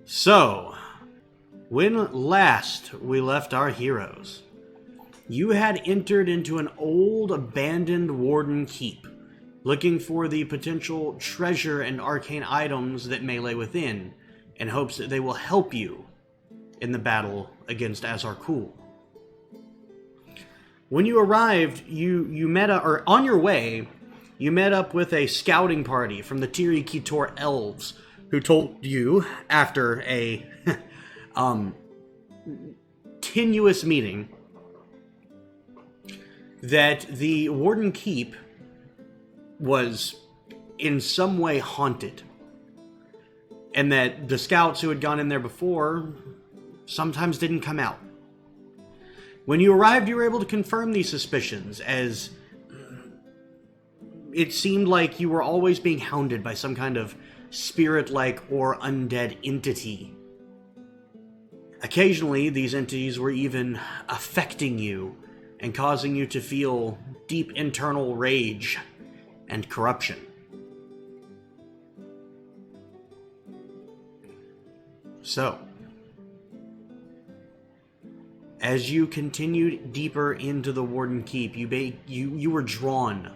So, when last we left our heroes, you had entered into an old abandoned Warden keep, looking for the potential treasure and arcane items that may lay within, in hopes that they will help you in the battle against Azarkul. When you arrived, you met or on your way, you met up with a scouting party from the Tiri Kitor elves, who told you, after a tenuous meeting, that the Warden Keep was in some way haunted, and that the scouts who had gone in there before sometimes didn't come out. When you arrived, you were able to confirm these suspicions, as it seemed like you were always being hounded by some kind of spirit-like or undead entity. Occasionally, these entities were even affecting you and causing you to feel deep internal rage and corruption. So, as you continued deeper into the Warden Keep, you were drawn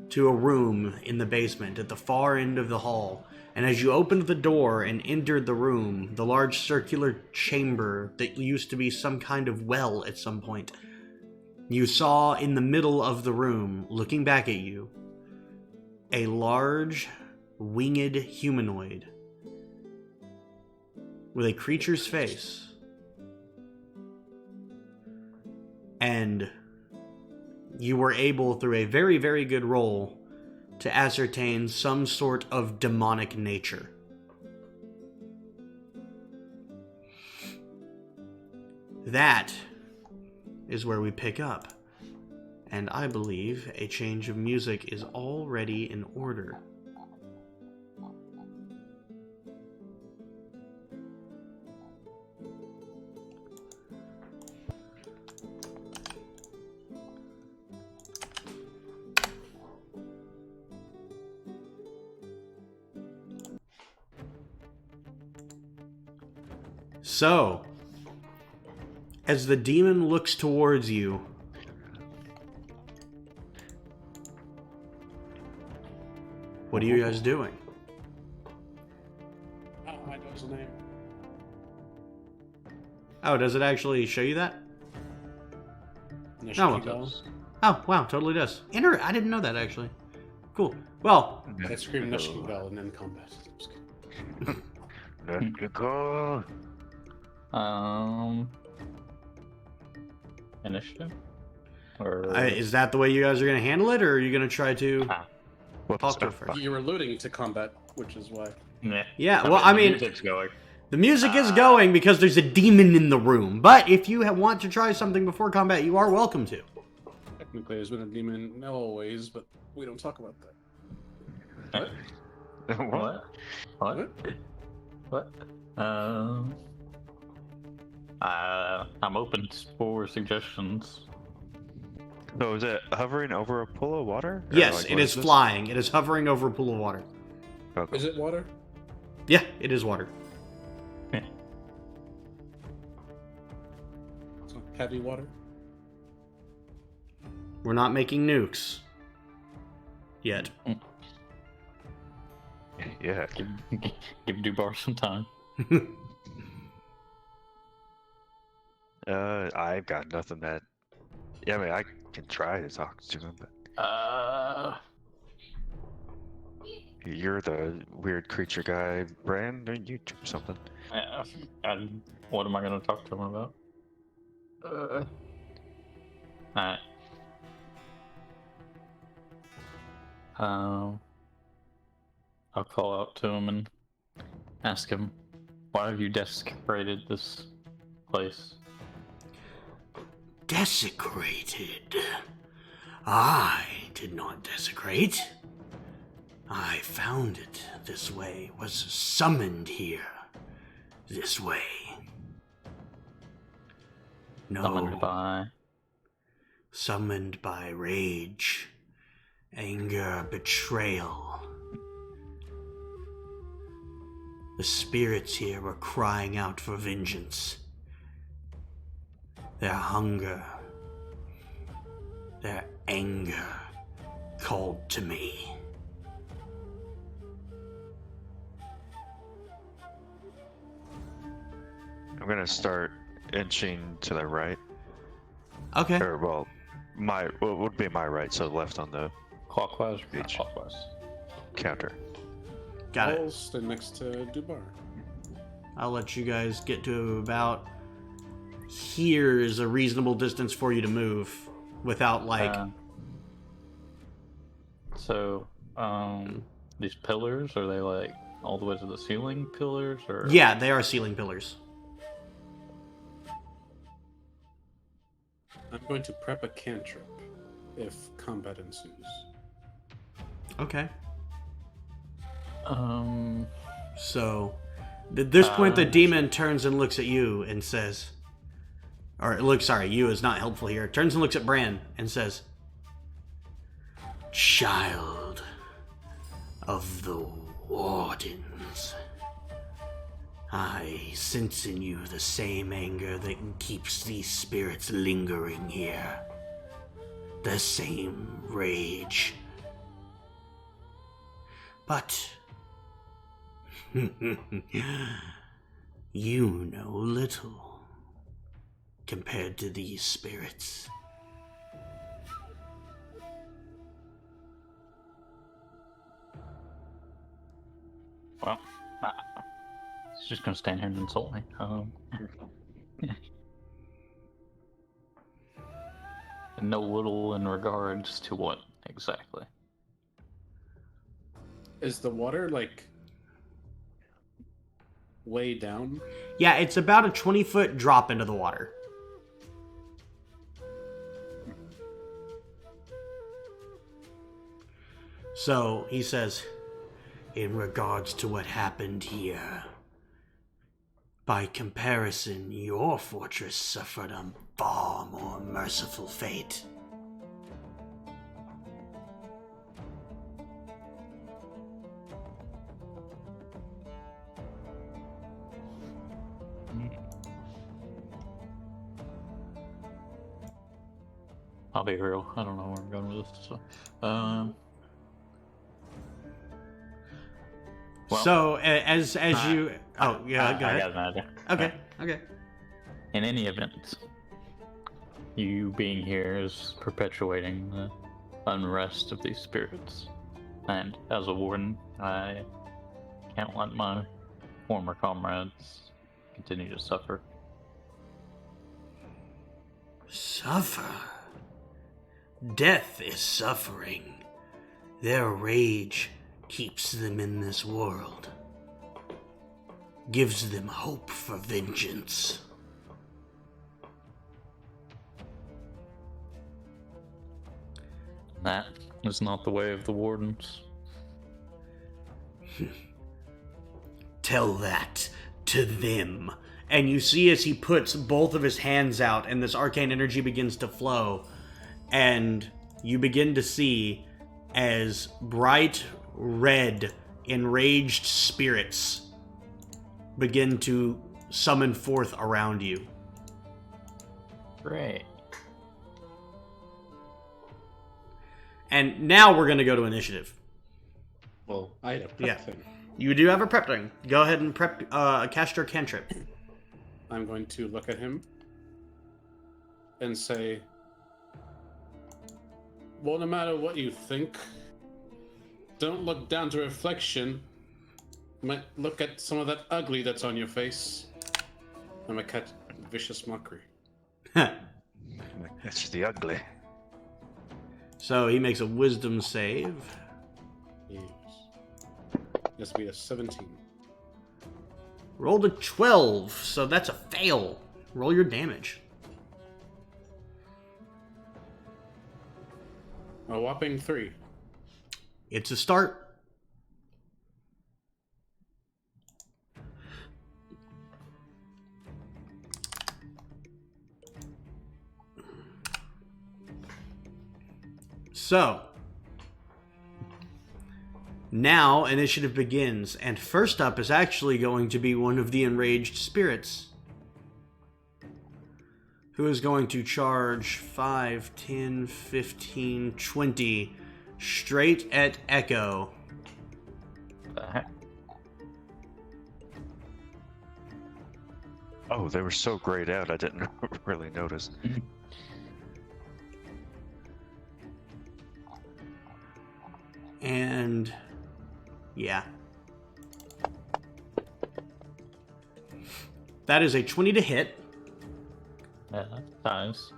to a room in the basement at the far end of the hall. And as you opened the door and entered the room, the large circular chamber that used to be some kind of well at some point, you saw in the middle of the room, looking back at you, a large, winged humanoid with a creature's face. And you were able, through a very, very good roll, to ascertain some sort of demonic nature. That is where we pick up. And I believe a change of music is already in order. So, as the demon looks towards you, what are you guys doing? I know his name. Oh, does it actually show you that? No, Oh, wow, totally does. I didn't know that, actually. Cool. Well, I scream Nishiki Bell and then combat. Go. Initiative? Or is that the way you guys are going to handle it, or are you going to try to talk to her first? You were alluding to combat, which is why. Yeah, well, I mean, the music's going. the music is going because there's a demon in the room, but if you want to try something before combat, you are welcome to. Technically, there's been a demon always, but we don't talk about that. What? What? I'm open for suggestions. So is it hovering over a pool of water? Or Yes, like, it what is this? flying. It is hovering over a pool of water. Okay. Is it water? Yeah, it is water. It's not heavy water? We're not making nukes. Yet. Yeah. Give Dubar some time. I've got nothing that. Yeah, I mean, I can try to talk to him, but you're the weird creature guy, Brand, or you or something. And what am I going to talk to him about? Alright. I'll call out to him and ask him, why have you desecrated this place? Desecrated? I did not desecrate. I found it this way, was summoned here this way. No. Summoned by rage, anger, betrayal. The spirits here were crying out for vengeance. Their hunger, their anger called to me. I'm gonna start inching to the right. Okay. Or, well, what would be my right, so left on the Clockwise or Each. clockwise? counter. Got it. I'll stay next to Dubar. I'll let you guys get to about here is a reasonable distance for you to move without These pillars, are they like all the way to the ceiling pillars, or? Yeah, they are ceiling pillars. I'm going to prep a cantrip if combat ensues. Okay. Um. So, at this point, the demon turns and looks at you and says, you is not helpful here. Turns and looks at Bran and says, "Child of the Wardens, I sense in you the same anger that keeps these spirits lingering here. The same rage. But you know little compared to these spirits." Well, he's just gonna stand here and insult me. Know little in regards to what exactly? Is the water like way down? Yeah, it's about a 20-foot drop into the water. So he says, "In regards to what happened here, by comparison, your fortress suffered a far more merciful fate." I'll be real. I don't know where I'm going with this. So, well, So as you, oh yeah, go I ahead. got an idea. Okay, okay. In any event, you being here is perpetuating the unrest of these spirits, and as a warden, I can't let my former comrades continue to suffer. Suffer. Death is suffering. Their rage keeps them in this world. Gives them hope for vengeance. That is not the way of the wardens. Tell that to them. And you see as he puts both of his hands out and this arcane energy begins to flow, and you begin to see as bright red enraged spirits begin to summon forth around you. Great. And now we're going to go to initiative. Well, I had a prep thing. You do have a prep thing. Go ahead and prep cast your cantrip. I'm going to look at him and say, well, no matter what you think, don't look down to reflection. You might look at some of that ugly that's on your face. I'm gonna catch vicious mockery. It's the ugly. So he makes a wisdom save. Yes. This will be a 17. Rolled a 12, so that's a fail. Roll your damage. A whopping 3. It's a start. So, Now, initiative begins, and first up is actually going to be one of the enraged spirits, who is going to charge 5, 10, 15, 20 straight at Echo. The heck? Oh, they were so grayed out, I didn't really notice. And yeah. That is a 20 to hit. Yeah, that's nice.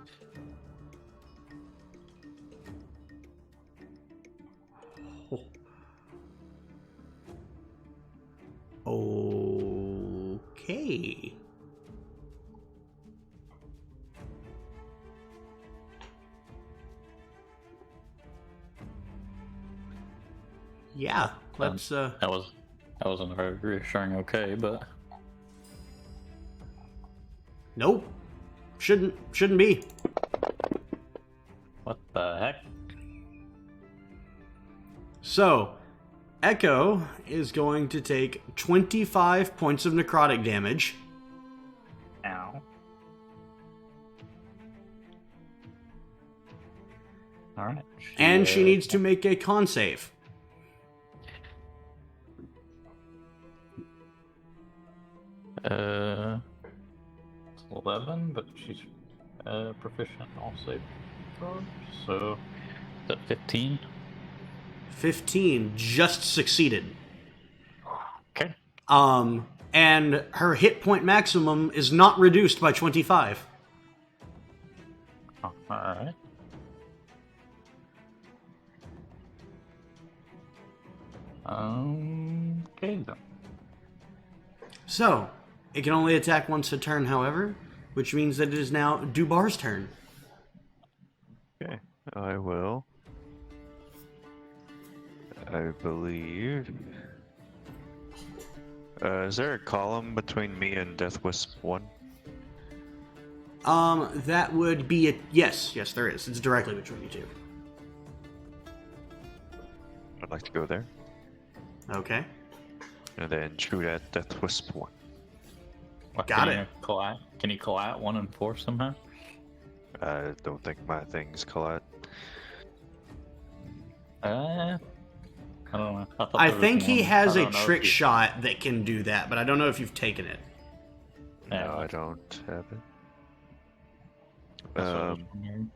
Okay. Yeah, let's That wasn't a very reassuring okay, but nope. Shouldn't be. what the heck? So, Echo is going to take 25 points of necrotic damage. Ow. Alright. And she needs to make a con save. 11, but she's proficient in all save throws, so is that 15? 15 just succeeded. Okay. And her hit point maximum is not reduced by 25. Oh, alright. Okay then. So, it can only attack once a turn, however, which means that it is now Dubar's turn. Okay, I will. I believe. Is there a column between me and Death Wisp 1? That would be a... Yes, there is. It's directly between you two. I'd like to go there. Okay. And then shoot at Death Wisp 1. What, Got can it. Can you collide 1 and 4 somehow? I don't think my things collide. I don't know. thought I there was think he one- has I a don't know if trick he- shot that can do that, but I don't know if you've taken it. Yeah, No, I don't have it. that's what I was wondering.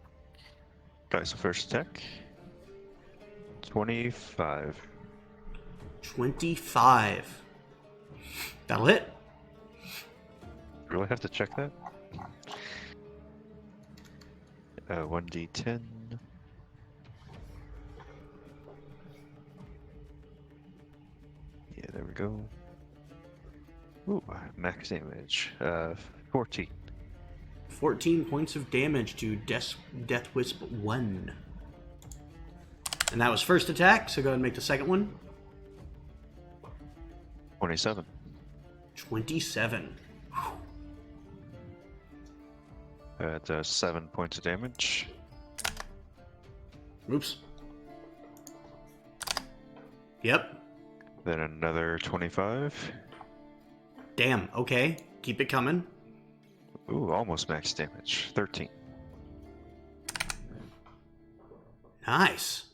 Okay, so first attack. 25. 25. That'll hit. Really have to check that? 1d10. Yeah, there we go. Ooh, max damage. 14. 14 points of damage to Death Wisp 1. And that was first attack, so go ahead and make the second one. 27. 27. Does 7 points of damage. Oops. Yep. Then another 25. Damn, okay. Keep it coming. Ooh, almost max damage. 13. Nice.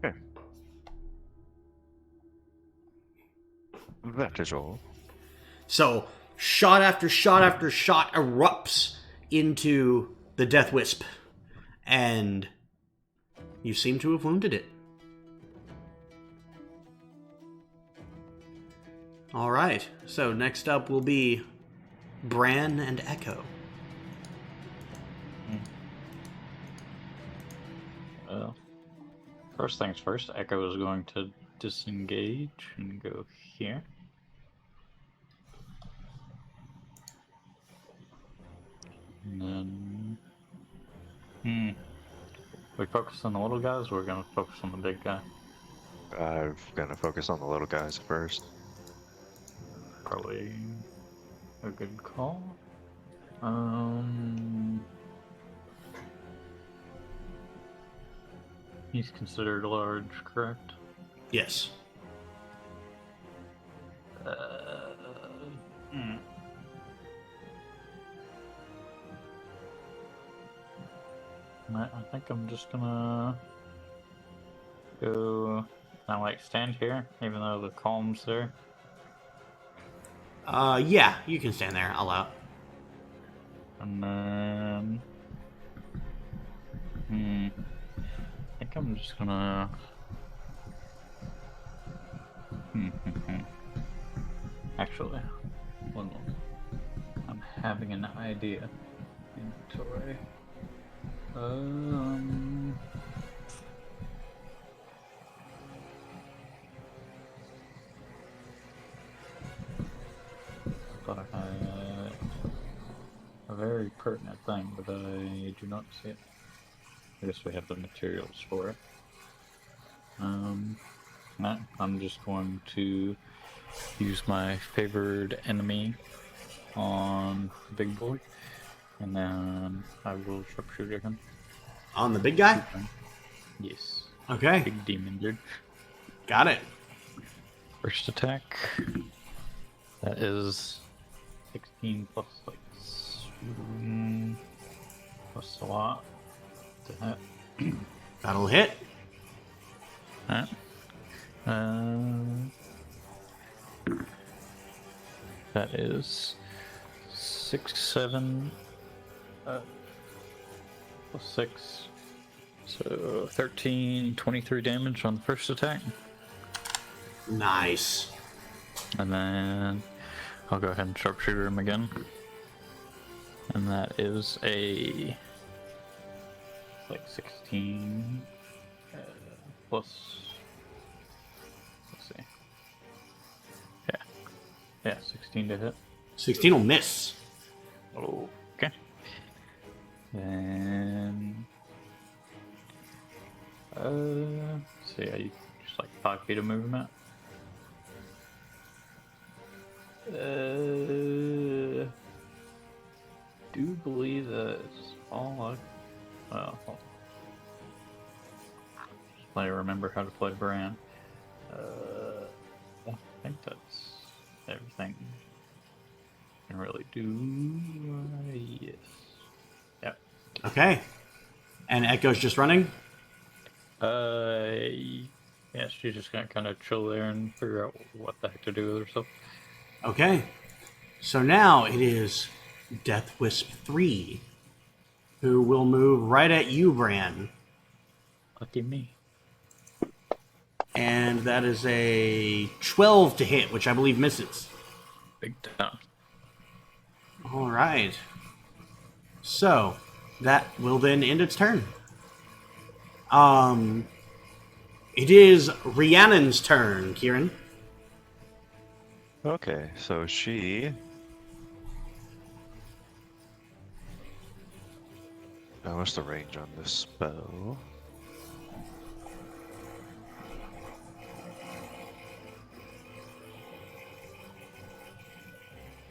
Okay. That is all. So, shot after shot after shot erupts into the Death Wisp. And you seem to have wounded it. Alright, so next up will be Bran and Echo. Well, first things first, Echo is going to disengage and go here. And then... We focus on the little guys, or we're gonna focus on the big guy? I'm gonna focus on the little guys first. Probably a good call. He's considered large, correct? Yes. I think I'm just gonna go. I like stand here, even though the calm's there. Yeah, you can stand there. I'll allow. And then, I think I'm just gonna. Actually, one moment. I'm having an idea. Inventory. Thought I had a very pertinent thing, but I do not see it. I guess we have the materials for it. No, I'm just going to use my favored enemy on the big boy, and then I will sharpshooter him. On the big guy? Yes. Okay. Big demon dude. Got it. First attack. That is 16 plus 6. Plus a lot to hit. That'll hit. Alright. That is 6, 7, plus 6. So 13, 23 damage on the first attack. Nice. And then I'll go ahead and sharpshooter him again. And that is a like 16 plus. Let's see. Yeah, 16 to hit. 16 will miss. Okay. Then let's see, I just like 5 feet of movement. Do believe that it's all well, I remember how to play Bran. I think that's everything I can really do. Yes. Yep. Okay. And Echo's just running? Yeah, she's just gonna kind of chill there and figure out what the heck to do with herself. Okay. So now it is Death Wisp 3, who will move right at you, Bran. Lucky me. And that is a 12 to hit, which I believe misses. Big time. All right. So that will then end its turn. It is Rhiannon's turn, Kieran. Okay, so she... what's the range on this spell?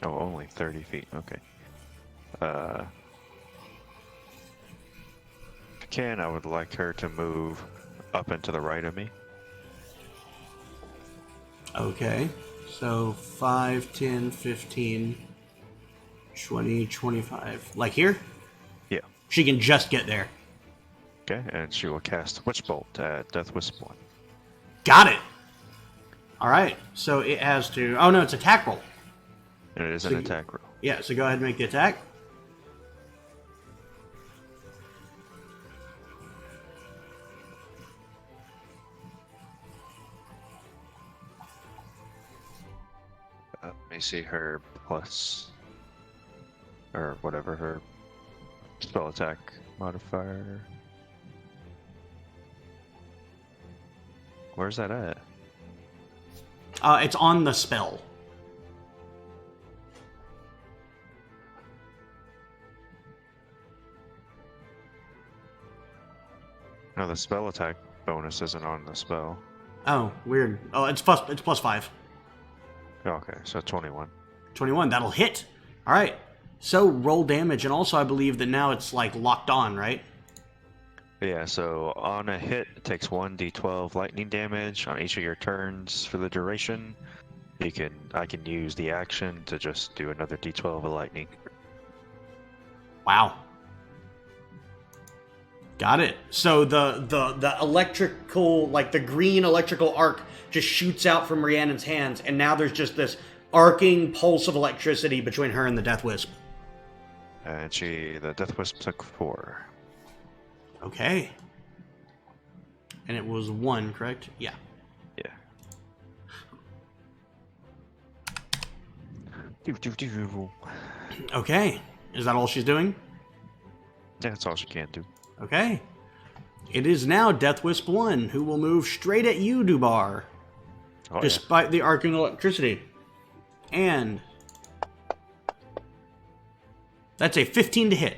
Oh, only 30 feet, okay. If I can, I would like her to move up and to the right of me. Okay. So 5, 10, 15, 20, 25. Like here? Yeah. She can just get there. Okay, and she will cast Witch Bolt at Death Wisp 1. Got it. All right. So it has to... Oh, no, it's attack roll. And it is So an you- attack roll. Yeah, so go ahead and make the attack. Let me see her plus... or whatever her spell attack modifier... Where's that at? It's on the spell. No, the spell attack bonus isn't on the spell. Oh, weird. Oh, it's plus 5. Okay, so 21. 21, that'll hit. All right. So roll damage, and also I believe that now it's like locked on, right? Yeah, so on a hit, it takes 1d12 lightning damage on each of your turns for the duration. I can use the action to just do another d12 of lightning. Wow. Got it. So the electrical, like the green electrical arc just shoots out from Rhiannon's hands, and now there's just this arcing pulse of electricity between her and the Death Wisp. And the Death Wisp took 4. Okay. And it was 1, correct? Yeah. Yeah. Yeah, Okay. Is that all she's doing? that's all she can do. Okay. It is now Death Wisp 1, who will move straight at you, Dubar, Oh, despite the arcing electricity. And that's a 15 to hit.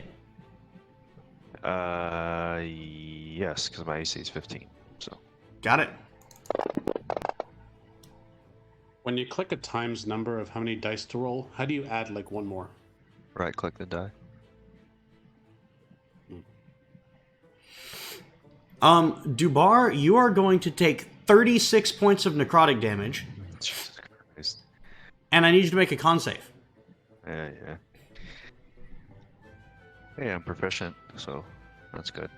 Yes, because my AC is 15. So. Got it. When you click a times number of how many dice to roll, how do you add like one more? Right click the die. Dubar, you are going to take 36 points of necrotic damage, Jesus Christ. and I need you to make a con save. Yeah. Hey, I'm proficient, so that's good.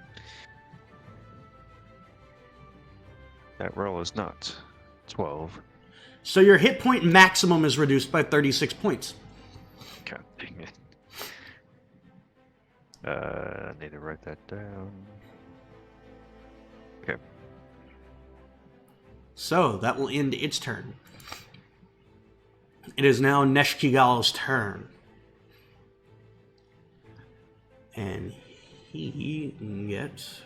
That roll is not 12. So your hit point maximum is reduced by 36 points. God dang it. I need to write that down. Okay. So that will end its turn. It is now Neshkigal's turn. And he gets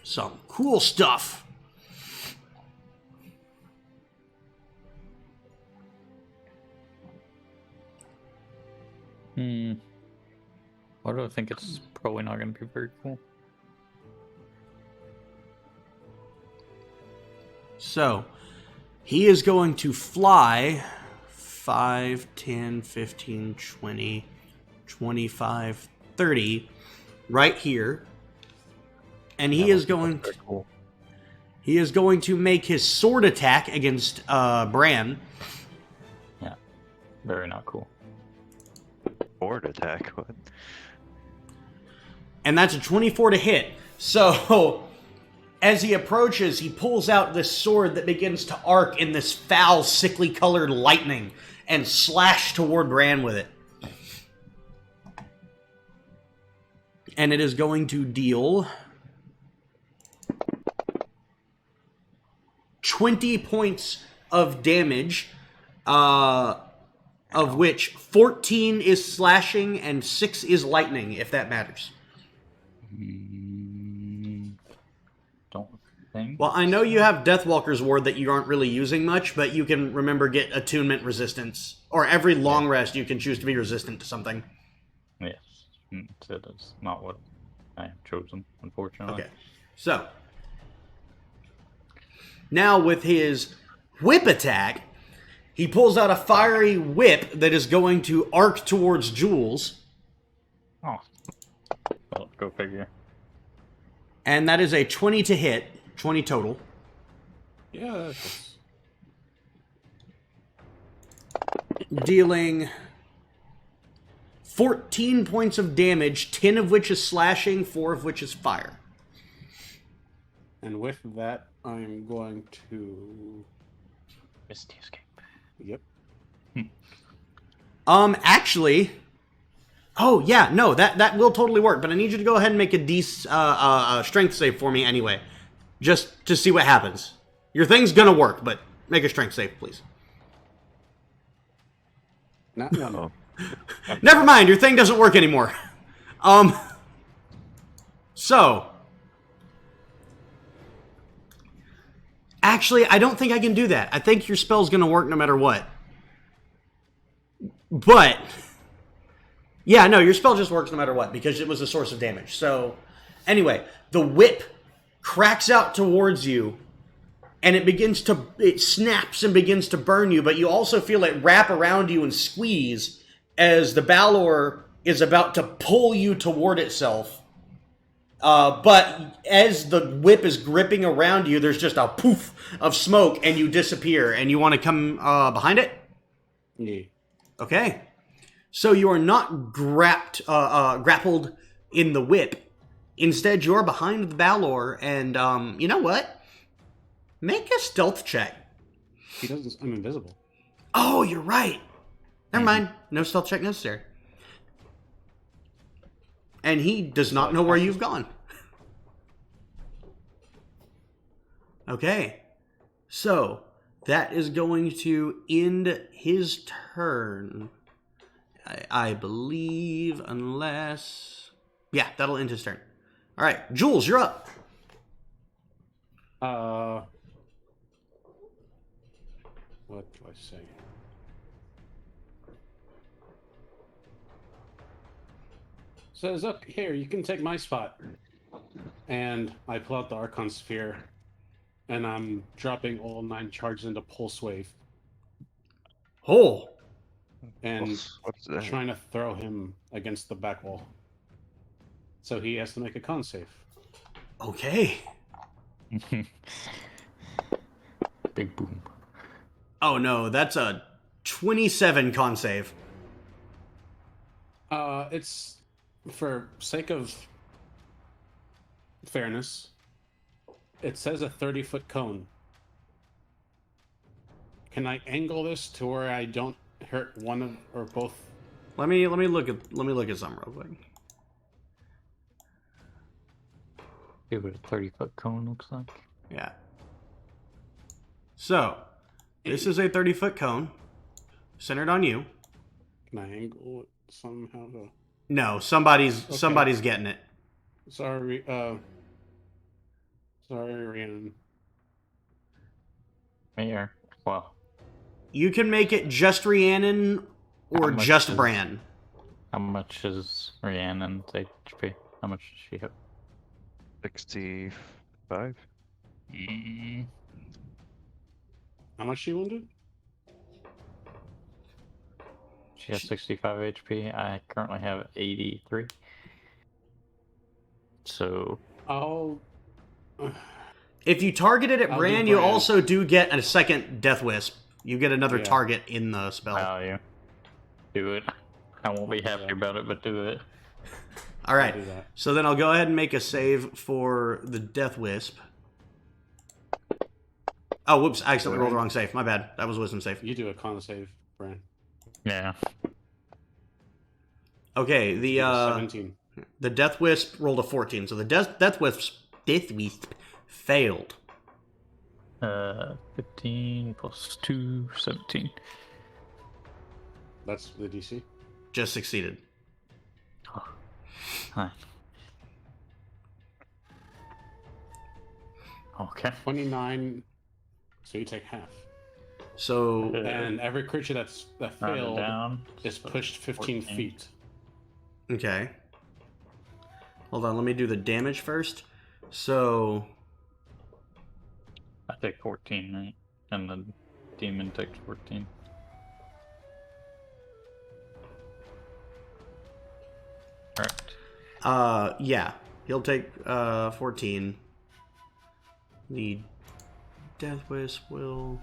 some cool stuff. Why do I think it's probably not going to be very cool? So, he is going to fly 5, 10, 15, 20, 25, 30 right here. And he is going to make his sword attack against Bran. Yeah, very not cool. Sword attack. What? And that's a 24 to hit. So, as he approaches, he pulls out this sword that begins to arc in this foul, sickly colored lightning and slash toward Bran with it. And it is going to deal 20 points of damage, of which 14 is slashing and 6 is lightning, if that matters. Don't think. Well, I know you have Deathwalker's Ward that you aren't really using much, but you can, remember, get attunement resistance. Or every long rest you can choose to be resistant to something. Yes, that is not what I have chosen, unfortunately. Okay, so now with his whip attack, he pulls out a fiery whip that is going to arc towards Jules. Oh. Well, go figure. And that is a 20 to hit, 20 total. Yeah, that's... Dealing 14 points of damage, 10 of which is slashing, 4 of which is fire. And with that, I'm going to... Misty escape. Yep. Actually... Oh, yeah, no, that will totally work, but I need you to go ahead and make a strength save for me anyway. Just to see what happens. Your thing's gonna work, but make a strength save, please. Not one. Never mind, your thing doesn't work anymore. So... Actually, I don't think I can do that. I think your spell's gonna work no matter what. But... Yeah, no, your spell just works no matter what, because it was a source of damage. So, anyway, the whip cracks out towards you, and it snaps and begins to burn you, but you also feel it wrap around you and squeeze as the Balor is about to pull you toward itself. But as the whip is gripping around you, there's just a poof of smoke, and you disappear. And you want to come behind it? Yeah. Okay. So you are not grappled in the whip. Instead, you're behind the Balor, and you know what? Make a stealth check. He doesn't. I'm invisible. Oh, you're right. Never mind. No stealth check necessary. And he does not know where you've gone. Okay. So, that is going to end his turn. I believe, unless... Yeah, that'll end his turn. All right, Jules, you're up. What do I say? Says, look, here, you can take my spot. And I pull out the Archon Sphere, and I'm dropping all 9 charges into Pulse Wave, Oh, and What's that? trying to throw him against the back wall. So he has to make a con save. okay. Big boom. Oh no, that's a 27 con save. It's for sake of fairness. It says a 30-foot cone. Can I angle this to where I don't hurt one of or both? Let me look at something real quick. See what a 30-foot cone looks like. Yeah. So, this is a 30-foot cone centered on you. Can I angle it somehow? No, somebody's getting it. Sorry, Rhiannon. Here. Well, You can make it just Rhiannon or How much just is- Bran. how much is Rhiannon's HP? How much does she have? 65? Mm, How much she wounded? She has 65 HP. I currently have 83. So, I'll. If you target it at I'll do Bran, you Bran. also do get a second Death Wisp. You get another Yeah. target in the spell. value. Do it. I won't be happy Yeah. about it, but do it. All right. do that. So then I'll go ahead and make a save for the Death Wisp. Oh, whoops. I accidentally rolled the wrong save. My bad. That was Wisdom save. You do a con save, Bran. Yeah. Okay, the 17. Death Wisp rolled a 14. So the Death Wisp failed. 15 plus 2, 17. That's the DC. Just succeeded. Oh. Hi. Okay. 29. So you take half. So And every creature that Round it failed down. is So pushed 15 14. feet. okay. Hold on, let me do the damage first. So I take 14, right? And the demon takes 14. Alright. yeah, he'll take 14. The Death Wisp will.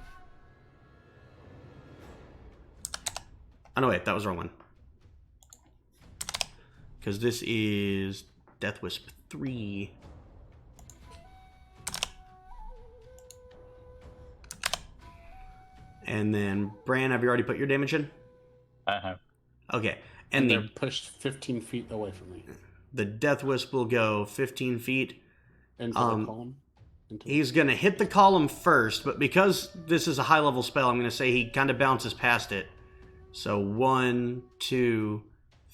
Oh no, wait, that was the wrong one. Because this is Death Wisp 3. And then, Bran, have you already put your damage in? I have. Okay. And And they're pushed 15 feet away from me. the Death Wisp will go 15 feet. Into the column. He's going to hit the column first, but because this is a high-level spell, I'm going to say he kind of bounces past it. So 1, 2,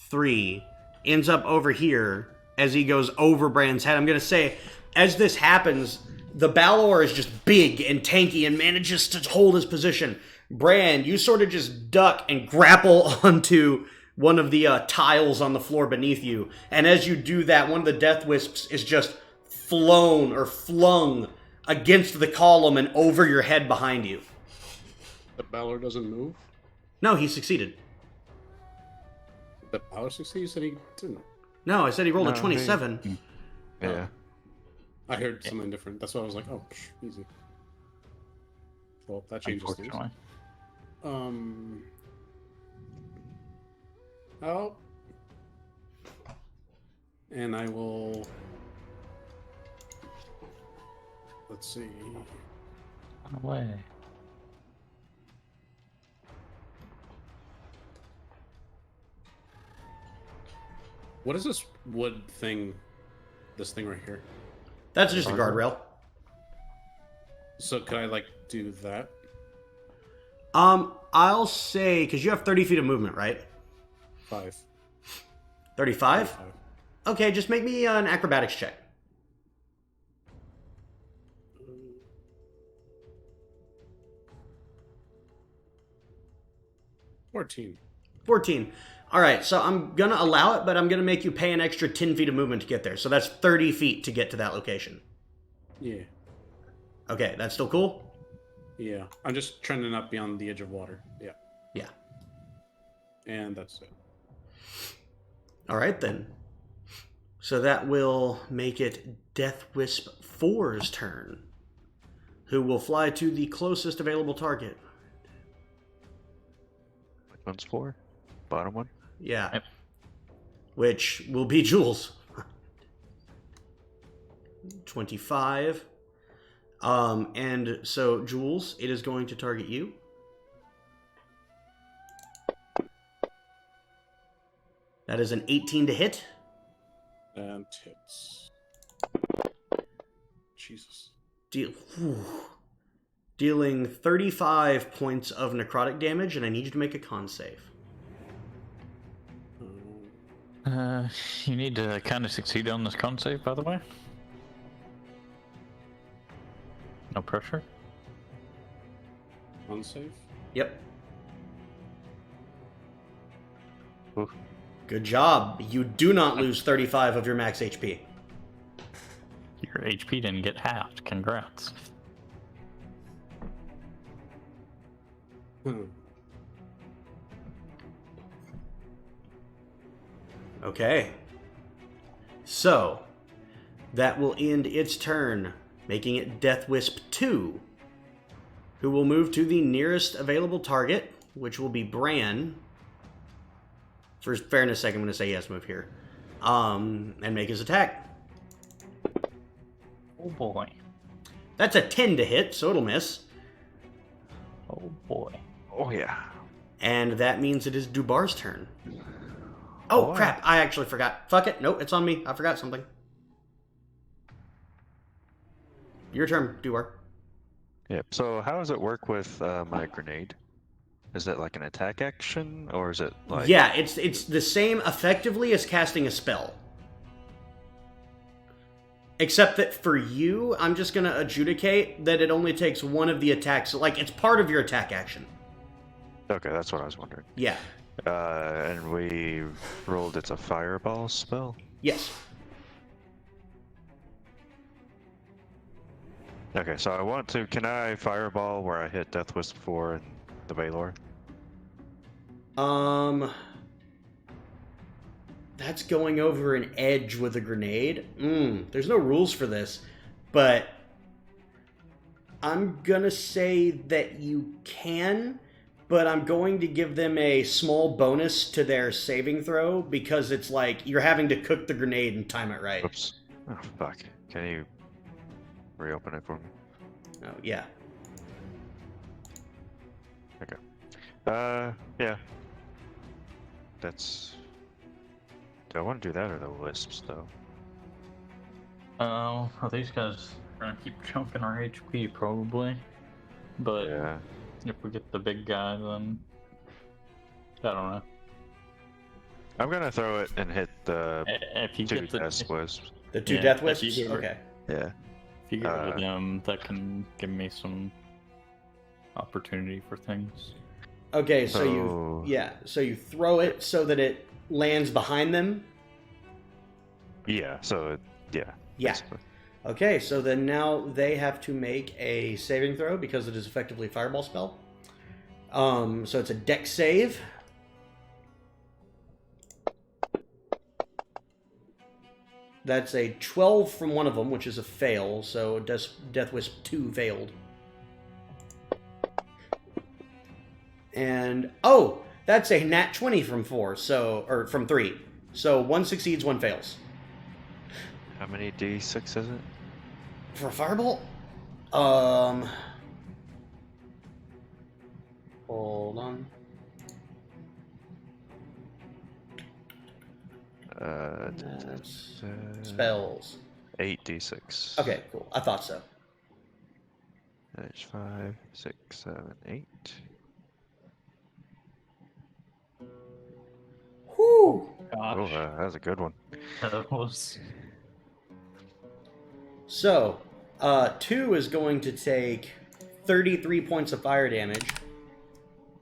3. Ends up over here as he goes over Bran's head. I'm going to say, as this happens, the Balor is just big and tanky and manages to hold his position. Bran, you sort of just duck and grapple onto one of the tiles on the floor beneath you. And as you do that, one of the Death Wisps is just flown or flung against the column and over your head behind you. The Balor doesn't move? No, he succeeded. The Balor succeeds? You said he didn't. No, I said he rolled a No, 27. Yeah. I heard something different. That's why I was like, oh, easy. Well, that changes things. Unfortunately. Oh. And I will... Let's see. Run away. What is this wood thing? This thing right here. That's just a guardrail. So could I, like, do that? I'll say, because you have 30 feet of movement, right? 5. 35? 5. Okay, just make me an acrobatics check. 14. 14. All right, so I'm going to allow it, but I'm going to make you pay an extra 10 feet of movement to get there. So that's 30 feet to get to that location. Yeah. Okay, that's still cool? Yeah. I'm just trying to not be on the edge of water. Yeah. Yeah. And that's it. All right, then. So that will make it Death Wisp 4's turn, who will fly to the closest available target. Which one's 4? Bottom one? Yeah. Yep. Which will be Jules. 25. And so, Jules, it is going to target you. That is an 18 to hit. And hits. Jesus. Dealing 35 points of necrotic damage, and I need you to make a con save. You need to kind of succeed on this con save, by the way. No pressure. Unsave? Yep. Oof. Good job. You do not lose 35 of your max HP. Your HP didn't get halved. Congrats. Okay. So, that will end its turn, making it Death Wisp 2, who will move to the nearest available target, which will be Bran. For fairness' sake, I'm going to say yes, move here. And make his attack. Oh boy. That's a 10 to hit, so it'll miss. Oh boy. Oh, yeah. And that means it is Dubar's turn. Oh, Boy. crap. I actually forgot. Fuck it. Nope, it's on me. I forgot something. Your turn, Dubar. Yep. So how does it work with my grenade? Is it like an attack action, or is it like... Yeah, it's the same effectively as casting a spell. Except that for you, I'm just going to adjudicate that it only takes one of the attacks. Like, it's part of your attack action. Okay, that's what I was wondering. Yeah. And we rolled it's a fireball spell? Yes. Okay, so I want to... Can I fireball where I hit Death Wisp 4 and the Baylor? That's going over an edge with a grenade. There's no rules for this, but I'm gonna say that you can, but I'm going to give them a small bonus to their saving throw because it's like you're having to cook the grenade and time it right. Oops. Oh, fuck. Can you reopen it for me? Oh, yeah. Okay. Yeah. That's... Do I want to do that or the wisps, though? Well, these guys are gonna keep chunking our HP, probably. But Yeah. if we get the big guy, then... I don't know. I'm gonna throw it and hit the If you 2 get the... death wisps. The two Yeah, death if wisps? you get- Okay. Yeah. If you get rid of them, that can give me some opportunity for things. Okay, so So- you throw it so that it lands behind them. Yeah, so, yeah. Yeah. Basically. Okay, so then now they have to make a saving throw because it is effectively a fireball spell. So it's a dex save. That's a 12 from one of them, which is a fail, so Death Wisp 2 failed. And, oh, that's a nat 20 from 4, or from 3. So 1 succeeds, 1 fails. How many D6 is it? For a firebolt? Hold on. That's spells. 8d6. Okay, cool. I thought so. There's 5, 6, 7, 8. Whew! Oh, Gosh. that was a good one. That was. So, 2 is going to take 33 points of fire damage,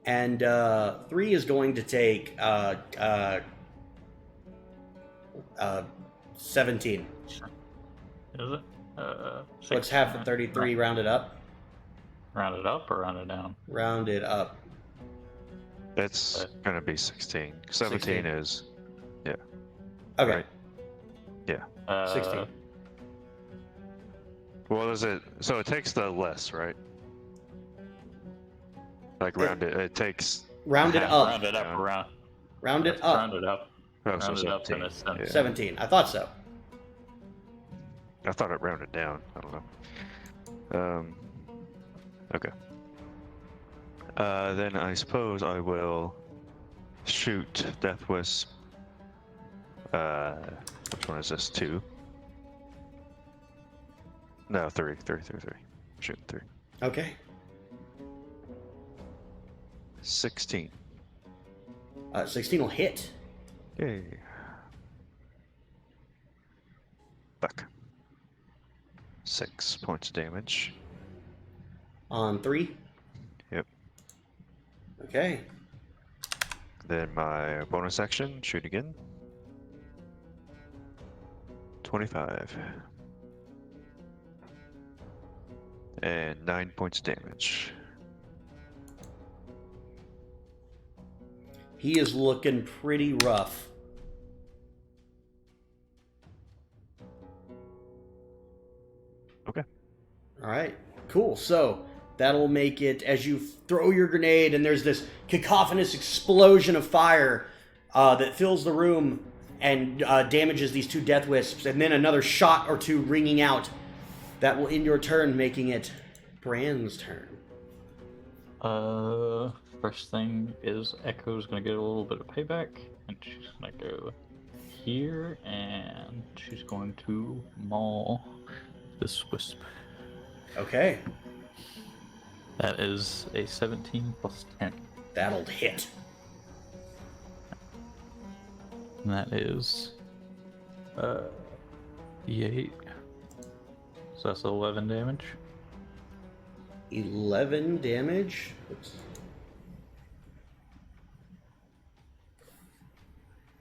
and 3 is going to take 17. Is it? So it's half of 33 rounded up. Round it up or round it down? Rounded up. It's gonna be 16. 17 is, yeah. Okay. Right. Yeah. 16. Well, is it? So it takes the less, right? Like round it. It takes. Rounded half. up. Round it up down. around. Round it up. Round it up. Oh, so Round it up 17. and it's 17. Yeah. 17. I thought so. I thought it rounded down. I don't know. Okay. Then I suppose I will shoot Death Wisp. Which one is this? 2? No, 3. Shoot 3. Okay. 16. 16 will hit. Yay. Fuck. 6 points of damage. On 3. Yep. Okay. Then my bonus action, shoot again. 25. And 9 points of damage. He is looking pretty rough. Okay. All right, cool. So that'll make it as you throw your grenade, and there's this cacophonous explosion of fire that fills the room and damages these 2 death wisps, and then another shot or 2 ringing out. That will end your turn, making it Brand's turn. First thing is Echo's gonna get a little bit of payback, and she's gonna go here, and she's going to maul this wisp. Okay, That is a 17 plus 10. that'll hit. And that is D8. So that's 11 damage. 11 damage. Oops.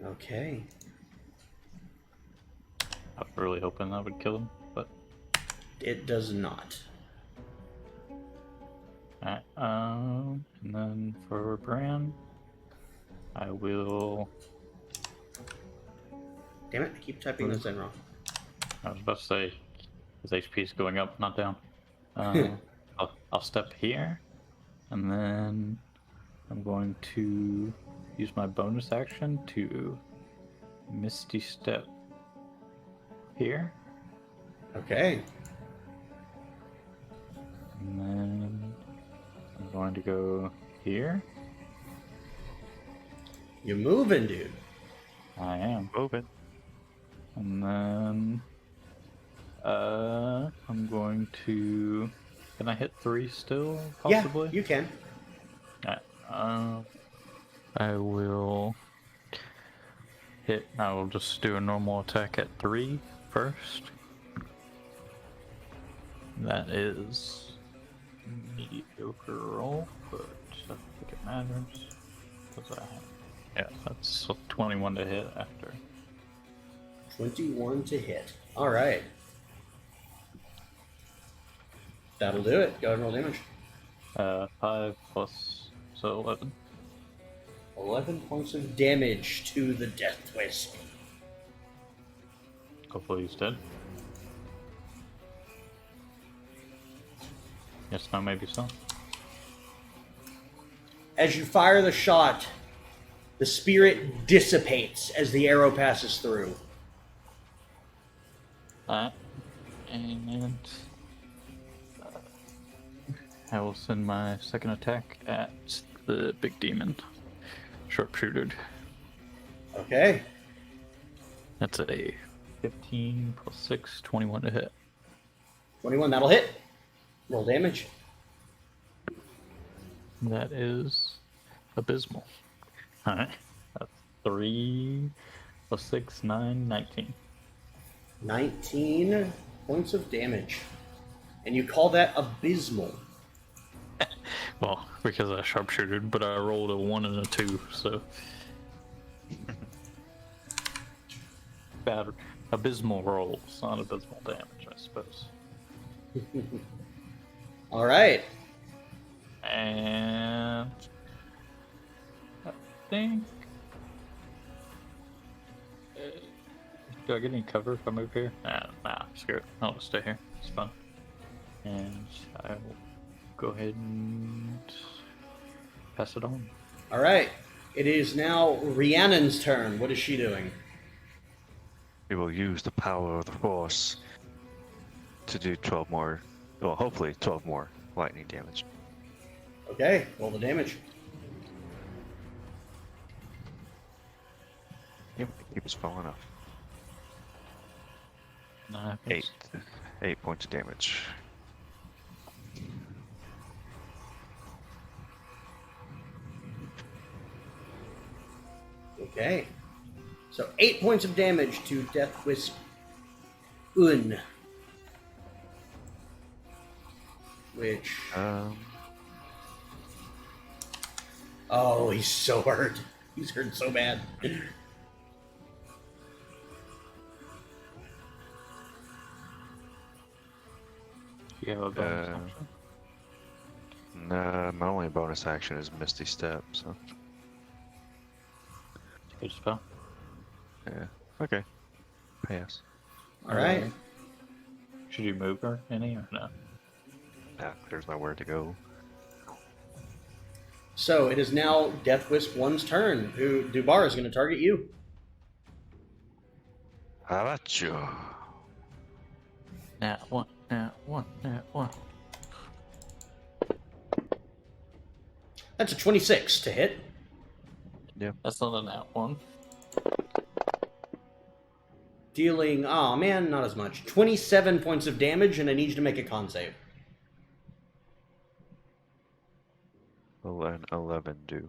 Okay. I was really hoping that would kill him, but It does not. alright. And then for Bran, I will. Damn it, I keep typing this in wrong. I was about to say his HP is going up, not down. I'll step here, and then I'm going to use my bonus action to Misty Step here, Okay. and then I'm going to go here. You're moving, dude. I am. Open. And then I'm going to. Can I hit 3 still? Possibly. Yeah, you can. Alright. I will hit. I will just do a normal attack at 3 first. That is mediocre roll, but I don't think it matters. What's that? Yeah, that's 21 to hit after. 21 to hit. All right. That'll do it. Go ahead and roll damage. 5 plus, so 11. 11 points of damage to the Death Wisp. Hopefully he's dead. Yes, no, maybe so. As you fire the shot, the spirit dissipates as the arrow passes through. And I will send my second attack at the big demon. Sharpshooter. Okay. That's a 15 plus 6, 21 to hit. 21, that'll hit. Roll damage. That is abysmal. Alright. That's 3 plus 6, 9, 19. 19 points of damage. And you call that abysmal. Well, because I sharpshooted, but I rolled a 1 and a 2, so. Bad. Abysmal rolls, not abysmal damage, I suppose. All right. And I think. Do I get any cover if I move here? Nah, screw it. I'll just stay here. It's fun. And I will go ahead and pass it on. All right. It is now Rhiannon's turn. What is she doing? We will use the power of the Force to do 12 more, well, hopefully 12 more lightning damage. Okay, roll the damage. Yep, it keeps falling off. Nah, 8 points of damage. Okay. So 8 points of damage to Death Wisp Un. Which... Oh, he's so hurt. He's hurt so bad. You have a bonus action? Nah, my only bonus action is Misty Step, so... Good spell. Yeah, okay. Pass. Alright. Should you move her any or no? Nah, there's nowhere to go. So it is now Death Wisp 1's turn, who Dubar is going to target you. How about you? Nat 1, nat 1, nat 1. That's a 26 to hit. Yep. That's not a nat 1. Dealing, oh man, not as much. 27 points of damage, and I need you to make a con save. Will an 11 do?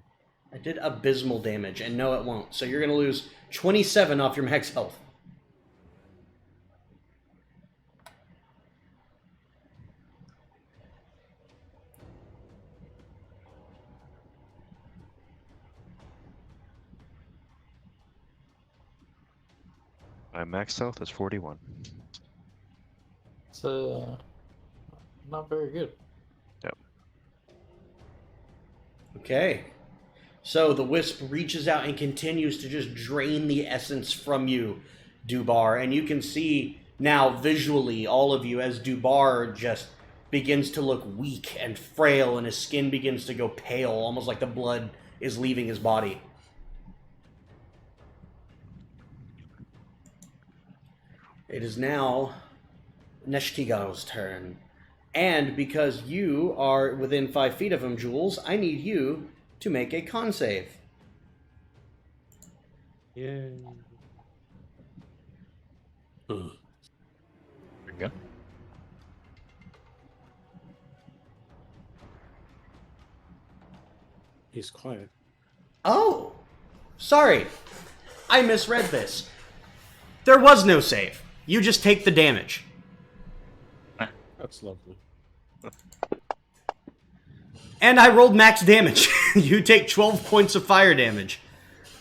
I did abysmal damage, and no, it won't. So you're going to lose 27 off your max health. My max health is 41. It's not very good. Yep. Okay. So the wisp reaches out and continues to just drain the essence from you, Dubar. And you can see now visually, all of you, as Dubar just begins to look weak and frail, and his skin begins to go pale, almost like the blood is leaving his body. It is now Neshtigal's turn. And because you are within 5 feet of him, Jules, I need you to make a con save. Yay. There you go. He's quiet. Oh! Sorry. I misread this. There was no save. You just take the damage. That's lovely. And I rolled max damage. You take 12 points of fire damage.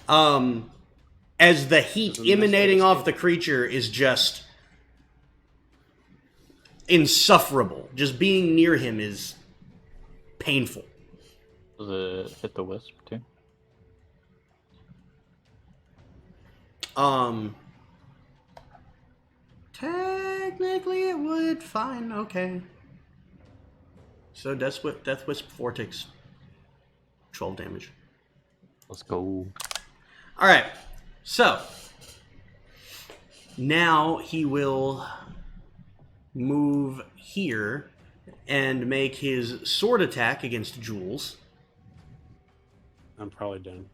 As the heat emanating off the creature is just insufferable. Just being near him is painful. Does it hit the wisp too? Technically, it would. Fine, okay. So Death Wisp 4 takes 12 damage. Let's go. Alright, so now he will move here and make his sword attack against Jules. I'm probably done.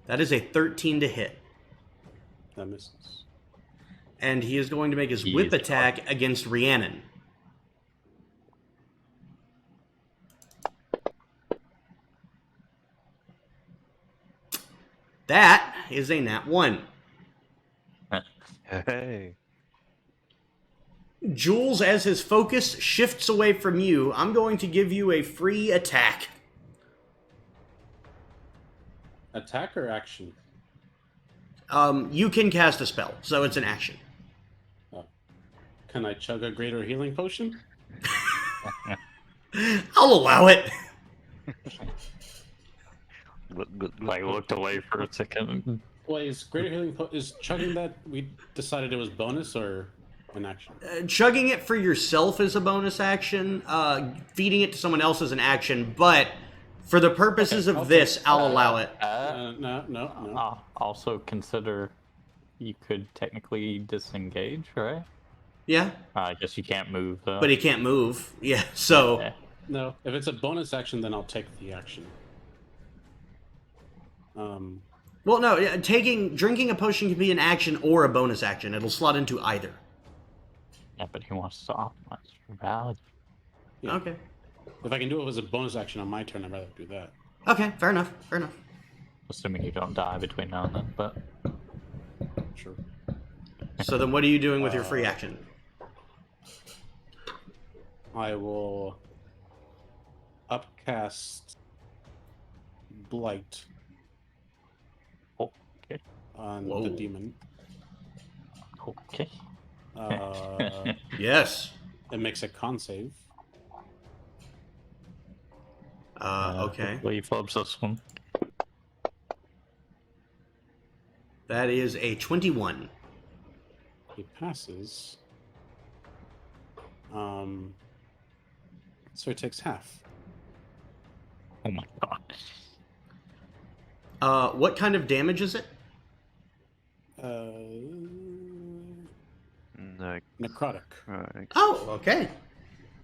That is a 13 to hit. That misses. And he is going to make his whip attack against Rhiannon. That is a nat 1. Hey. Jules, as his focus shifts away from you, I'm going to give you a free attack. Attack or action? You can cast a spell, so it's an action. Can I chug a greater healing potion? I'll allow it. Like looked away for a second. Well, is greater healing is chugging that we decided it was bonus or an action? Chugging it for yourself is a bonus action. Feeding it to someone else is an action, but for the purposes of this, I'll allow it. No. Also consider you could technically disengage, right? Yeah, I guess you can't move. but he can't move. Yeah, so Yeah. No, if it's a bonus action, then I'll take the action. well, no. Drinking a potion can be an action or a bonus action. It'll slot into either. Yeah, but he wants to optimize for value. Yeah. Okay. If I can do it as a bonus action on my turn, I'd rather do that. Okay, fair enough. Fair enough. Assuming you don't die between now and then, but Sure. So then, what are you doing with your free action? I will upcast Blight okay. on Whoa. the demon. Okay. Yes. It makes a con save. Okay. Hopefully he flubs this one. That is a 21. He passes. So it takes half. Oh my god. What kind of damage is it? No. Necrotic. Right. Oh, okay.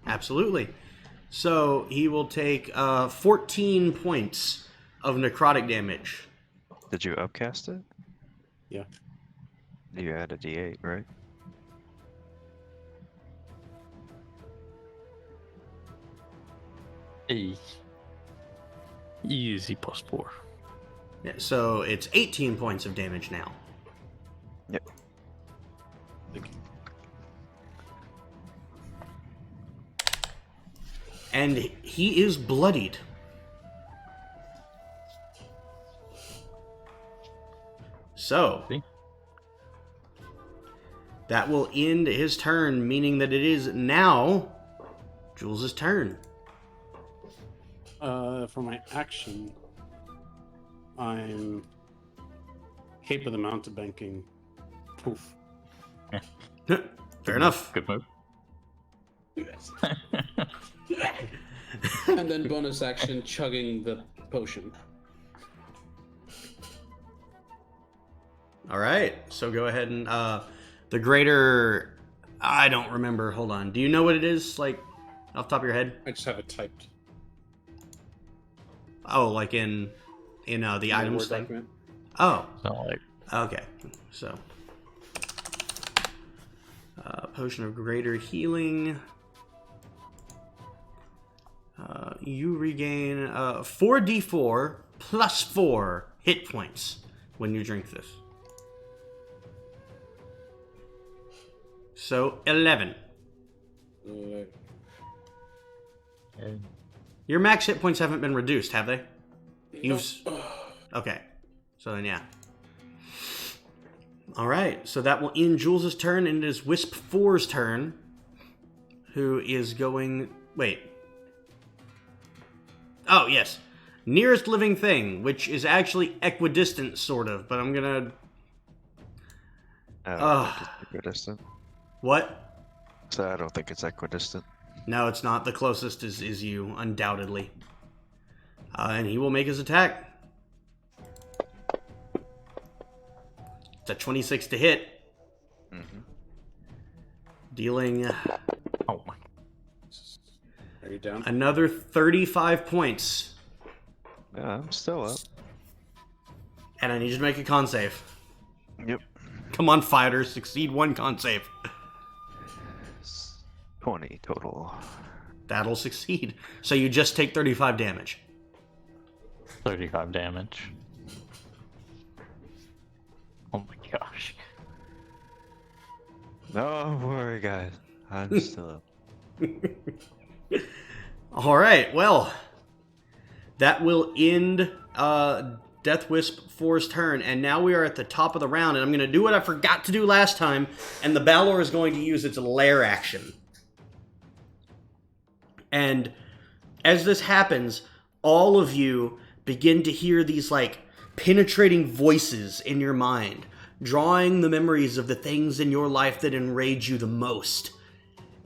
Absolutely. So he will take 14 points of necrotic damage. Did you upcast it? Yeah. You add a D8, right? Easy +4. Yeah, so it's 18 points of damage now. Yep. Thank you. And he is bloodied. So, See? that will end his turn, meaning that it is now Jules' turn. For my action, I'm Cape of the Mountebanking. Poof. Fair enough. Good move. And then bonus action, chugging the potion. All right, so go ahead and the greater. I don't remember. Hold on. Do you know what it is? Like off the top of your head? I just have it typed. Oh, like in the My items Word thing. document. Oh, It's not like okay. So potion of greater healing. You regain 4d4 plus 4 hit points when you drink this. So 11. Your max hit points haven't been reduced, have they? Okay. So then, yeah. Alright, so that will end Jules' turn, and it is Wisp 4's turn, who is going... Wait. Oh, yes. Nearest living thing, which is actually equidistant, sort of, but I'm gonna I don't Ugh. think it's equidistant. What? So I don't think it's equidistant. No, it's not. The closest is you, undoubtedly. And he will make his attack. It's a 26 to hit. Mm-hmm. Dealing Oh my. Are you down? another 35 points. Yeah, I'm still up. And I need you to make a con save. Yep. Come on, fighter. Succeed one con save. 20 total. That'll succeed. So you just take 35 damage. 35 damage. Oh my gosh. No worry, guys. I'm still up. All right, well, that will end Death Wisp 4's turn, and now we are at the top of the round, and I'm going to do what I forgot to do last time, and the Balor is going to use its lair action. And as this happens, all of you begin to hear these, like, penetrating voices in your mind, drawing the memories of the things in your life that enrage you the most.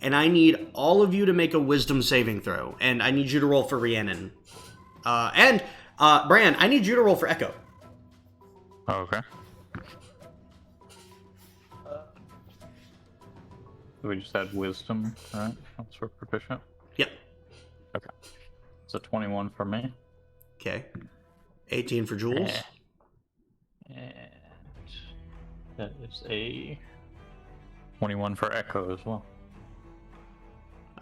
And I need all of you to make a wisdom saving throw. And I need you to roll for Rhiannon. And Bran, I need you to roll for Echo. Okay. We just had wisdom, right? That's for proficient. Yep. Okay. It's a 21 for me. Okay. 18 for Jules. And that is a 21 for Echo as well.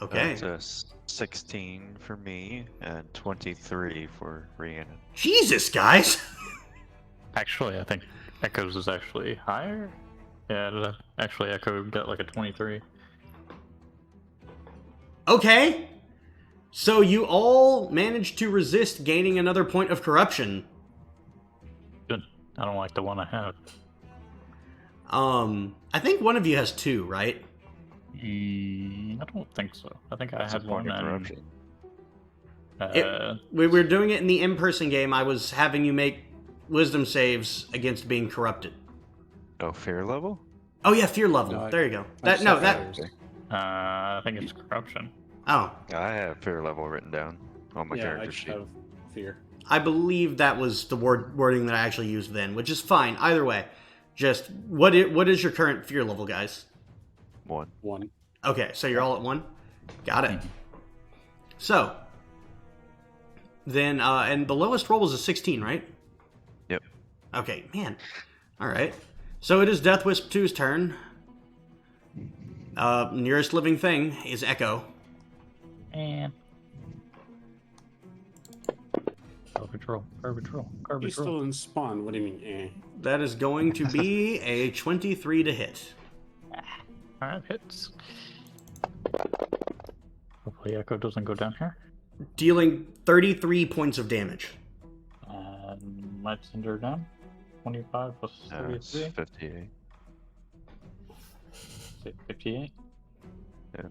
Okay. That's a 16 for me and 23 for Rhiannon. Jesus, guys! Actually, I think Echo's is actually higher. Yeah, actually Echo got like a 23. Okay. So you all managed to resist gaining another point of corruption. Good. I don't like the one I have. I think one of you has 2, right? I don't think so. I think I That's a had one point of and corruption. We were doing it in the in-person game. I was having you make wisdom saves against being corrupted. Oh, fear level? Oh yeah, fear level. No, there you go. I I think it's corruption. Oh, I have fear level written down on my Yeah, I character just sheet. have fear. I believe that was the wording that I actually used then, which is fine. Either way, just what is your current fear level, guys? 1. 1. Okay, so you're all at 1. Got it. So then, and the lowest roll was a 16, right? Yep. Okay, man. All right. So it is Death Wisp 2's turn. Nearest living thing is Echo. And garbage roll. He's still in spawn. What do you mean, eh? That is going to be a 23 to hit. Alright, hits. Hopefully Echo doesn't go down here. Dealing 33 points of damage. Let's send her down. 25 plus It's 33. 58. Say 58. Yeah.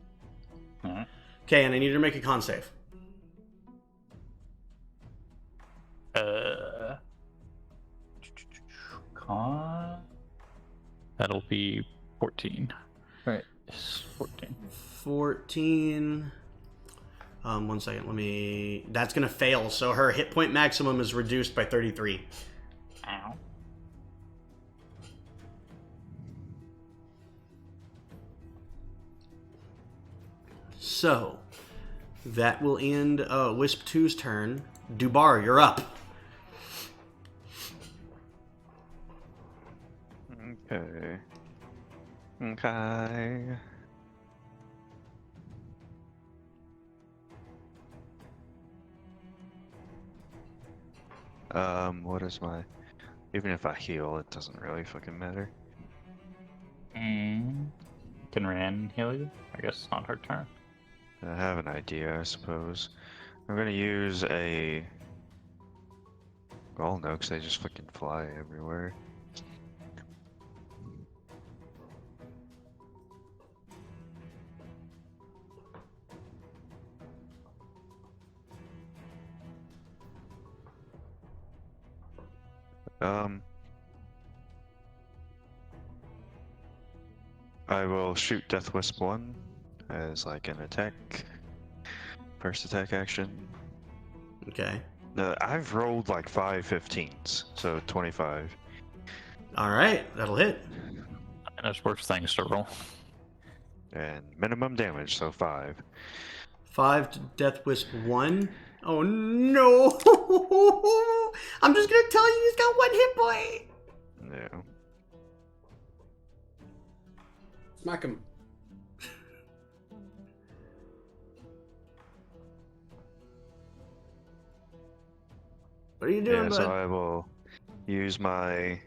Alright. Okay, and I need you to make a con save. Con. That'll be 14. Right. 14. 14. 1 second, that's gonna fail, so her hit point maximum is reduced by 33. Ow. So, that will end Wisp 2's turn. Dubar, you're up. Okay. Okay. What is my... Even if I heal, it doesn't really fucking matter. Can Rhiannon heal you? I guess it's not her turn. I have an idea, I suppose. I'm gonna use a... Well, no, because they just fucking fly everywhere. I will shoot Death Wisp 1 as like an attack. First attack action. Okay. I've rolled like 5 15s, so 25. All right, that'll hit. And there's worse things to roll. And minimum damage, so 5. 5 to Death Wisp 1. Oh no! I'm just gonna tell you, he's got 1 hit point. No. Smack him. What are you doing, Yeah, bud? so I will use my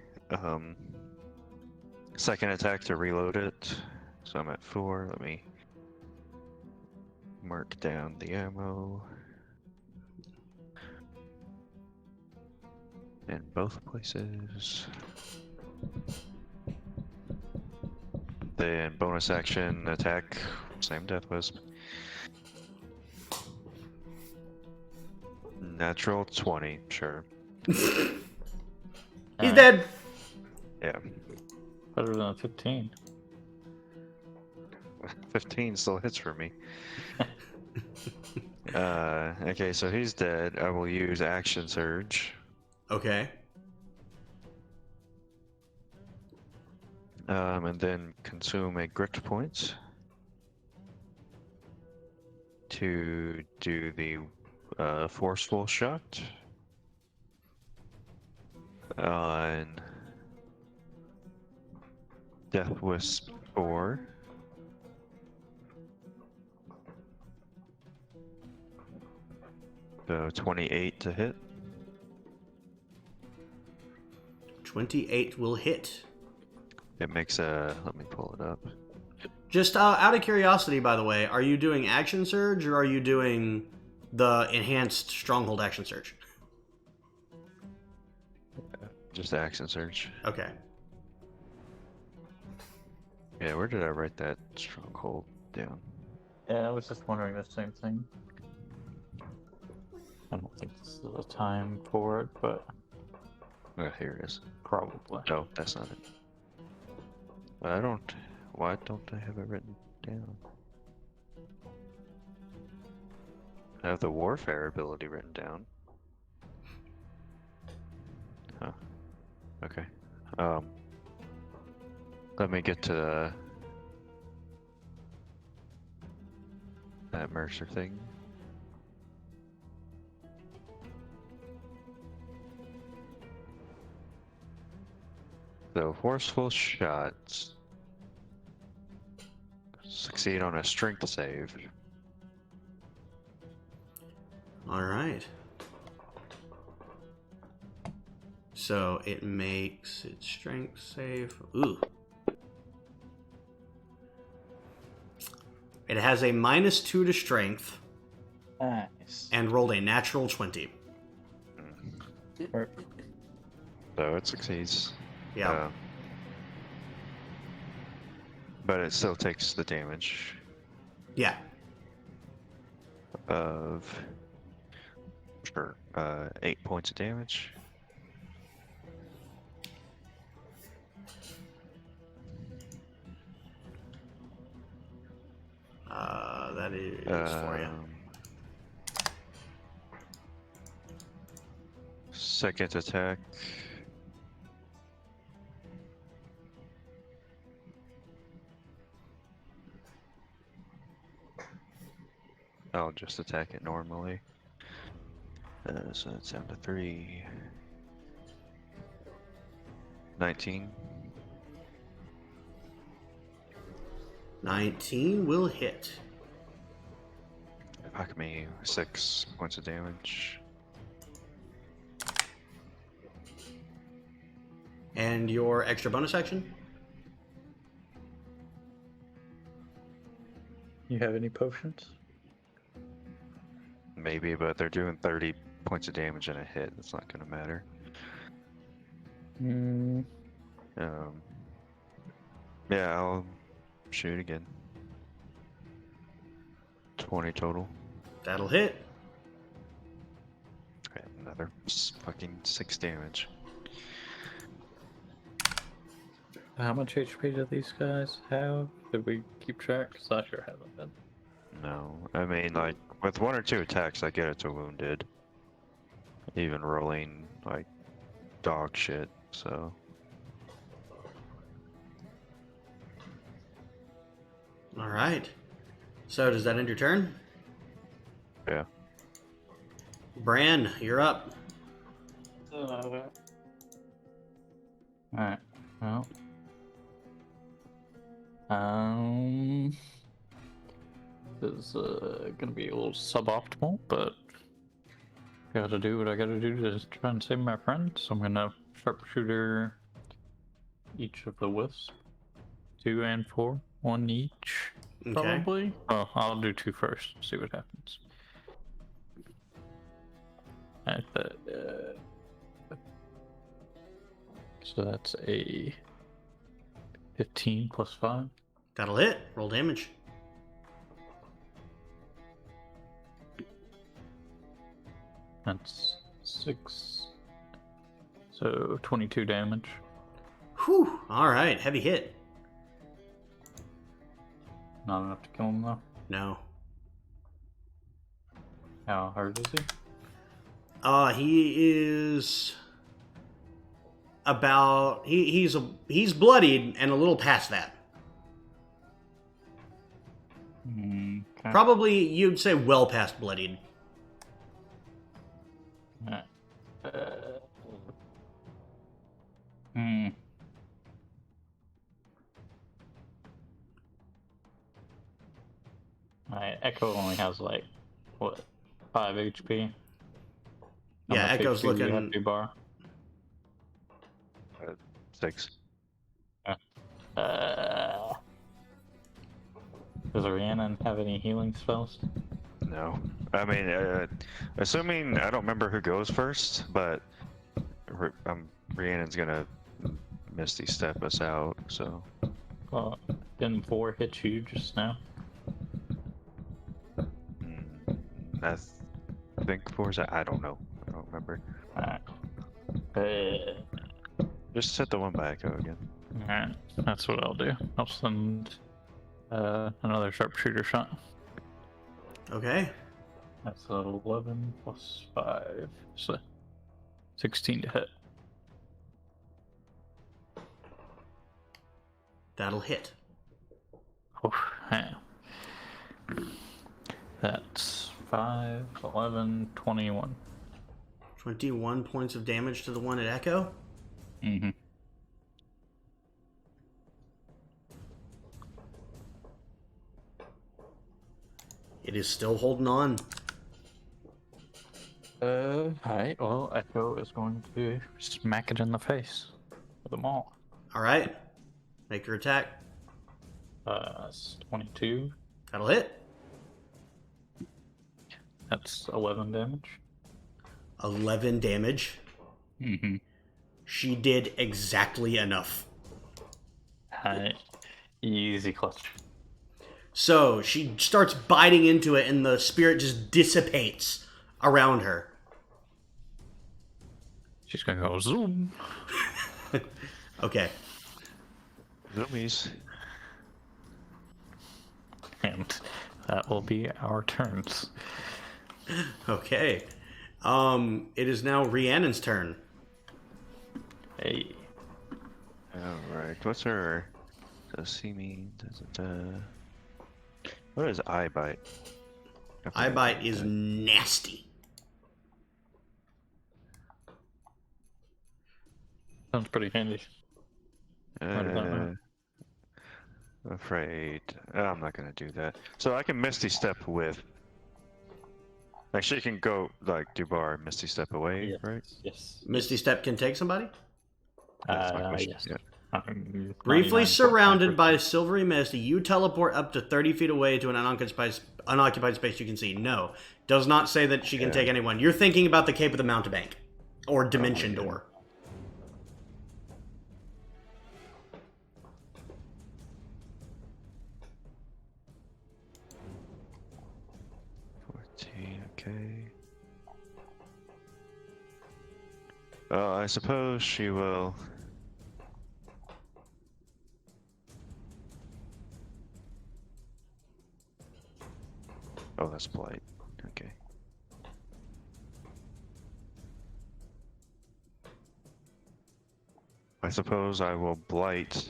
second attack to reload it. So I'm at 4. Let me mark down the ammo. In both places. Then bonus action attack, same Death Wisp. Natural 20, sure. He's Alright. dead. Yeah. Better than a 15. 15 still hits for me. Okay, so he's dead. I will use Action Surge. Okay. And then consume a grit point to do the forceful shot on Death Wisp 4. So 28 to hit. 28 will hit. It makes a. Let me pull it up. Just out of curiosity, by the way, are you doing Action Surge or are you doing the enhanced Stronghold Action Surge? Just Action Surge. Okay. Yeah, where did I write that stronghold down? Yeah, I was just wondering the same thing. I don't think this is the time for it, but Oh, here it is. probably. No, that's not it. I don't. Why don't I have it written down? I have the warfare ability written down. Huh. Okay. Let me get to that Mercer thing. So forceful shots succeed on a strength save. All right. So it makes its strength save. Ooh. It has a -2 to strength Nice. and rolled a natural 20. Perfect. So it succeeds. Yeah. But it still takes the damage Yeah. of 8 points of damage. That is for you. Second attack. I'll just attack it normally. So it's down to 3. 19. 19 will hit. Fuck me, 6 points of damage. And your extra bonus action? You have any potions? Maybe, but they're doing 30 points of damage in a hit. It's not gonna matter. Yeah, I'll shoot again. 20 total. That'll hit. Okay, another fucking 6 damage. How much HP do these guys have? Did we keep track? 'Cause I sure haven't been. No, I mean, like, with 1 or 2 attacks, I get it to wounded. Even rolling, like, dog shit, so. Alright. So, does that end your turn? Yeah. Bran, you're up. Alright. Well. This is gonna be a little suboptimal, but gotta do what I gotta do to try and save my friend. So I'm gonna sharpshooter each of the wisps. 2 and 4. 1 each, Okay. probably. Oh, I'll do 2 first, see what happens. So that's a 15 plus 5. That'll hit. Roll damage. That's 6. So 22 damage. Whew. Alright, heavy hit. Not enough to kill him though. No. How hurt is he? He is about he's bloodied and a little past that. Okay. Probably you'd say well past bloodied. Alright. My Echo only has like what, 5 HP? How Yeah, much Echo's HP do you looking- have to bar? 6. Does Rhiannon have any healing spells? No. I mean, assuming I don't remember who goes first, but Rhiannon's gonna Misty step us out, so. Didn't 4 hit you just now? I think 4's. I don't know. I don't remember. Alright. Just set the one by Echo again. Alright, that's what I'll do. I'll send another sharpshooter shot. Okay. That's 11 plus 5. So 16 to hit. That'll hit. Oh, yeah. That's 5, 11, 21. 21 points of damage to the one at Echo. Mm-hmm. It is still holding on. Alright, well, Echo is going to smack it in the face with them all. Alright. Make your attack. That's 22. That'll hit. That's 11 damage. 11 damage. Mm-hmm. She did exactly enough. Alright. Easy clutch. So she starts biting into it, and the spirit just dissipates around her. She's gonna go zoom. Okay. Zoomies. And that will be our turns. Okay. It is now Rhiannon's turn. Hey. Alright, what's her. Does see me? Does it, what is eye bite? Eye bite is nasty. Sounds pretty handy. Right about now. Afraid. I'm not gonna do that. So I can Misty Step with. Like she can go like Dubar Misty Step away, Yes. right? Yes. Misty Step can take somebody. That's my question. Yes. Yeah. Briefly 99.9%. surrounded by silvery mist, you teleport up to 30 feet away to an unoccupied space you can see. No. Does not say that she can take anyone. You're thinking about the Cape of the Mountebank. Or Dimension yeah. Door. Okay. I suppose she will. that's blight. Okay. I suppose I will blight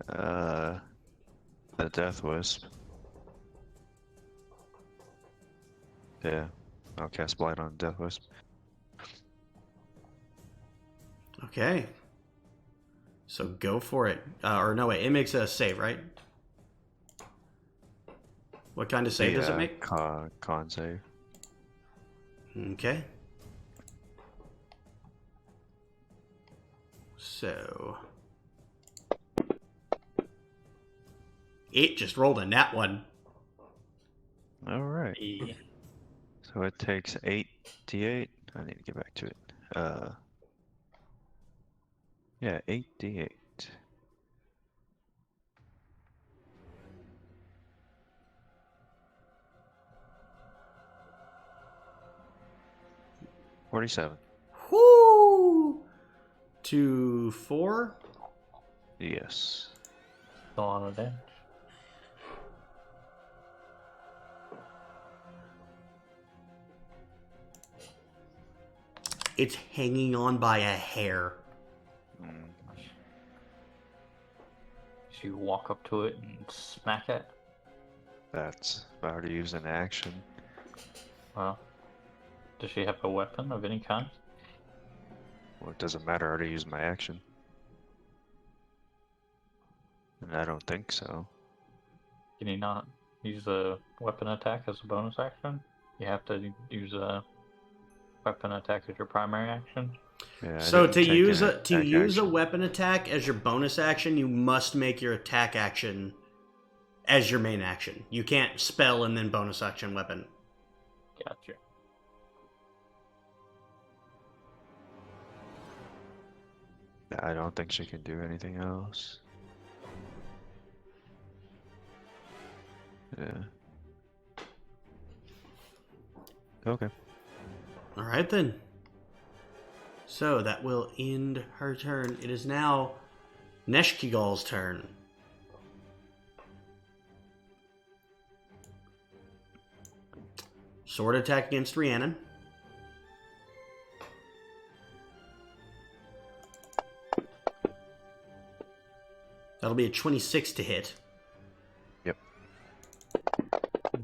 the death wisp. Yeah, I'll cast blight on death wisp. Okay. So go for it. Or no, wait, it makes a save, right? What kind of save does it make? Con save. Okay. So... It just rolled a nat one. Alright. Yeah. So it takes 8d8. I need to get back to it. Yeah, 8d8. $47. Whoo! 2, 4. Yes. A lot of damage. It's hanging on by a hair. Mm. So you walk up to it and smack it. That's if I were to use an action. Well, does she have a weapon of any kind? Well, it doesn't matter. I already used my action. And I don't think so. Can you not use a weapon attack as a bonus action? You have to use a weapon attack as your primary action. Yeah, I So didn't to take use an a action. weapon attack as your bonus action, you must make your attack action as your main action. You can't spell and then bonus action weapon. Gotcha. I don't think she can do anything else. Yeah. Okay. All right then. So that will end her turn. It is now Neshkigal's turn. Sword attack against Rhiannon. That'll be a 26 to hit. Yep.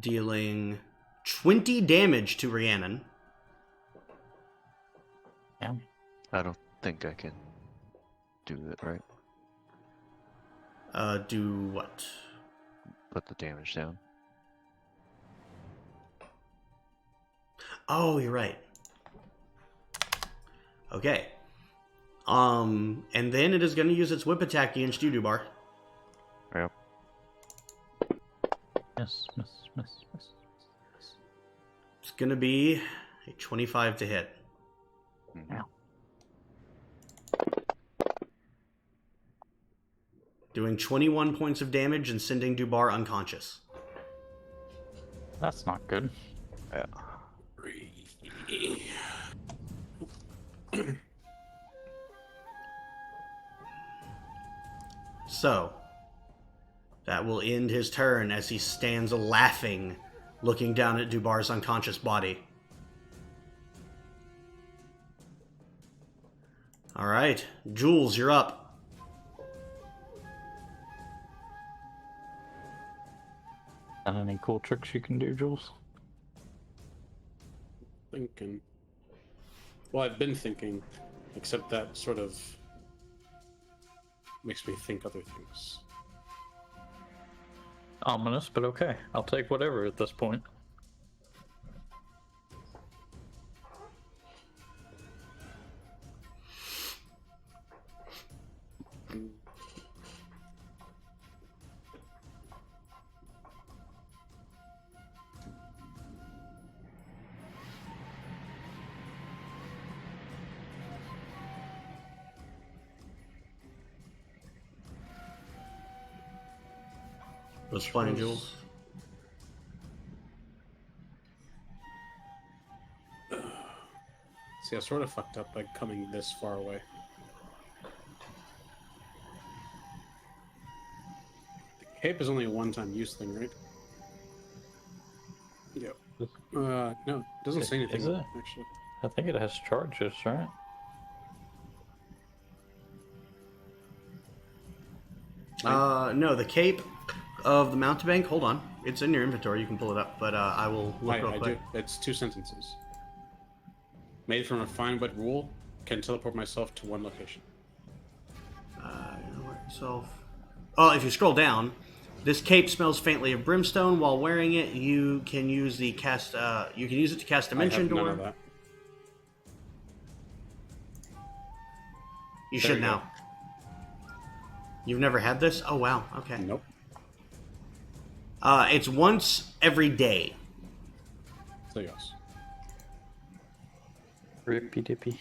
Dealing 20 damage to Rhiannon. Yeah. I don't think I can do that, right? Do what? Put the damage down. Oh, you're right. Okay. And then it is going to use its whip attack against you, Dubar. Yep. Miss. It's going to be a 25 to hit. Mhm. Ow. Doing 21 points of damage and sending Dubar unconscious. That's not good. Yeah. So, that will end his turn as he stands laughing, looking down at Dubar's unconscious body. Alright, Jules, you're up. And any cool tricks you can do, Jules? Thinking. Well, I've been thinking, except that sort of makes me think other things. Ominous, but okay. I'll take whatever at this point. What's fine, Jules? See, I sort of fucked up by coming this far away. The cape is only a one-time use thing, right? No, it doesn't say anything. Is it? Actually, I think it has charges, right? No, the cape of the mountebank. Hold on, it's in your inventory. You can pull it up, but I will look real I quick. do. It's 2 sentences. Made from a fine wet rule, can teleport myself to one location. Yourself. Oh, if you scroll down, this cape smells faintly of brimstone. While wearing it, you can use the cast. You can use it to cast Dimension I have Door. none of that. You There should you now. You've never had this? Oh wow. Okay. Nope. It's once every day. So yes. Rippy dippy.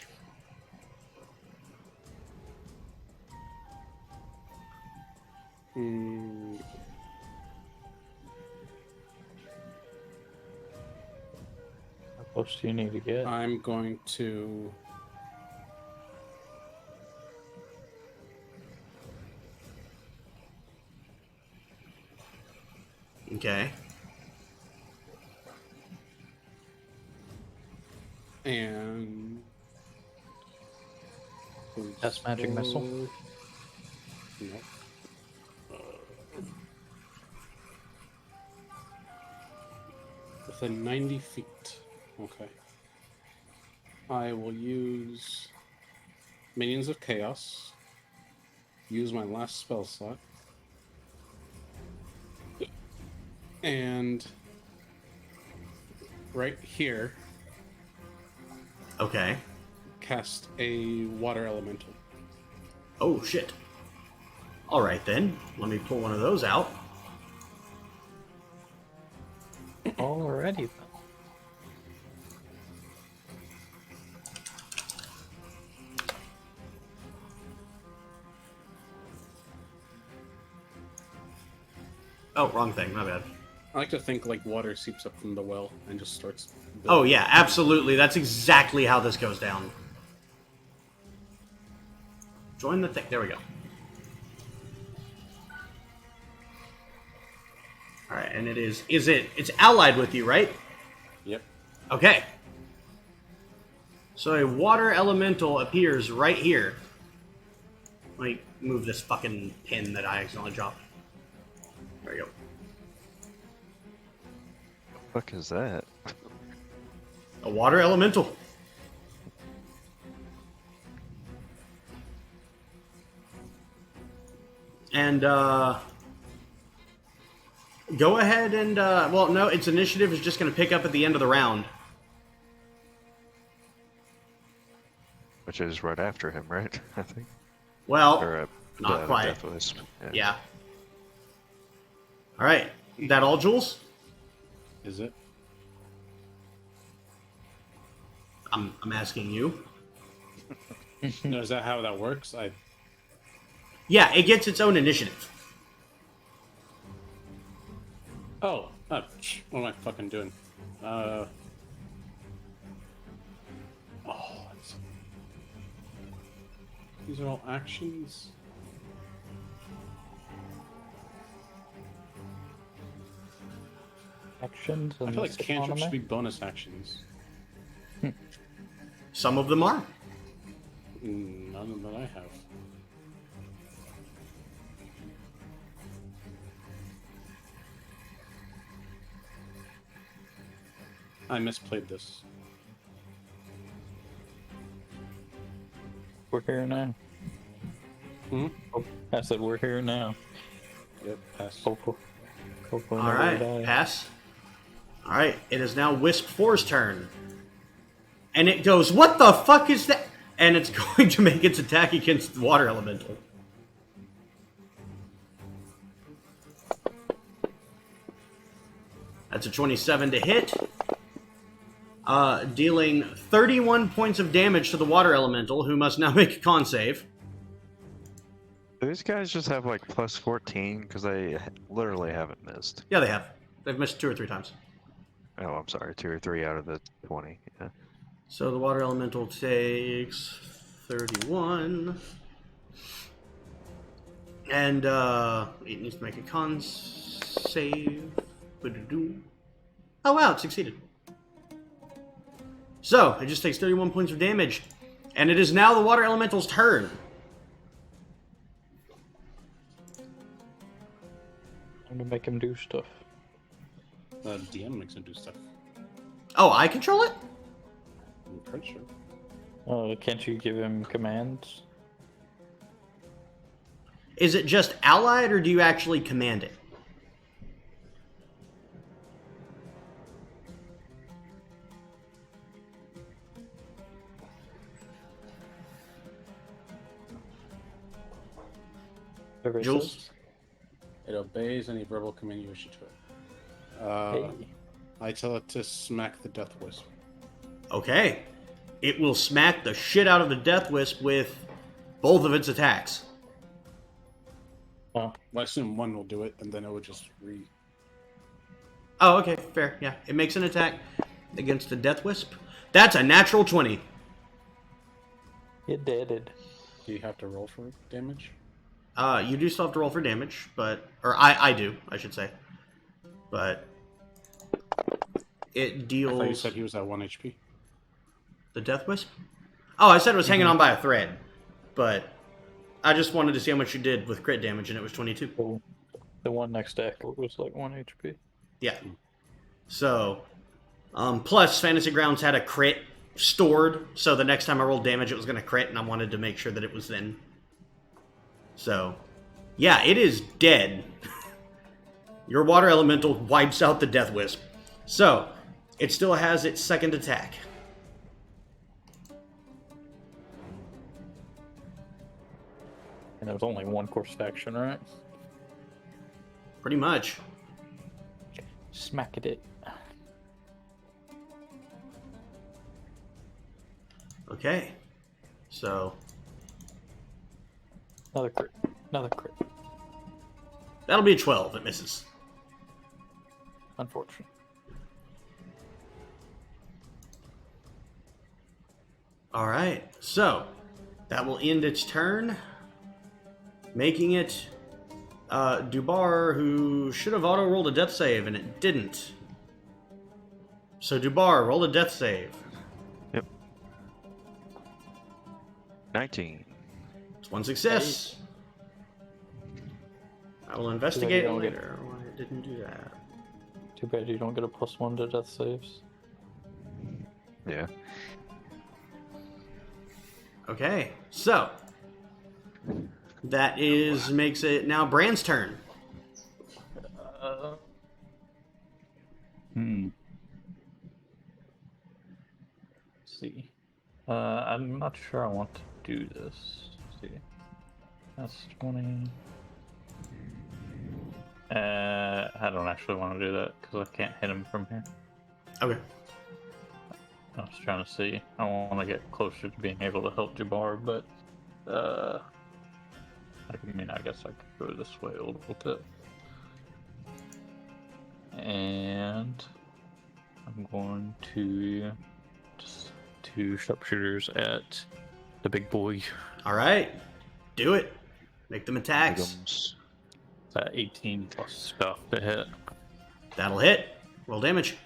Hmm. How close do you need to get? I'm going to. Okay. And. That's magic missile. Nope. Within 90 feet. Okay. I will use Minions of Chaos. Use my last spell slot. And right here, Okay. cast a water elemental. Oh shit. All right then. Let me pull one of those out. Alrighty then. Oh, wrong thing. My bad. I like to think like water seeps up from the well and just starts. Oh yeah, absolutely. That's exactly how this goes down. Join the thing. There we go. All right, and it's allied with you, right? Yep. Okay. So a water elemental appears right here. Let me move this fucking pin that I accidentally dropped. There we go. What the fuck is that? A water elemental. And go ahead and well, no, its initiative is just going to pick up at the end of the round. Which is right after him, right? I think. Well, Or not quite. Death Wisp. Yeah. All right. That all, Jules? Is it? I'm asking you. No, is that how that works? Yeah, it gets its own initiative. Oh, what am I fucking doing? Oh, these are all actions. Actions. I And feel like cantrips economy? should be bonus actions. Some of them are. None that I have. I misplayed this. We're here now. Hmm? Oh, I said we're here now. Yep, pass. Hopefully All never right. die. Pass. All right. It is now Wisp 4's turn. And it goes, what the fuck is that? And it's going to make its attack against the water elemental. That's a 27 to hit. Dealing 31 points of damage to the water elemental, who must now make a con save. Do these guys just have like plus 14? Because they literally haven't missed. Yeah, they have. They've missed 2 or 3 times. Oh, I'm sorry. 2 or 3 out of the 20. Yeah. So the water elemental takes 31. And it needs to make a con save. Oh wow, it succeeded. So, it just takes 31 points of damage. And it is now the water elemental's turn. I'm gonna make him do stuff. DM makes him do stuff. Oh, I control it? I'm pretty sure. Oh, can't you give him commands? Is it just allied, or do you actually command it? Jules? It obeys any verbal command you issue to it. Hey. I tell it to smack the Death Wisp. Okay. It will smack the shit out of the Death Wisp with both of its attacks. Oh, Well, I assume one will do it, and then it would just Oh, okay, fair. Yeah, it makes an attack against the Death Wisp. That's a natural 20. it did. Do you have to roll for damage? You do still have to roll for damage, but... Or I do, I should say. But... It I deals... thought you said he was at 1 HP. The Death Wisp? Oh, I said it was hanging on by a thread. But... I just wanted to see how much you did with crit damage, and it was 22. Oh, the one next to Echo was like 1 HP. Yeah. So... plus, Fantasy Grounds had a crit stored, so the next time I rolled damage, it was going to crit, and I wanted to make sure that it was then. So, yeah, it is dead. Your water elemental wipes out the Death Wisp. So, it still has its second attack. And there was only one course of action, right? Pretty much. Smack at it. Okay. So, Another crit. Another crit. that'll be a 12. It misses. Unfortunate. Alright, so that will end its turn, making it Dubar, who should have auto-rolled a death save, and it didn't. So Dubar, roll a death save. Yep. 19. It's one success. I will investigate it don't get- later why it didn't do that. Too bad you don't get a +1 to death saves. Yeah. Okay, so that makes it now Brand's turn. Let's see. I'm not sure I want to do this. Let's see. That's 20. I don't actually want to do that because I can't hit him from here. Okay. I was trying to see. I want to get closer to being able to help Jabbar, but I mean, I guess I could go this way a little bit. And I'm going to just 2 sharpshooters at the big boy. Alright, do it. Make them attacks. Items. That 18 plus stuff to hit. That'll hit. Roll damage.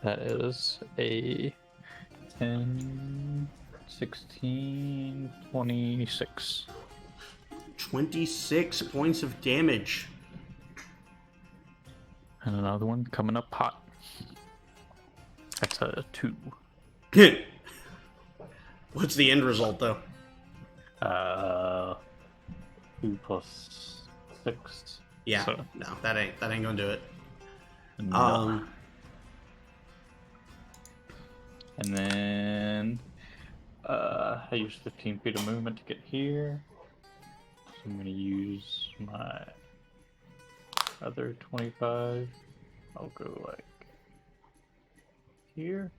That is a 10, 16, 26. 26 points of damage. And another one coming up hot. That's a 2. What's the end result, though? 2 plus 6. Yeah, So, no, that ain't gonna do it. no. And then I use 15 feet of movement to get here. So I'm gonna use my other 25. I'll go like here.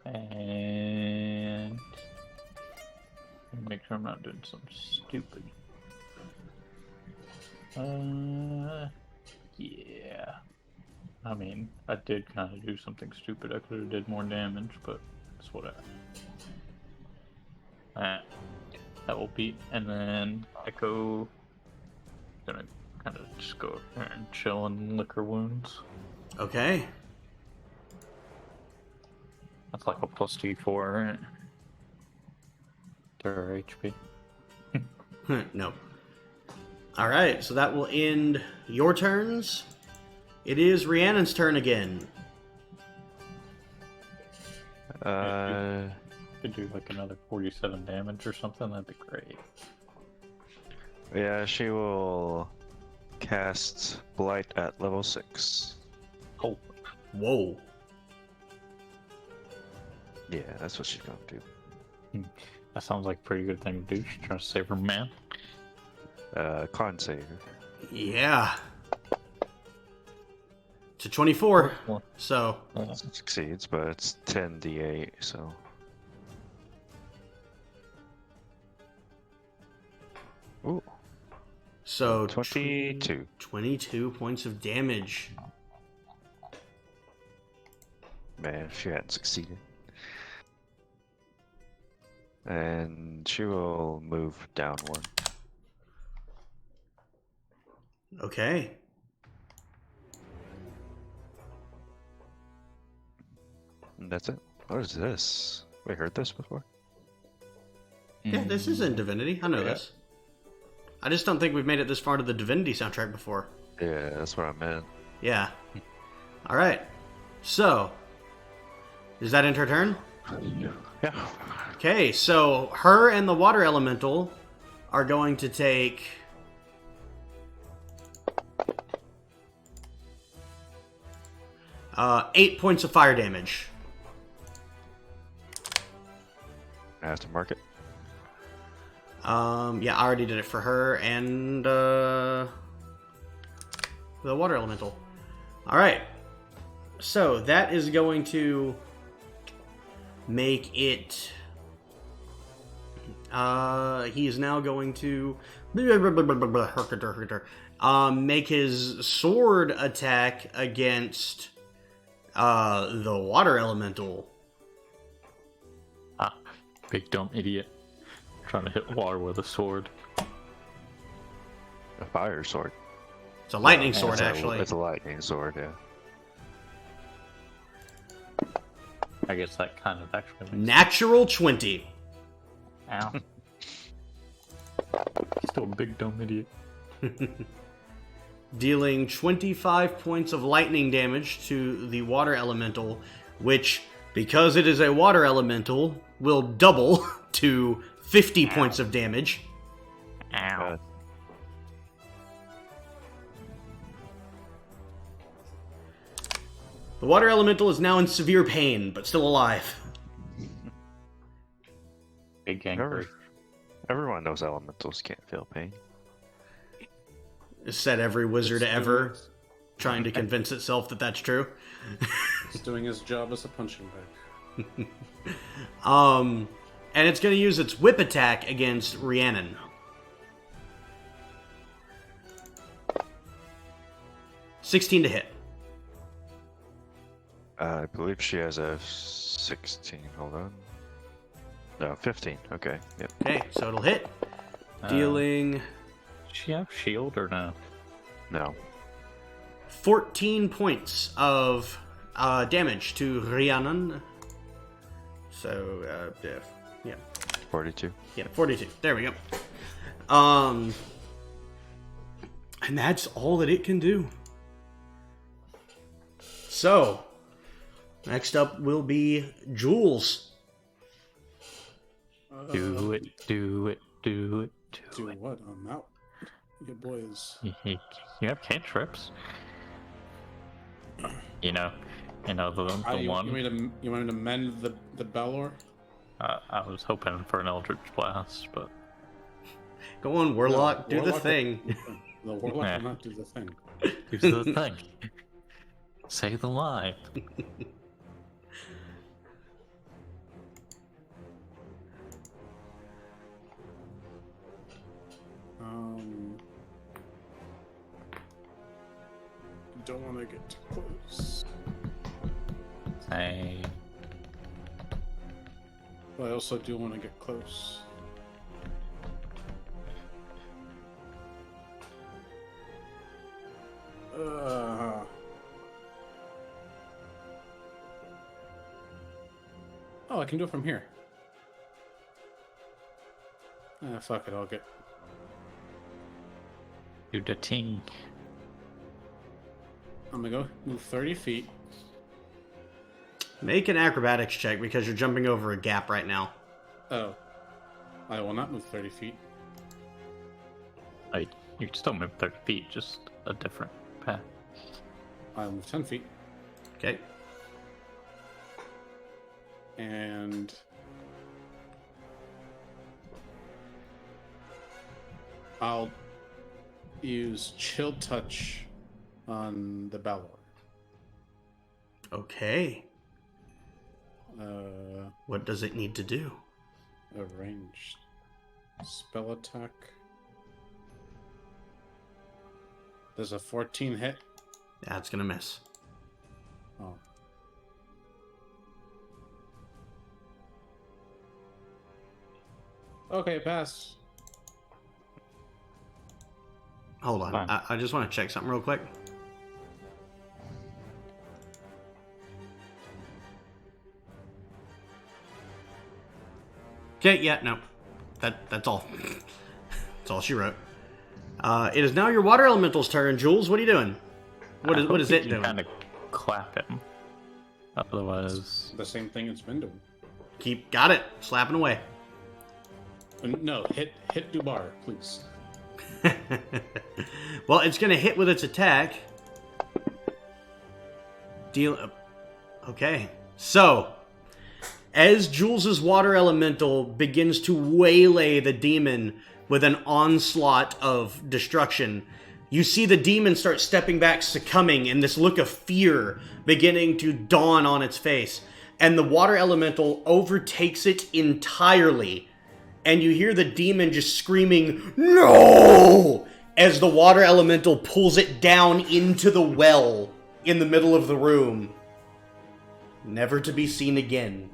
And make sure I'm not doing something stupid. Yeah. I mean, I did kind of do something stupid. I could have did more damage, but it's whatever. That will beat, and then Echo gonna kind of just go up there and chill and lick her wounds. Okay. That's like a plus D4, right? To her HP. No. Alright, so that will end your turns. It is Rhiannon's turn again. Could do like another 47 damage or something, that'd be great. Yeah, she will cast Blight at level 6. Oh, Whoa. Yeah, that's what she's gonna do. that sounds like a pretty good thing to do. She's trying to save her man. Con save. Yeah. It's a 24. So, Succeeds, but it's 10d8, so. Ooh, so 22. 22 points of damage. Man, if she hadn't succeeded. And she will move down one. Okay. And that's it. What is this? We heard this before? Yeah, this is in Divinity. I know Yeah. this. I just don't think we've made it this far to the Divinity soundtrack before. Yeah, that's what I meant. Yeah. Alright. So, is that end her turn? Yeah. Okay, so her and the water elemental are going to take... uh, 8 points of fire damage. I have to mark it. Yeah, I already did it for her and the water elemental. Alright. So that is going to make it... he is now going to make his sword attack against the water elemental. Ah, big dumb idiot. Trying to hit water with a sword. A fire sword. It's a lightning Yeah, sword, it's a- actually. It's a lightning sword, yeah. I guess that kind of actually makes Natural 20. Ow. Still a big dumb idiot. Dealing 25 points of lightning damage to the water elemental, which, because it is a water elemental, will double to 50 points of damage. Ow. The water elemental is now in severe pain, but still alive. Big angry. Everyone knows elementals can't feel pain. Said every wizard It's ever, trying to convince itself that that's true. He's doing his job as a punching bag. And it's going to use its whip attack against Rhiannon. $16 to hit. I believe she has a 16. Hold on. No, 15. Okay. Yep. Okay, so it'll hit. Dealing Does she have shield or no? No. 14 points of damage to Rhiannon. So, yeah. 42. Yeah, 42. There we go. And that's all that it can do. So, next up will be Jules. Do it, do it, do it, Do do it. what? I'm out. Your boy is. You have cantrips. You know the You one. you want me to mend the Balor? I was hoping for an Eldritch Blast, but Go on, Warlock, No, do the Warlock- thing. The Warlock Yeah. will not do the thing. here's the thing. Say the line. Don't want to get too close. Say. But I also do want to get close. Oh, I can do it from here. Ah, fuck it, I'll get... Do the ting. I'm gonna go move 30 feet. Make an acrobatics check because you're jumping over a gap right now. Oh. I will not move 30 feet. You can still move 30 feet, just a different path. I'll move 10 feet. Okay. And... I'll use Chill Touch on the Balor. Okay. Uh, What does it need to do? a ranged spell attack. Does a 14 hit? That's gonna miss. Oh. Okay, pass. Hold on. Fine. I just want to check something real quick. Okay, yeah, no. That's all. That's all she wrote. It is now your water elemental's turn. Jules, what are you doing? What is it doing? Kind of clap him. Otherwise, The same thing it's been doing. Got it. Slapping away. No, hit Dubar, please. Well, it's going to hit with its attack. Okay. So, as Jules's water elemental begins to waylay the demon with an onslaught of destruction, you see the demon start stepping back, succumbing, and this look of fear beginning to dawn on its face. And the water elemental overtakes it entirely. And you hear the demon just screaming, "No!" as the water elemental pulls it down into the well in the middle of the room. Never to be seen again.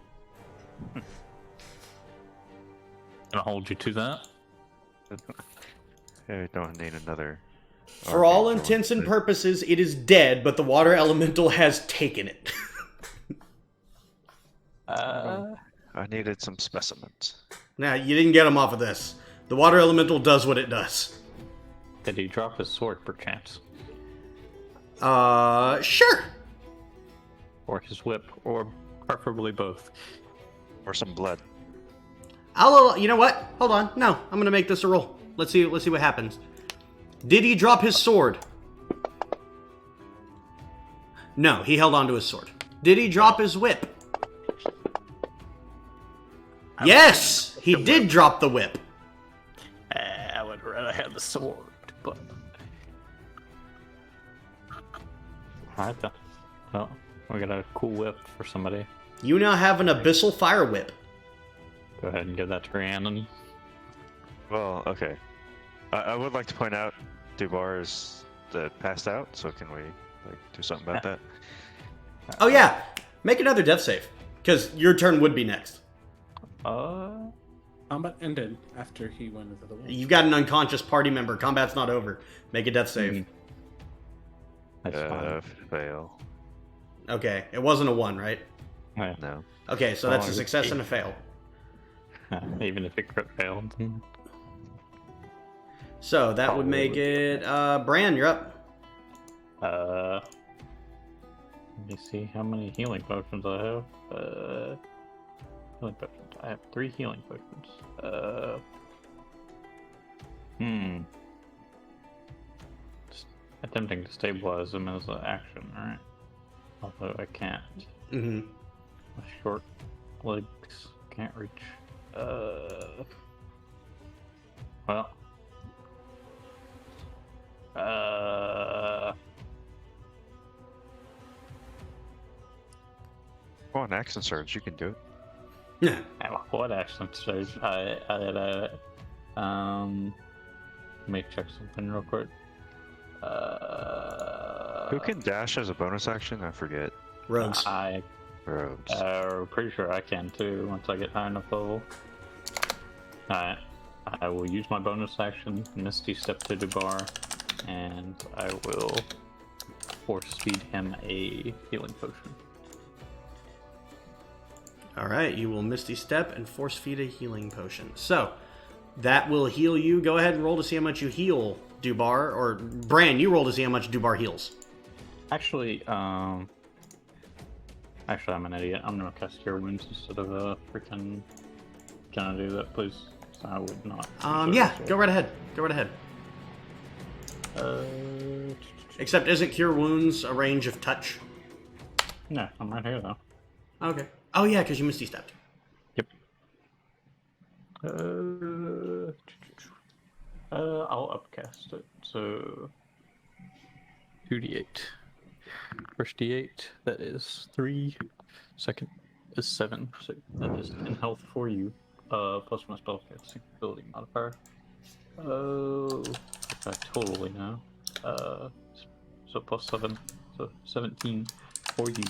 gonna hold you to that. I don't need another. For all archangel intents and instead. purposes, it is dead, but the water elemental has taken it. I needed some specimens. Now, you didn't get him off of this. The water elemental does what it does. Did he drop his sword perchance? Sure. Or his whip? Or preferably both? Or some blood. You know what? Hold on. No, I'm gonna make this a roll. Let's see what happens. Did he drop his sword? No, he held onto his sword. Did he drop his whip? Yes, he did drop the whip. I would rather have the sword, but... Alright then. Well, we got a cool whip for somebody. You now have an abyssal fire whip. Go ahead and give that to Rhiannon. Well, okay. I would like to point out Dubar is passed out, so can we do something about that? Oh yeah, make another death save, because your turn would be next. Combat ended after he went into the wall. You've got an unconscious party member. Combat's not over. Make a death save. That's fine. Fail. Okay, it wasn't a 1, right? Yeah. No. Okay, so that's a success and a fail. Even if it crit failed. So that would make it Bran, you're up. Let me see how many healing potions I have. Healing potions. I have 3 healing potions. Just attempting to stabilize them as an action, right? Although I can't. Mm-hmm. My short legs can't reach. Well. Go on, action surge. You can do it. Yeah. What action surge? Let me check something real quick. Who can dash as a bonus action? I forget. Rogues. I Rogues. pretty sure I can too once I get high enough level. Alright. I will use my bonus action, Misty Step to Dubar, and I will force feed him a healing potion. Alright, you will Misty Step and Force Feed a healing potion. So, that will heal you. Go ahead and roll to see how much you heal, Dubar. Or, Bran, you roll to see how much Dubar heals. Actually, I'm an idiot. I'm gonna cast Cure Wounds instead of freaking. Can I do that, please? I would not. Yeah, go right ahead. Go right ahead. Except, isn't Cure Wounds a range of touch? No, I'm right here though. Okay. Oh yeah, because you Misty Stepped. Yep. I'll upcast it. So 2d8. First d8, that is 3. Second is 7. So that is 10 health for you. Plus my spellcasting ability modifier. Oh, I totally know. So plus 7, so 17 for you.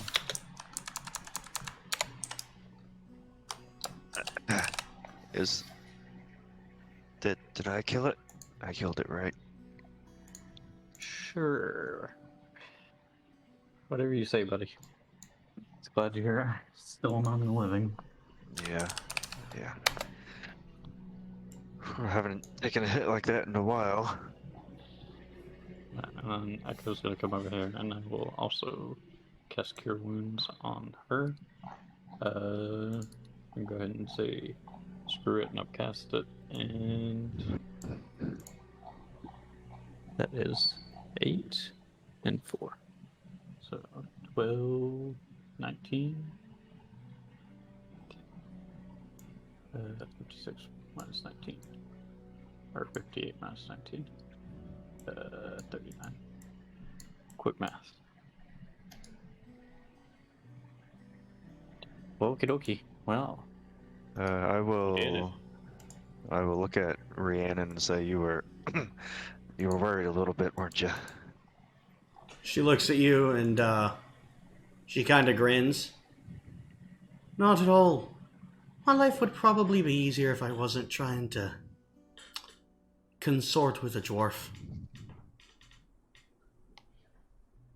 Did I kill it? I killed it, right? Sure. Whatever you say, buddy. It's glad you're still among the living. Yeah. I haven't taken a hit like that in a while. And then Echo's gonna come over here, and I will also cast Cure Wounds on her. And go ahead and say screw it and upcast it, and that is 8 and 4. So 12, 19. 56 minus 19. Or 58 minus 19. 39. Quick math. Okie dokie. Well. I will look at Rhiannon and say you were worried a little bit, weren't you? She looks at you and she kind of grins. Not at all. My life would probably be easier if I wasn't trying to consort with a dwarf.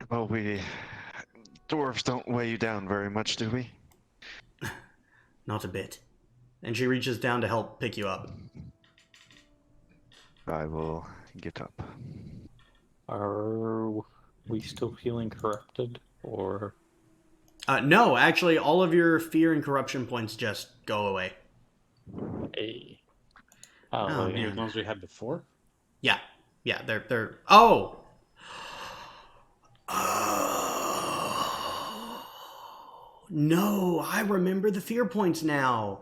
Well, we dwarves don't weigh you down very much, do we? Not a bit. And she reaches down to help pick you up. I will get up. Are we still feeling corrupted, or? No, actually, all of your fear and corruption points just go away. Hey. Oh, The man. ones we had before? Yeah, they're. Oh! No, I remember the fear points now.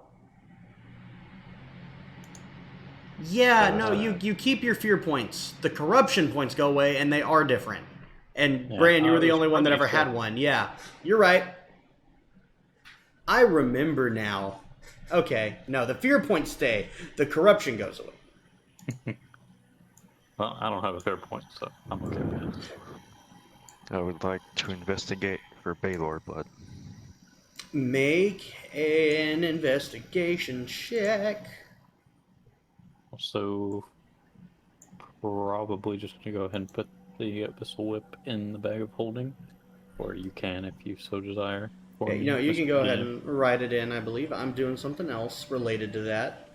Yeah, no, you keep your fear points. The corruption points go away, and they are different. And Yeah, Bran, you were the it was only one that ever probably had one. Yeah, you're right. I remember now. Okay, no, the fear points stay. The corruption goes away. Well, I don't have a fair point, so I'm okay with it. I would like to investigate for Baylor blood. Make an investigation check. Also, probably just gonna go ahead and put the Abyssal Whip in the bag of holding, or you can if you so desire. Okay, you can go ahead and write it in, I believe. I'm doing something else related to that.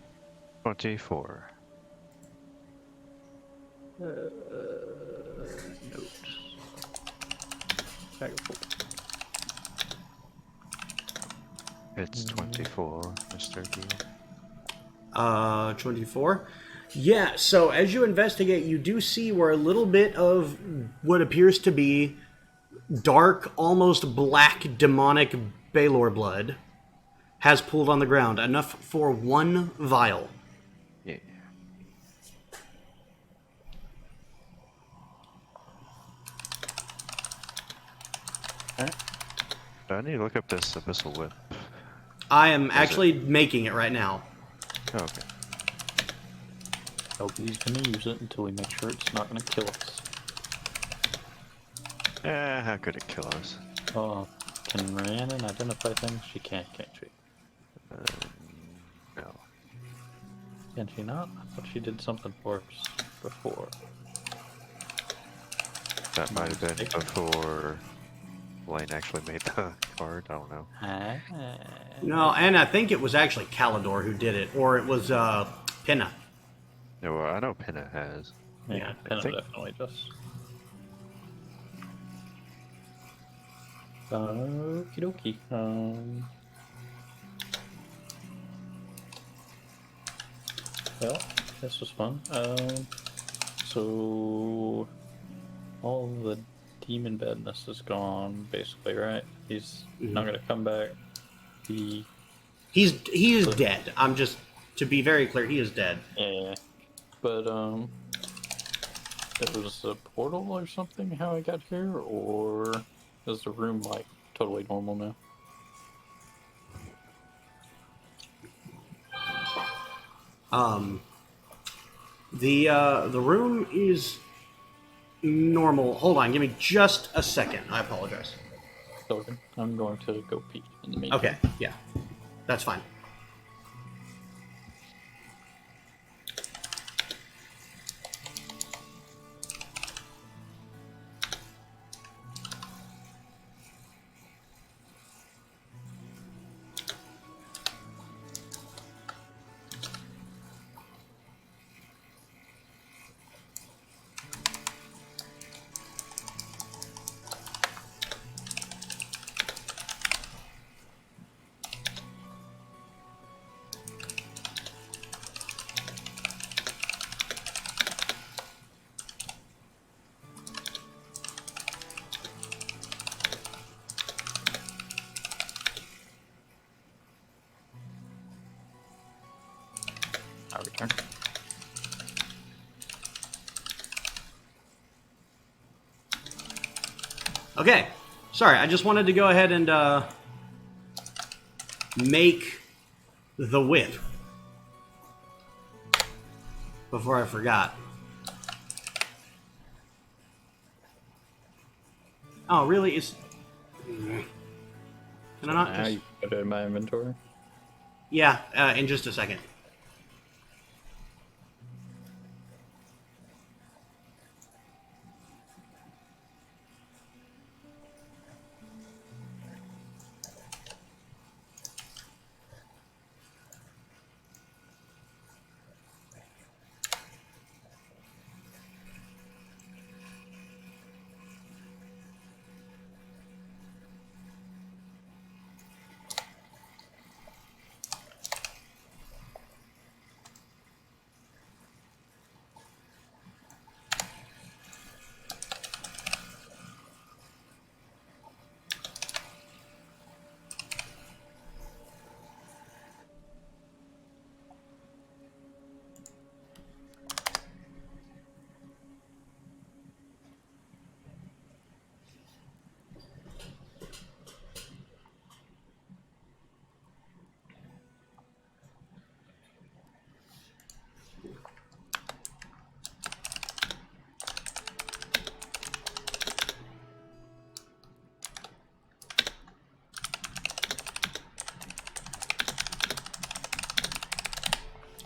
24. Notes. Bag of holding. It's 24, Mr. D. 24. Yeah, so as you investigate, you do see where a little bit of what appears to be dark, almost black, demonic Baylor blood has pooled on the ground. Enough for one vial. Yeah. Alright. I need to look up this Abyssal Whip. I am actually making it right now. Oh, okay. Nobody's gonna use it until we make sure it's not gonna kill us. How could it kill us? Can Rhiannon identify things? She can't she? No. Can she not? I thought she did something for us before. That might have been before Blaine actually made the card. I don't know. No, and I think it was actually Calidor who did it, or it was Pinna. Yeah, well, I know Pinna has. Yeah, I Pinna think- definitely does. Okie dokie. Well, this was fun. So all the demon badness is gone, basically, right? He's not gonna come back. He He is dead. I'm just to be very clear, he is dead. Yeah, but there was a portal or something how I got here, or is the room like totally normal now? The room is normal. Hold on, give me just a second. I apologize. Okay, I'm going to go pee in the meantime. Okay, yeah, that's fine. I return. Okay, sorry. I just wanted to go ahead and make the whip before I forgot. Oh, really? It's. Can I not? Now Just... you put it in my inventory. Yeah, in just a second.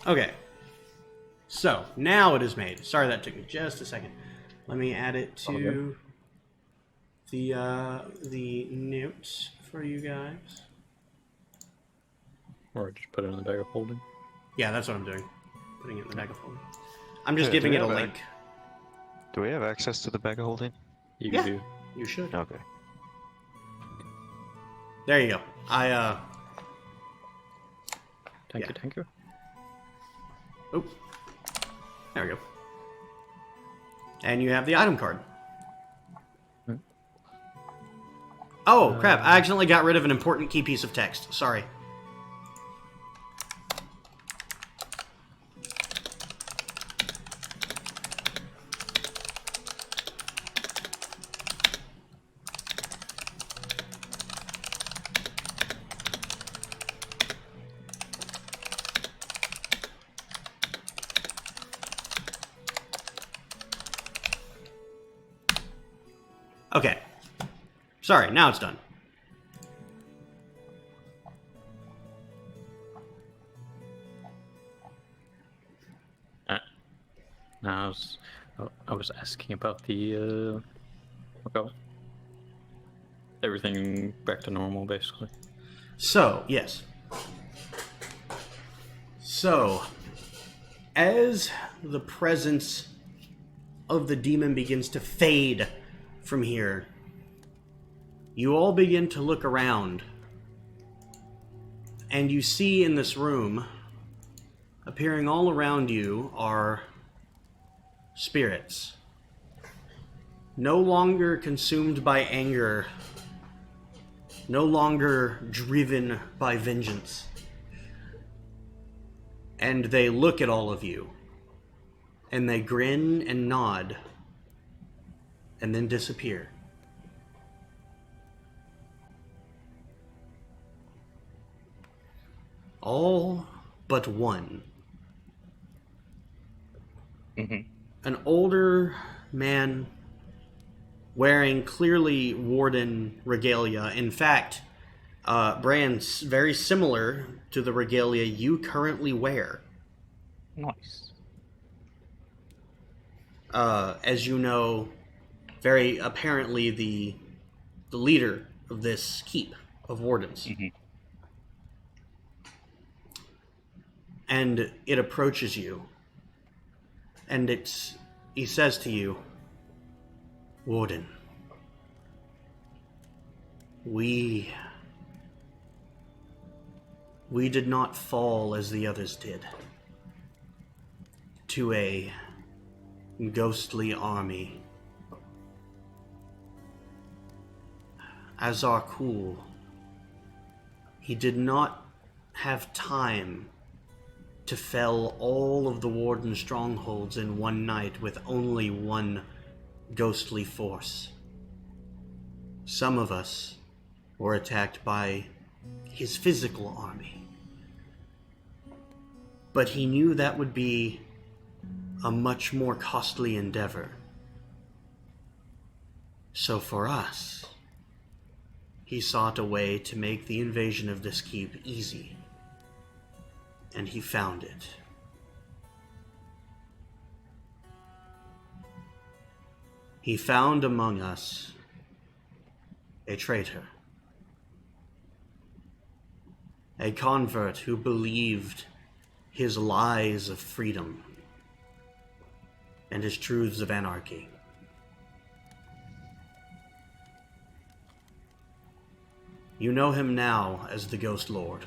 Okay. So, now it is made. Sorry that took me just a second. Let me add it to the notes for you guys. Or just put it in the bag of holding. Yeah, that's what I'm doing. Putting it in the bag of holding. I'm just Yeah, giving do it we a have link. Do we have access to the bag of holding? You Yeah. do. You should. Okay. There you go. Thank Yeah. you, thank you. Oh. There we go. And you have the item card. Oh, crap. I accidentally got rid of an important key piece of text. Sorry. Okay. Sorry, now it's done. Now I was asking about the okay. everything back to normal, basically. So, yes. So, as the presence of the demon begins to fade from here, you all begin to look around, and you see in this room, appearing all around you, are spirits. No longer consumed by anger, no longer driven by vengeance. And they look at all of you, and they grin and nod, and then disappear. All but one. An older man wearing clearly Warden regalia. In fact, brands very similar to the regalia you currently wear. Nice. As you know, very apparently the leader of this keep of wardens. And it approaches you. And he says to you, Warden, we did not fall as the others did to a ghostly army. Azarkul, he did not have time to fell all of the Warden strongholds in one night with only one ghostly force. Some of us were attacked by his physical army. But he knew that would be a much more costly endeavor. So for us, he sought a way to make the invasion of this keep easy. And he found it. He found among us a traitor. A convert who believed his lies of freedom and his truths of anarchy. You know him now as the Ghost Lord.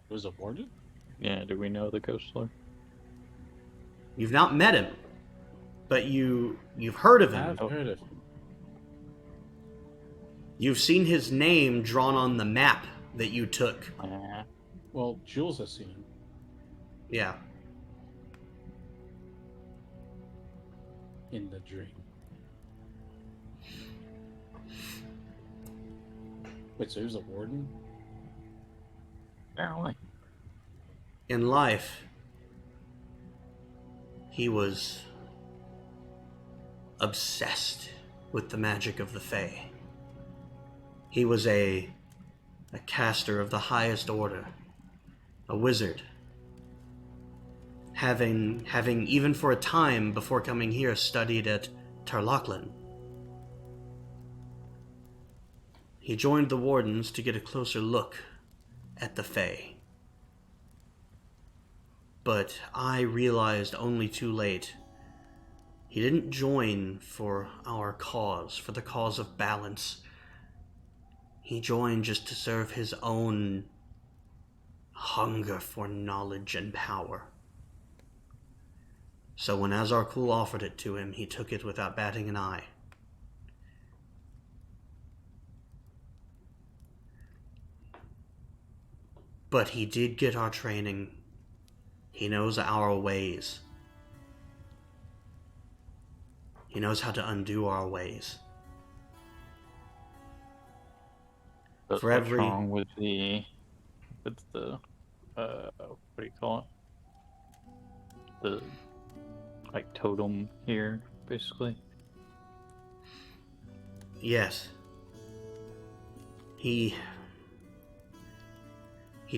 It was a warden? Yeah, do we know the Ghost Lord? You've not met him, but you've heard of him. I've heard of him. You've seen his name drawn on the map that you took. Well, Jules has seen him. Yeah. In the dream. Wait, so he was a warden? Apparently. In life, he was obsessed with the magic of the Fae. He was a caster of the highest order, a wizard. Having even for a time before coming here studied at Tarlochlin. He joined the Wardens to get a closer look at the Fae. But I realized only too late, he didn't join for our cause, for the cause of balance. He joined just to serve his own hunger for knowledge and power. So when Azarkul offered it to him, he took it without batting an eye. But he did get our training. He knows our ways. He knows how to undo our ways. But For what's every- wrong with the what do you call it? The like totem here, basically. Yes. He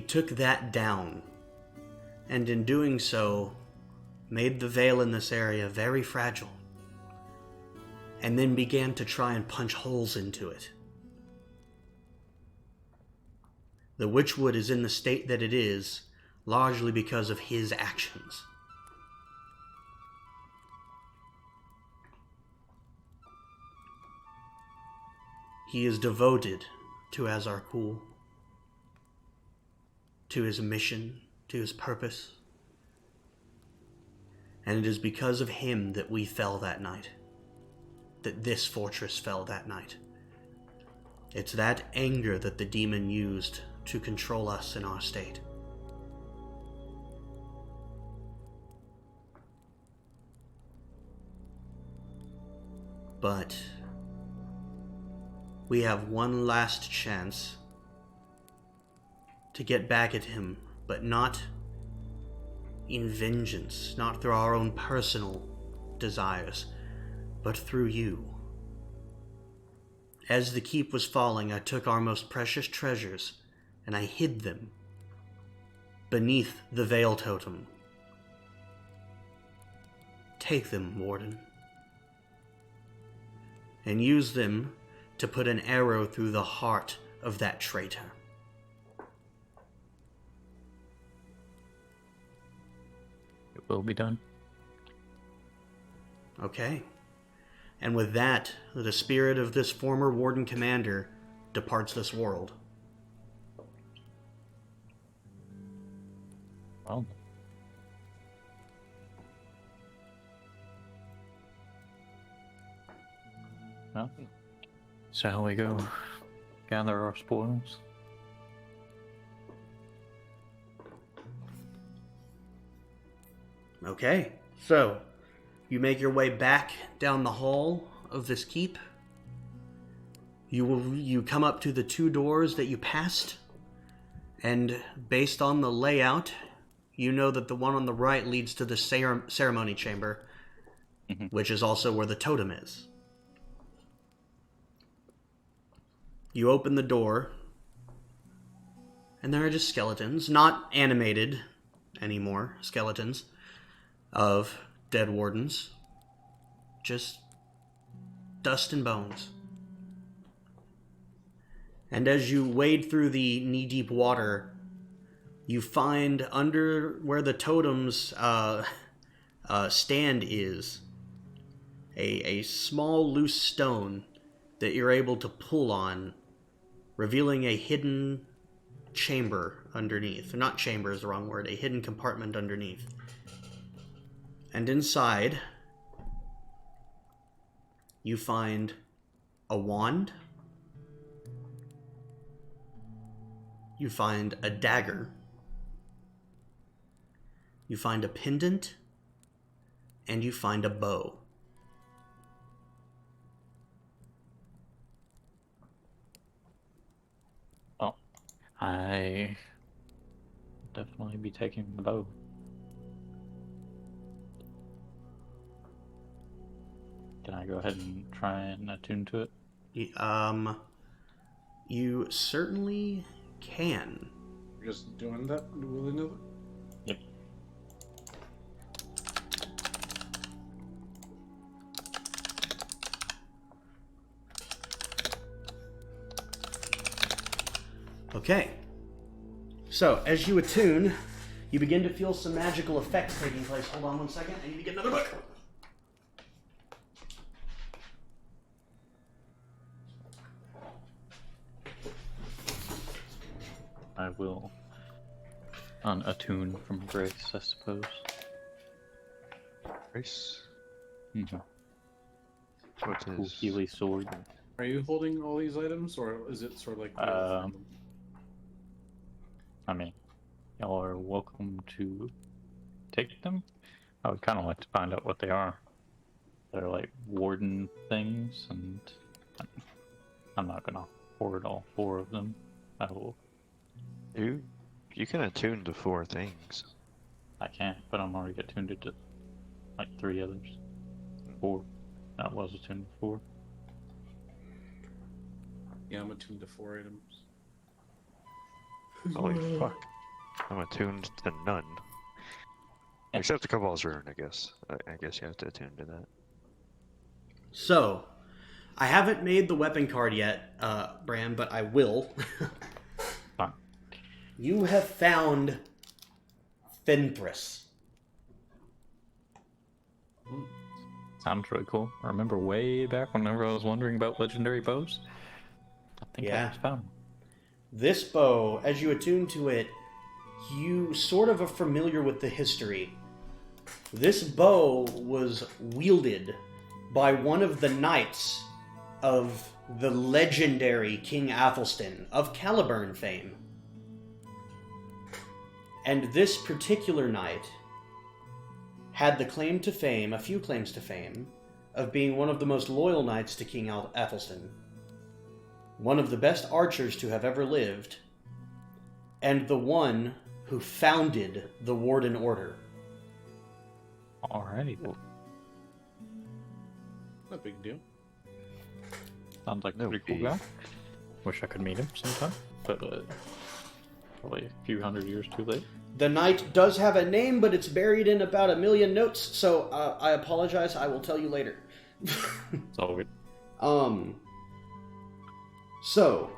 took that down and in doing so, made the veil in this area very fragile, and then began to try and punch holes into it. The witchwood is in the state that it is, largely because of his actions. He is devoted to Azarkul, to his mission, to his purpose. And it is because of him that we fell that night. That this fortress fell that night. It's that anger that the demon used to control us in our state. But we have one last chance to get back at him, but not in vengeance, not through our own personal desires, but through you. As the keep was falling, I took our most precious treasures and I hid them beneath the veil totem. Take them, Warden, and use them to put an arrow through the heart of that traitor. It will be done. Okay. And with that, the spirit of this former Warden commander departs this world. Well. Well. Shall we go gather our spoils? Okay, so you make your way back down the hall of this keep. You come up to the two doors that you passed, and based on the layout, you know that the one on the right leads to the ceremony chamber, which is also where the totem is. You open the door, and there are just skeletons, not animated anymore, skeletons of dead wardens, just dust and bones. And as you wade through the knee-deep water, you find under where the totem's stand is a small loose stone that you're able to pull on, revealing a hidden chamber underneath. Not chamber is the wrong word, a hidden compartment underneath. And inside, you find a wand, you find a dagger, you find a pendant, and you find a bow. Oh, I definitely be taking the bow. Can I go ahead and try and attune to it? You certainly can. You're just doing that willy-nilly? Yep. Okay. So, as you attune, you begin to feel some magical effects taking place. Hold on one second, I need to get another book. I will unattune from grace, I suppose. Grace? Mm-hmm. What Cool is... Healy sword. Are you holding all these items, or is it sort of like... I mean, y'all are welcome to take them. I would kind of like to find out what they are. They're like warden things, and I'm not gonna hoard all 4 of them. I will. You can attune to 4 things. I can't, but I'm already attuned to like 3 others. 4. That was attuned to 4. Yeah, I'm attuned to 4 items. Holy fuck. I'm attuned to none. Except the Cabal's Rune, I guess. I guess you have to attune to that. So, I haven't made the weapon card yet, Bram, but I will. Fine. You have found Fenthras. Sounds really cool. I remember way back whenever I was wondering about legendary bows. I think I Yeah. just found one. This bow, as you attune to it, you sort of are familiar with the history. This bow was wielded by one of the knights of the legendary King Athelstan of Caliburn fame. And this particular knight had the claim to fame, a few claims to fame, of being one of the most loyal knights to King Athelstan, one of the best archers to have ever lived, and the one who founded the Warden Order. Alrighty. Well, No big deal. sounds like a No pretty cool beef. guy. Wish I could meet him sometime, but probably a few hundred years too late. The knight does have a name, but it's buried in about 1,000,000 notes, so I apologize. I will tell you later. It's all good. So,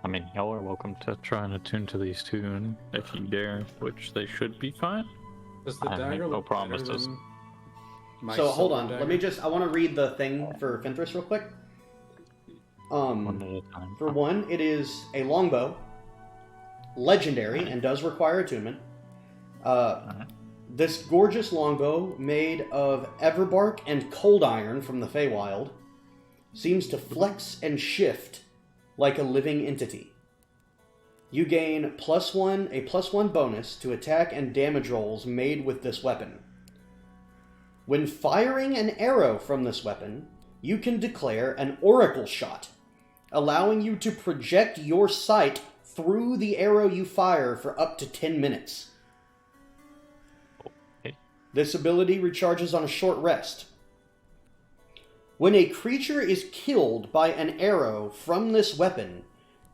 I mean, y'all are welcome to try and attune to these two if you dare, which they should be fine. Does the I make dagger no look better promises. than my so hold silver on. dagger? Let me I want to read the thing for Fenthras real quick. One at a time. For one, it is a longbow, legendary, and does require attunement. This gorgeous longbow, made of everbark and cold iron from the Feywild, seems to flex and shift like a living entity. You gain a +1 bonus to attack and damage rolls made with this weapon. When firing an arrow from this weapon, you can declare an oracle shot, allowing you to project your sight through the arrow you fire for up to 10 minutes. Okay. This ability recharges on a short rest. When a creature is killed by an arrow from this weapon,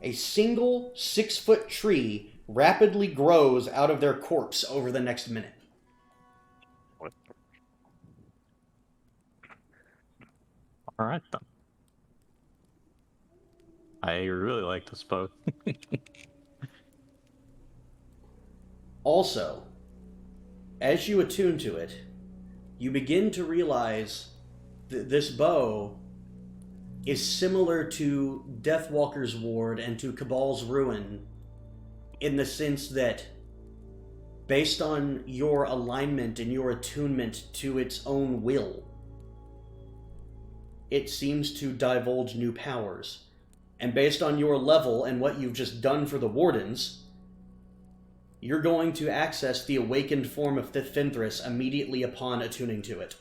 a single 6-foot tree rapidly grows out of their corpse over the next minute. What? Alright then. I really like this bow. Also, as you attune to it, you begin to realize that this bow is similar to Deathwalker's Ward and to Cabal's Ruin in the sense that, based on your alignment and your attunement to its own will, it seems to divulge new powers. And based on your level and what you've just done for the Wardens, you're going to access the awakened form of Fenthras immediately upon attuning to it.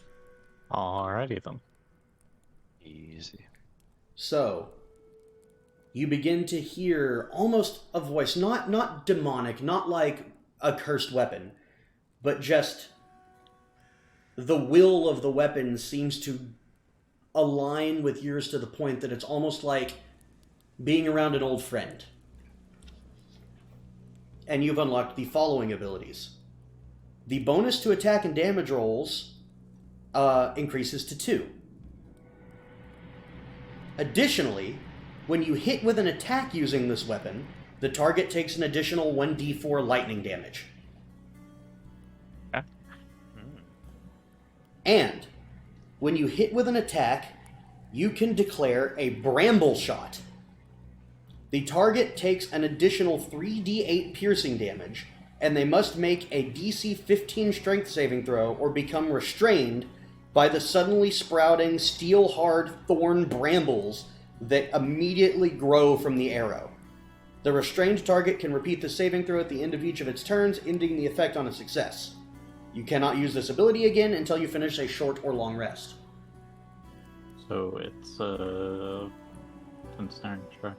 Alrighty then. Easy. So, you begin to hear almost a voice, not demonic, not like a cursed weapon, but just the will of the weapon seems to align with yours to the point that it's almost like being around an old friend. And you've unlocked the following abilities. The bonus to attack and damage rolls increases to 2. Additionally, when you hit with an attack using this weapon, the target takes an additional 1d4 lightning damage. And when you hit with an attack, you can declare a bramble shot. The target takes an additional 3d8 piercing damage, and they must make a DC 15 strength saving throw or become restrained by the suddenly sprouting steel-hard thorn brambles that immediately grow from the arrow. The restrained target can repeat the saving throw at the end of each of its turns, ending the effect on a success. You cannot use this ability again until you finish a short or long rest. So it's ensnaring, sure.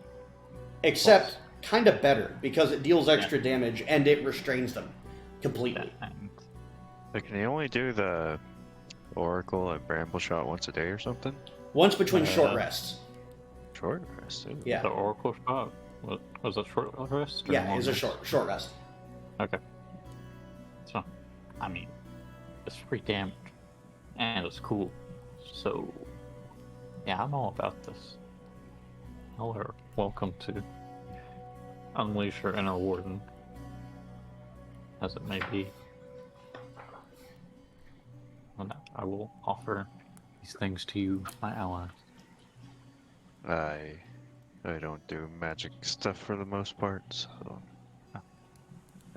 Except, kind of better, because it deals extra damage and it restrains them completely. And So can you only do the Oracle and Bramble Shot once a day or something? Once between short rests. Short rest, too. Yeah. the Oracle shot, was that short rest? or Yeah, long it's a rest? short rest. Okay. So, I mean, it's free damage, and it's cool. So, yeah, I'm all about this. Y'all are welcome to unleash your inner warden, as it may be. And I will offer these things to you, my allies. I don't do magic stuff for the most part, so.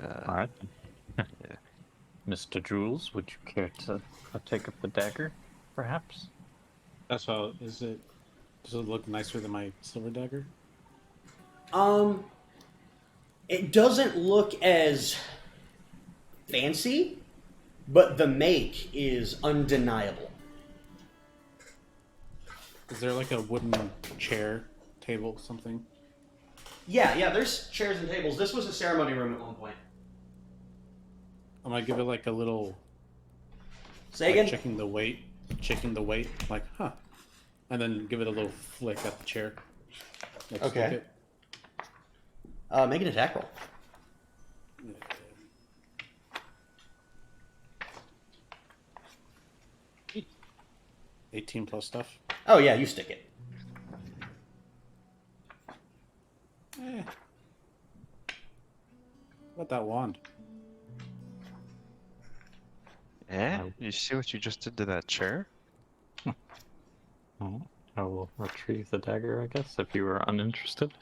All right. Yeah. Mr. Jules, would you care to take up the dagger, perhaps? That's how. Is it? Does it look nicer than my silver dagger? It doesn't look as fancy, but the make is undeniable. Is there like a wooden chair, table, something? Yeah, there's chairs and tables. This was a ceremony room at one point. I might give it like a little. Say Like again? checking the weight, like, huh. And then give it a little flick at the chair. Like, Okay. stick Make an attack roll. it. 18 plus stuff. Oh yeah, you stick it. What about that wand? You see what you just did to that chair? Oh, I will retrieve the dagger, I guess, if you are uninterested.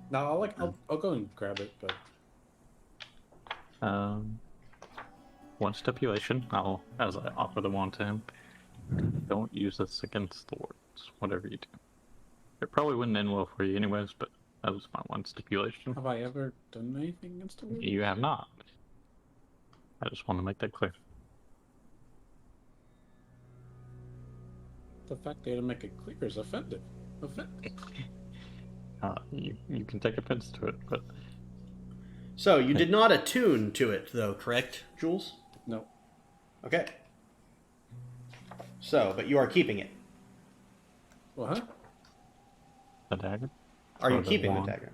No, I'll go and grab it, but One stipulation, as I offer the wand to him, don't use this against the wards, whatever you do. It probably wouldn't end well for you anyways, but that was my one stipulation. have I ever done anything against a word? You have not. I just want to make that clear. The fact they didn't make it clear is offensive. You can take offense to it, but So you did not attune to it, though, correct, Jules? No. Okay. So, but you are keeping it. What? the dagger. Are you Or the keeping the wand. dagger?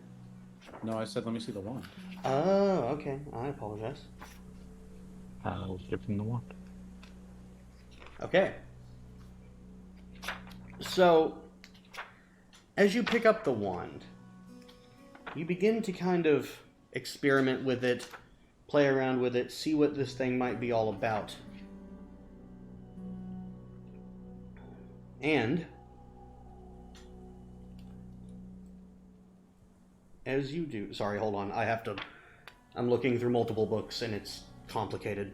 No, I said let me see the wand. Oh, okay. I apologize. I'll give him the wand. Okay. So, as you pick up the wand, you begin to kind of experiment with it, play around with it, see what this thing might be all about. And as you do, sorry, hold on, I'm looking through multiple books and it's complicated.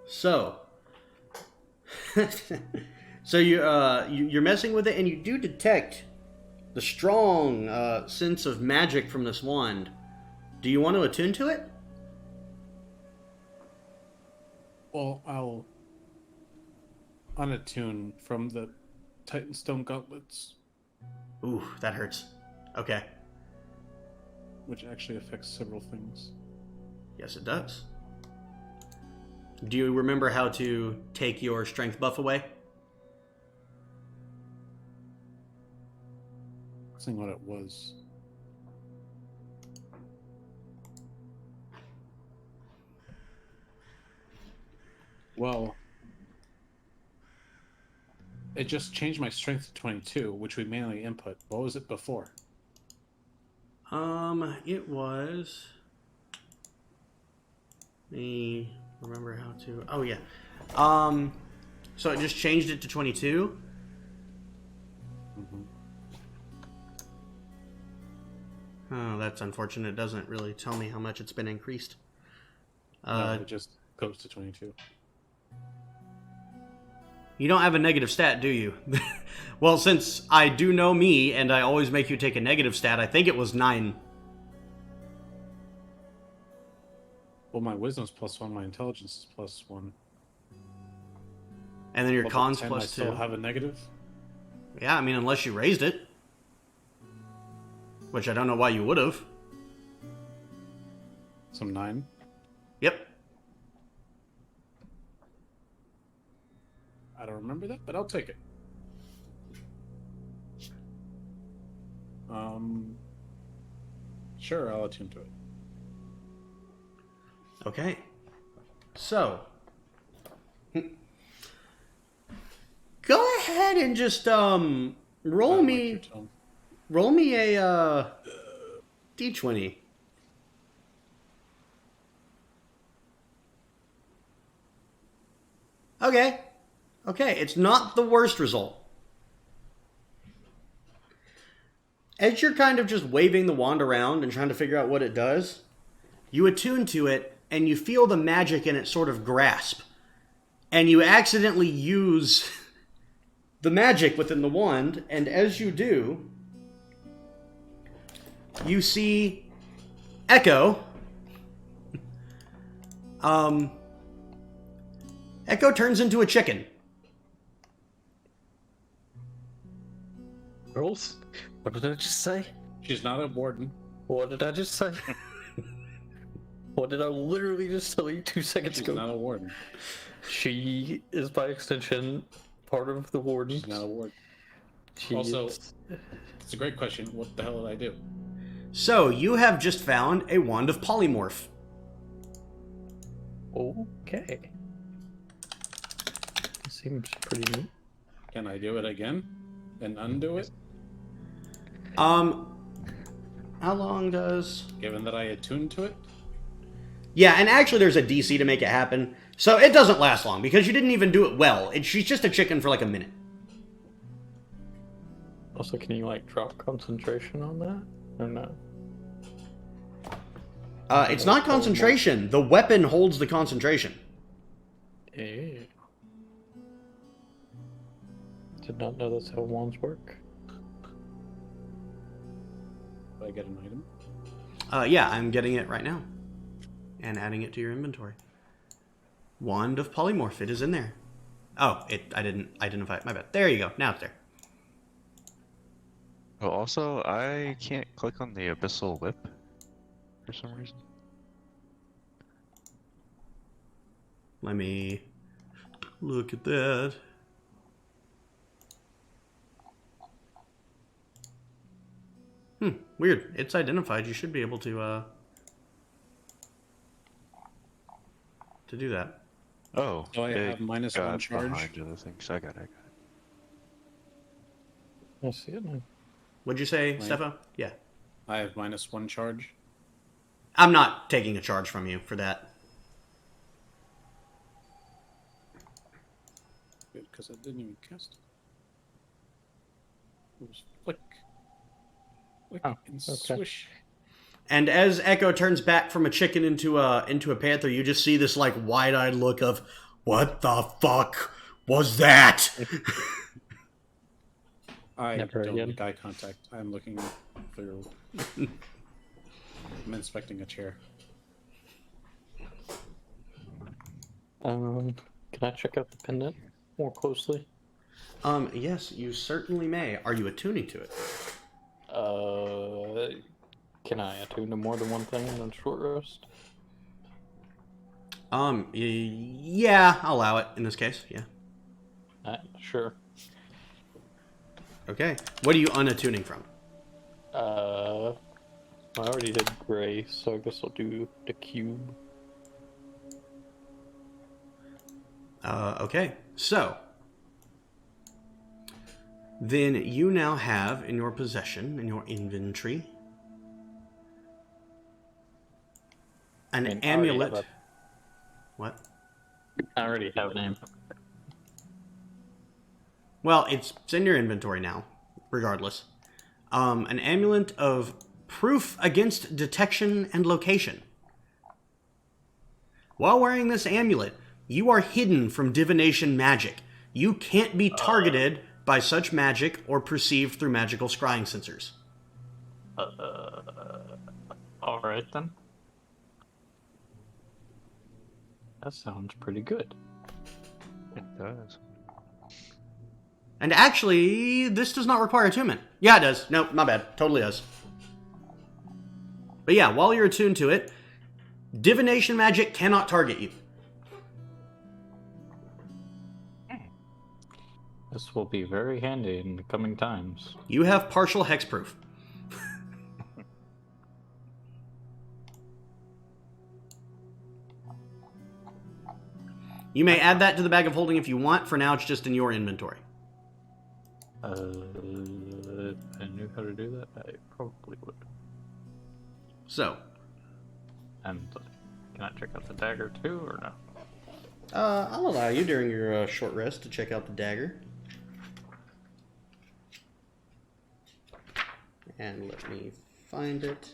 So, you're messing with it, and you do detect the strong sense of magic from this wand. Do you want to attune to it? Well, I'll unattune from the Titanstone gauntlets, Ooh, that hurts. Okay. which actually affects several things. Yes, it does. Do you remember how to take your strength buff away? Seeing what it was. Well, it just changed my strength to 22, which we manually input. What was it before? It was. Let me remember how to. Oh yeah. So it just changed it to 22. Mm-hmm. Oh, that's unfortunate. It doesn't really tell me how much it's been increased. No, it just goes to 22. You don't have a negative stat, do you? Well, since I do know me, and I always make you take a negative stat, I think it was 9. Well, my wisdom's +1, my intelligence is +1. And then your Level cons 10, plus I 2. still have a negative? Yeah, I mean, unless you raised it. which I don't know why you would have. Some 9. Yep. I don't remember that, but I'll take it. Sure, I'll attune to it. Okay. So, go ahead and just roll I like me your tone. a d20. Okay. Okay, it's not the worst result. As you're kind of just waving the wand around and trying to figure out what it does, you attune to it and you feel the magic in it sort of grasp. And you accidentally use the magic within the wand, and as you do, you see Echo. Echo turns into a chicken. Girls? What did I just say? She's not a warden. What did I just say? What did I literally just tell you 2 seconds She's ago? not a warden. She is, by extension, part of the Warden. She's not a warden. She Also- is- It's a great question. What the hell did I do? So, you have just found a wand of polymorph. Okay. Seems pretty neat. Can I do it again? And undo it? How long does... Given that I attuned to it? Yeah, and actually there's a DC to make it happen, so it doesn't last long, because you didn't even do it well. She's just a chicken for like a minute. Also, can you, like, drop concentration on that? Or no? It's not concentration. The weapon holds the concentration. Ew. Did not know that's how wands work. Do I get an item? Yeah, I'm getting it right now. And adding it to your inventory. Wand of polymorph. It is in there. Oh, I didn't identify it. My bad. There you go. Now it's there. Oh, also, I can't click on the abyssal whip for some reason. Let me look at that. Weird. It's identified. You should be able to do that. Oh, So I it have minus got 1 charge. behind other things. I got it. I see it now. What'd you say, Right. Stefo? Yeah. I have minus 1 charge. I'm not taking a charge from you for that. Good, because I didn't even cast it. It was flick. Flick Oh, and okay. swish. And as Echo turns back from a chicken into a panther, you just see this like wide-eyed look of, what the fuck was that? I Never don't again. make eye contact. I'm looking through. I'm inspecting a chair. Can I check out the pendant more closely? Yes, you certainly may. Are you attuning to it? Can I attune to more than one thing in a short rest? Yeah, I'll allow it in this case. Yeah. Sure. Okay. What are you unattuning from? I already did gray, so I guess I'll do the cube. Okay. So, then you now have in your possession, in your inventory, an I mean, I already amulet. have What? I already have a name. Well, it's in your inventory now, regardless. An amulet of proof against detection and location. While wearing this amulet, you are hidden from divination magic. You can't be targeted by such magic or perceived through magical scrying sensors. Alright then. That sounds pretty good. It does. And actually, this does not require attunement. Yeah, it does. No, my bad. Totally does. But yeah, while you're attuned to it, divination magic cannot target you. This will be very handy in the coming times. You have partial hexproof. You may add that to the bag of holding if you want. For now, it's just in your inventory. If I knew how to do that, I probably would. So, And can I check out the dagger too, or no? I'll allow you during your short rest to check out the dagger. And let me find it.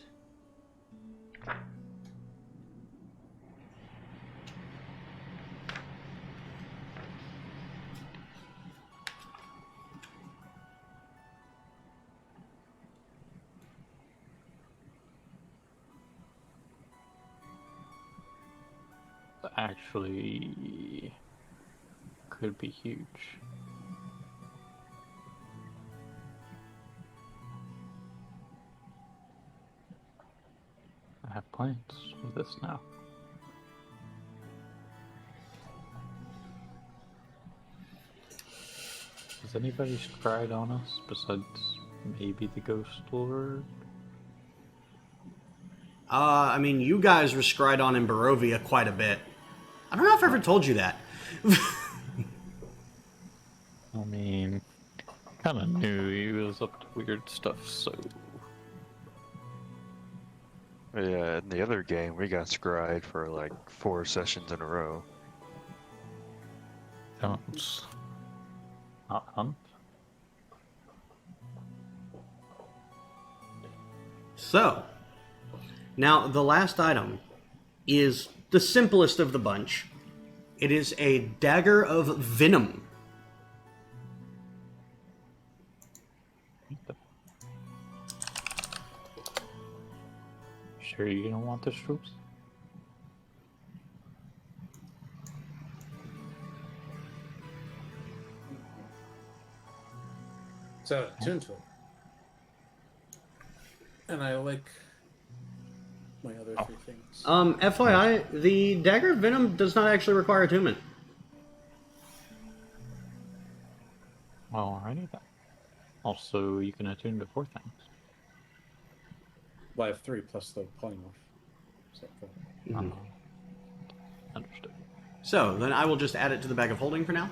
Actually, could be huge. I have plans with this now. Has anybody cried on us besides maybe the Ghost Lord? I mean, you guys were scryed on in Barovia quite a bit. I don't know if I ever told you that. I mean, kind of knew he was up to weird stuff, so... Yeah, in the other game, we got scryed for like 4 sessions in a row. Don't. Not hunt. So, now the last item is the simplest of the bunch. It is a dagger of venom. Sure you don't want this, troops? So, tuneful. And I like my other 3 things. FYI, the dagger of venom does not actually require attunement. Alrighty then. Also, you can attune to 4 things. Well, I have 3 plus the polymorph. So, 4. Understood. So, then I will just add it to the bag of holding for now.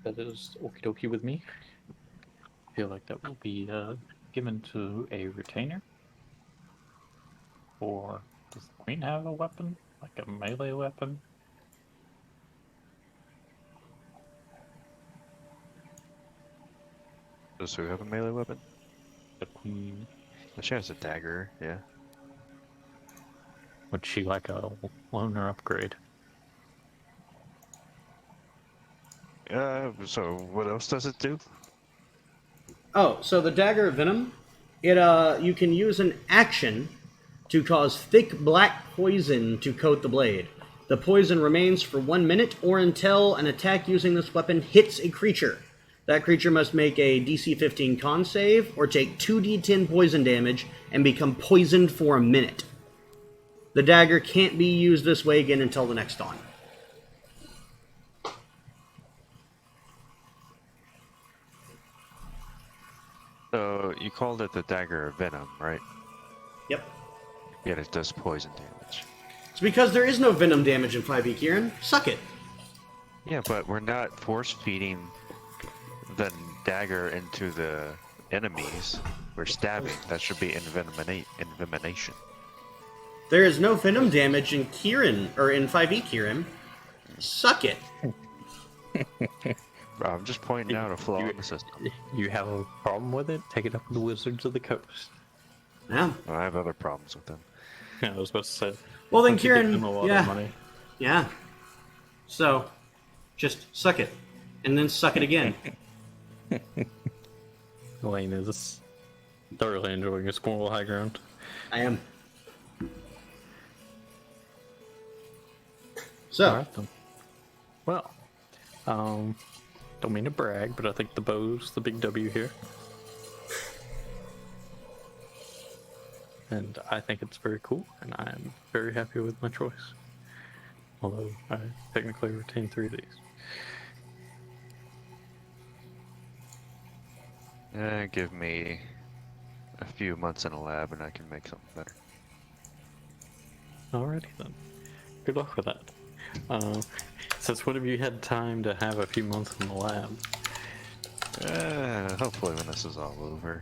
That is okie dokie with me. I feel like that will be given to a retainer. Or does the queen have a weapon? Like a melee weapon? Does who have a melee weapon? The queen. She has a dagger, yeah. Would she like a loner upgrade? So what else does it do? Oh, so the dagger of venom, it you can use an action to cause thick black poison to coat the blade. The poison remains for 1 minute or until an attack using this weapon hits a creature. That creature must make a DC 15 con save or take 2d10 poison damage and become poisoned for a minute. The dagger can't be used this way again until the next dawn. So you called it the dagger of venom, right? Yep. Yet it does poison damage. It's because there is no venom damage in 5e, Kieran. Suck it. Yeah, but we're not force feeding the dagger into the enemies. We're stabbing. That should be envenomation. There is no venom damage in Kieran, or in 5e, Kieran. Suck it. I'm just pointing out a flaw in the system. You have a problem with it? Take it up with the Wizards of the Coast. Yeah. Well, I have other problems with them. Yeah, I was about to say. Well then, don't you give Kieran, them a lot yeah. of money? Yeah. So, just suck it. And then suck it again. Lane is thoroughly enjoying his moral high ground. I am. So, Alright then. Well, don't mean to brag, but I think the bow's the big W here. and I think it's very cool, and I'm very happy with my choice. Although I technically retain 3 of these. Give me a few months in a lab and I can make something better. Alrighty then. Good luck with that. Since when have you had time to have a few months in the lab? Hopefully when this is all over.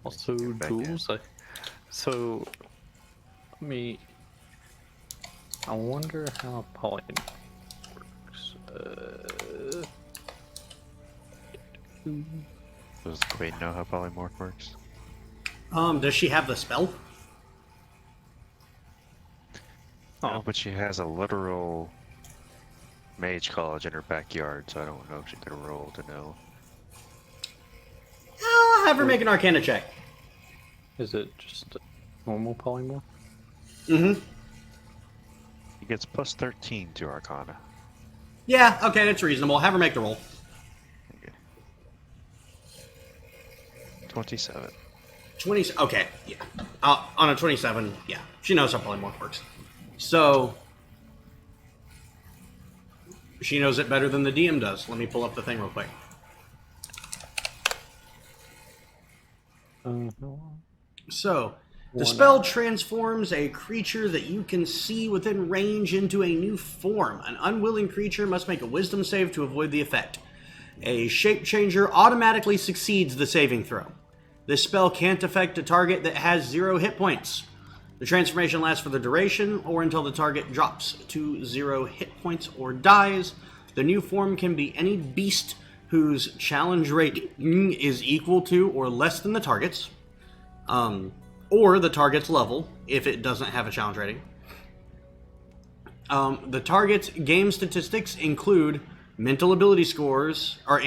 Also, Get back in. Jules, I wonder how polymorph works. Does the Queen know how polymorph works? Does she have the spell? No, but she has a literal mage college in her backyard, so I don't know if she could roll to know. I'll have her make an Arcana check. Is it just a normal polymorph? Mm-hmm. He gets plus 13 to Arcana. Yeah, okay, that's reasonable. Have her make the roll. Okay. 27. 20. Okay, yeah. On a 27, yeah. She knows how polymorph works. So, she knows it better than the DM does. Let me pull up the thing real quick. So, the spell transforms a creature that you can see within range into a new form. An unwilling creature must make a wisdom save to avoid the effect. A shape changer automatically succeeds the saving throw. This spell can't affect a target that has 0 hit points. The transformation lasts for the duration or until the target drops to 0 hit points or dies. The new form can be any beast whose challenge rating is equal to or less than the target's. Or the target's level, if it doesn't have a challenge rating. The target's game statistics including mental ability scores, are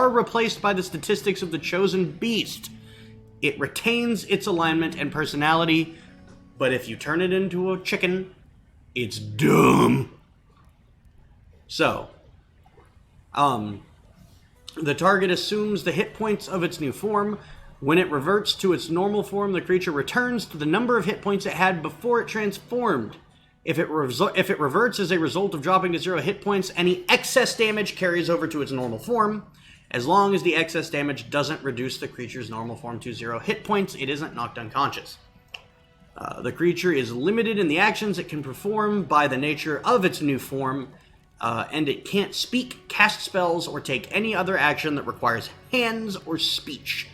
replaced by the statistics of the chosen beast. It retains its alignment and personality, but if you turn it into a chicken, it's dumb. So, the target assumes the hit points of its new form. When it reverts to its normal form, the creature returns to the number of hit points it had before it transformed. If it reverts as a result of dropping to 0 hit points, any excess damage carries over to its normal form. As long as the excess damage doesn't reduce the creature's normal form to 0 hit points, it isn't knocked unconscious. The creature is limited in the actions it can perform by the nature of its new form, and it can't speak, cast spells, or take any other action that requires hands or speech.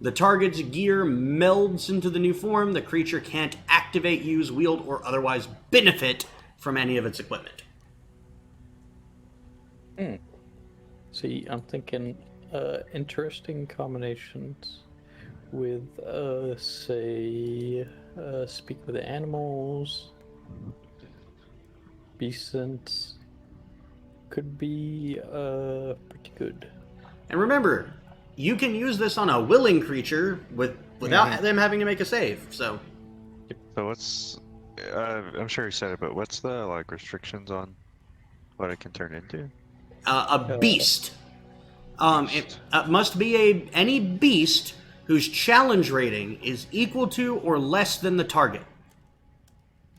The target's gear melds into the new form. The creature can't activate, use, wield, or otherwise benefit from any of its equipment. See, I'm thinking interesting combinations with, say, speak with animals, beasts, could be pretty good. And remember, you can use this on a willing creature without them having to make a save. So what's... I'm sure you said it, but what's the restrictions on what it can turn into? A beast. It must be any beast whose challenge rating is equal to or less than the target.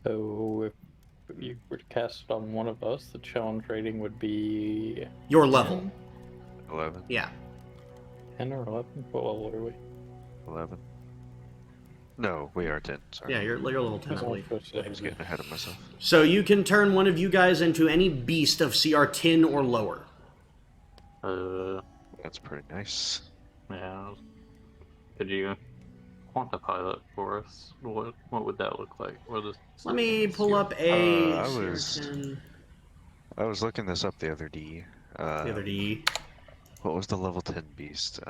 So if you were to cast it on one of us, the challenge rating would be... Your level. 11. Yeah. 10 or 11? What level are we? 11. No, we are 10. Sorry. Yeah, you're level 10, I believe. I was getting ahead of myself. So you can turn one of you guys into any beast of CR 10 or lower. That's pretty nice. Yeah. Could you quantify that for us? What would that look like? Let me pull up a CR 10. I was looking this up the other D. The other D. What was the level 10 beast?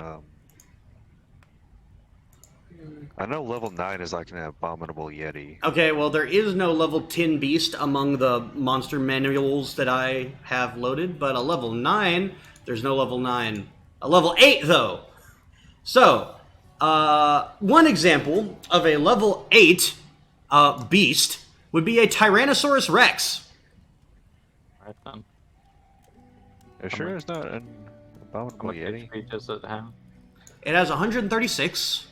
I know level 9 is like an abominable yeti. Okay, well, there is no level 10 beast among the monster manuals that I have loaded, but a level 9, there's no level 9. A level 8, though. So, one example of a level 8 beast would be a Tyrannosaurus Rex. Right then. Are you sure it's not an abominable What yeti? HP does it have? It has 136.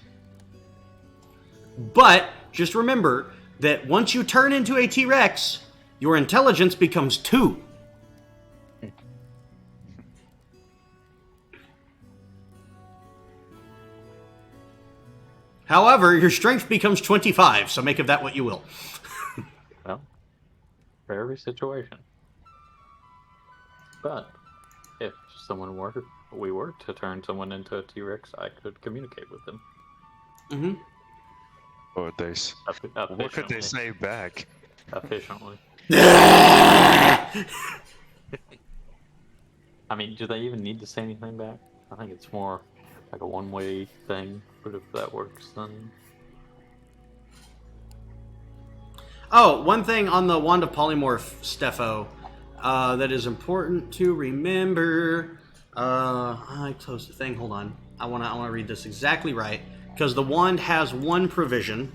But just remember that once you turn into a T-Rex, your intelligence becomes 2. However, your strength becomes 25, so make of that what you will. Well, for every situation. But if we were to turn someone into a T-Rex, I could communicate with them. Mm-hmm. What could they say back? Efficiently. I mean, do they even need to say anything back? I think it's more like a one-way thing, but if that works, then... Oh, one thing on the Wand of Polymorph, Stefo, that is important to remember. I closed the thing. Hold on. I wanna read this exactly right, because the wand has one provision.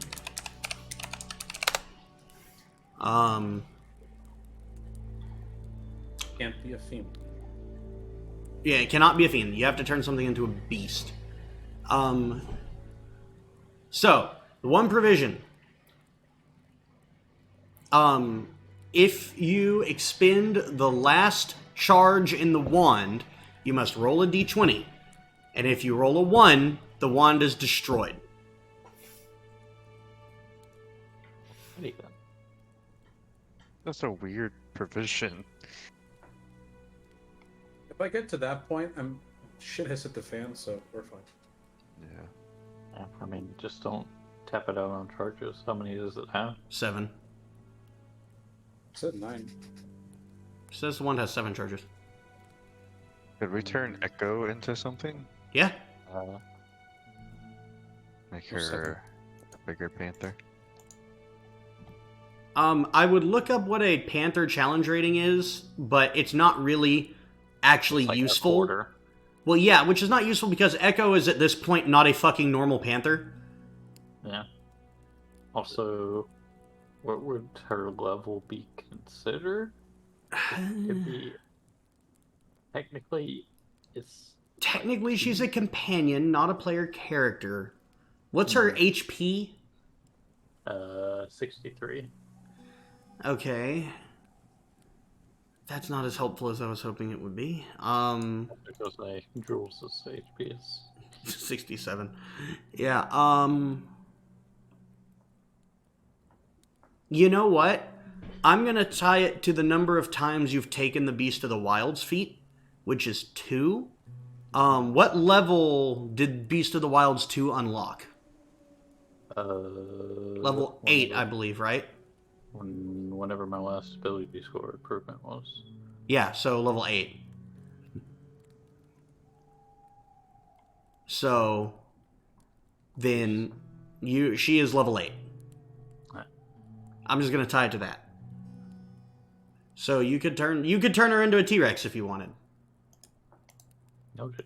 Can't be a fiend. Yeah, it cannot be a fiend. You have to turn something into a beast. So, the one provision. If you expend the last charge in the wand, you must roll a d20. And if you roll a 1, the wand is destroyed. Alrighty then. That's a weird provision. If I get to that point, shit has hit the fan, so we're fine. Yeah. I mean, just don't tap it out on charges. How many does it have? 7. It said 9. It says the wand has 7 charges. Could we turn Echo into something? Yeah? Make her a bigger panther? I would look up what a Panther challenge rating is, but it's not really actually Like useful. a quarter. Well, yeah, which is not useful because Echo is at this point not a fucking normal Panther. Yeah. Also, what would her level be considered? It could be... Technically, she's a companion, not a player character. What's her HP? 63. Okay. That's not as helpful as I was hoping it would be. Because Jules' HP is... 67. Yeah, You know what? I'm gonna tie it to the number of times you've taken the Beast of the Wild's feat, which is 2. What level did Beast of the Wild's 2 unlock? Level 8, I believe, right? Whenever my last ability score improvement was. Yeah, so level 8. So then she is level 8. Right. I'm just gonna tie it to that. So you could turn her into a T-Rex if you wanted. Okay.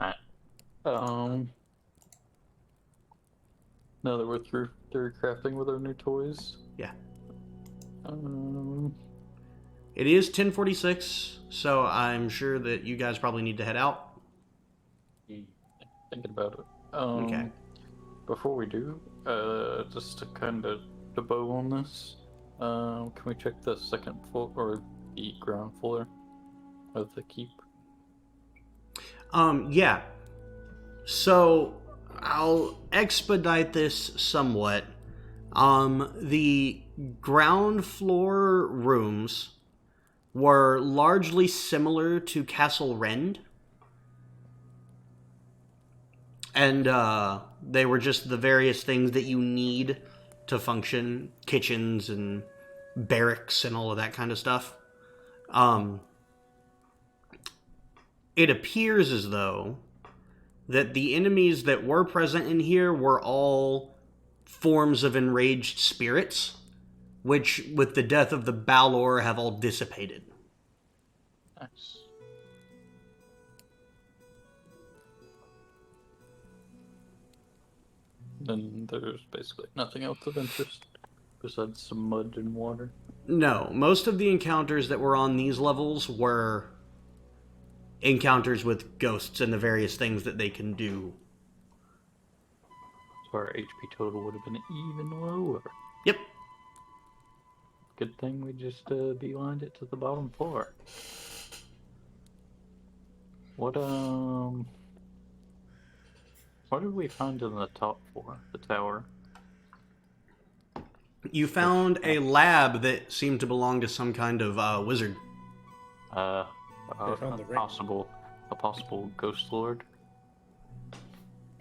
Alright. Now that we're through crafting with our new toys. Yeah. It It is 10:46, so I'm sure that you guys probably need to head out. Thinking about it. Okay. Before we do, just to kind of debug on this, can we check the second floor or the ground floor of the keep? Yeah. So I'll expedite this somewhat. The ground floor rooms were largely similar to Castle Rend. And they were just the various things that you need to function, kitchens and barracks and all of that kind of stuff. It appears as though that the enemies that were present in here were all forms of enraged spirits, which, with the death of the Balor, have all dissipated. Nice. Then there's basically nothing else of interest besides some mud and water. No, most of the encounters that were on these levels were encounters with ghosts and the various things that they can do. So our HP total would have been even lower. Yep. Good thing we just beelined it to the bottom floor. What did we find in the top floor, the tower? You found a lab that seemed to belong to some kind of wizard. found the ring. A possible ghost lord.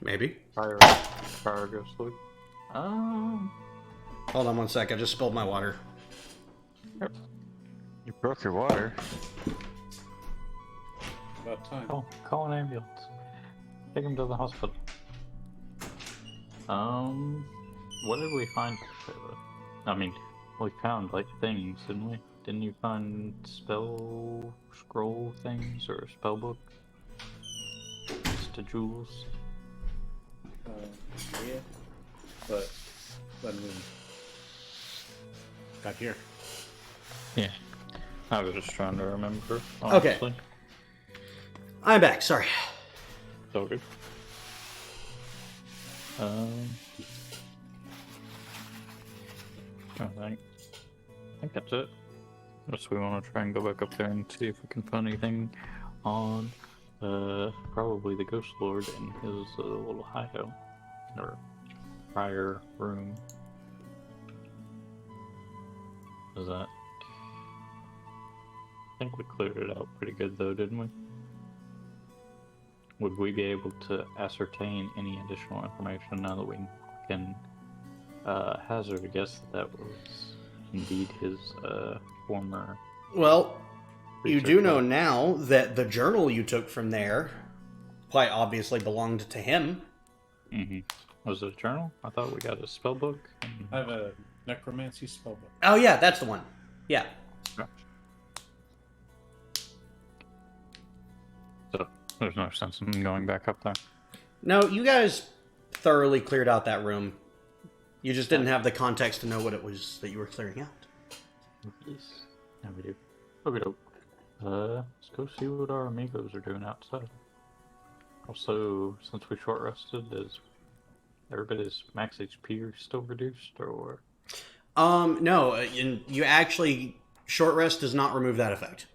Maybe. Prior ghost lord. Hold on one sec, I just spilled my water. You broke your water. About time. Call an ambulance. Take him to the hospital. What did we find? I mean, we found like things, didn't we? Didn't you find spell scroll things or spell book? Just to jewels. Yeah. But when we got here. Yeah. I was just trying to remember. Okay. Honestly. I'm back, sorry. So good. I think that's it. Unless we want to try and go back up there and see if we can find anything on probably the Ghost Lord in his little hideout or prior room. Is that? I think we cleared it out pretty good though, didn't we? Would we be able to ascertain any additional information now that we can hazard a guess that was indeed his former... Well, you do research know lab? now that the journal you took from there quite obviously belonged to him. Mm-hmm. Was it a journal? I thought we got a spell book. I have a necromancy spellbook. Oh yeah, that's the one. Yeah. So there's no sense in going back up there. No, you guys thoroughly cleared out that room. You just didn't have the context to know what it was that you were clearing out. Yes. Now we do. Okay, let's go see what our amigos are doing outside. Also, since we short rested, is everybody's max HP still reduced, or? No, you actually, short rest does not remove that effect.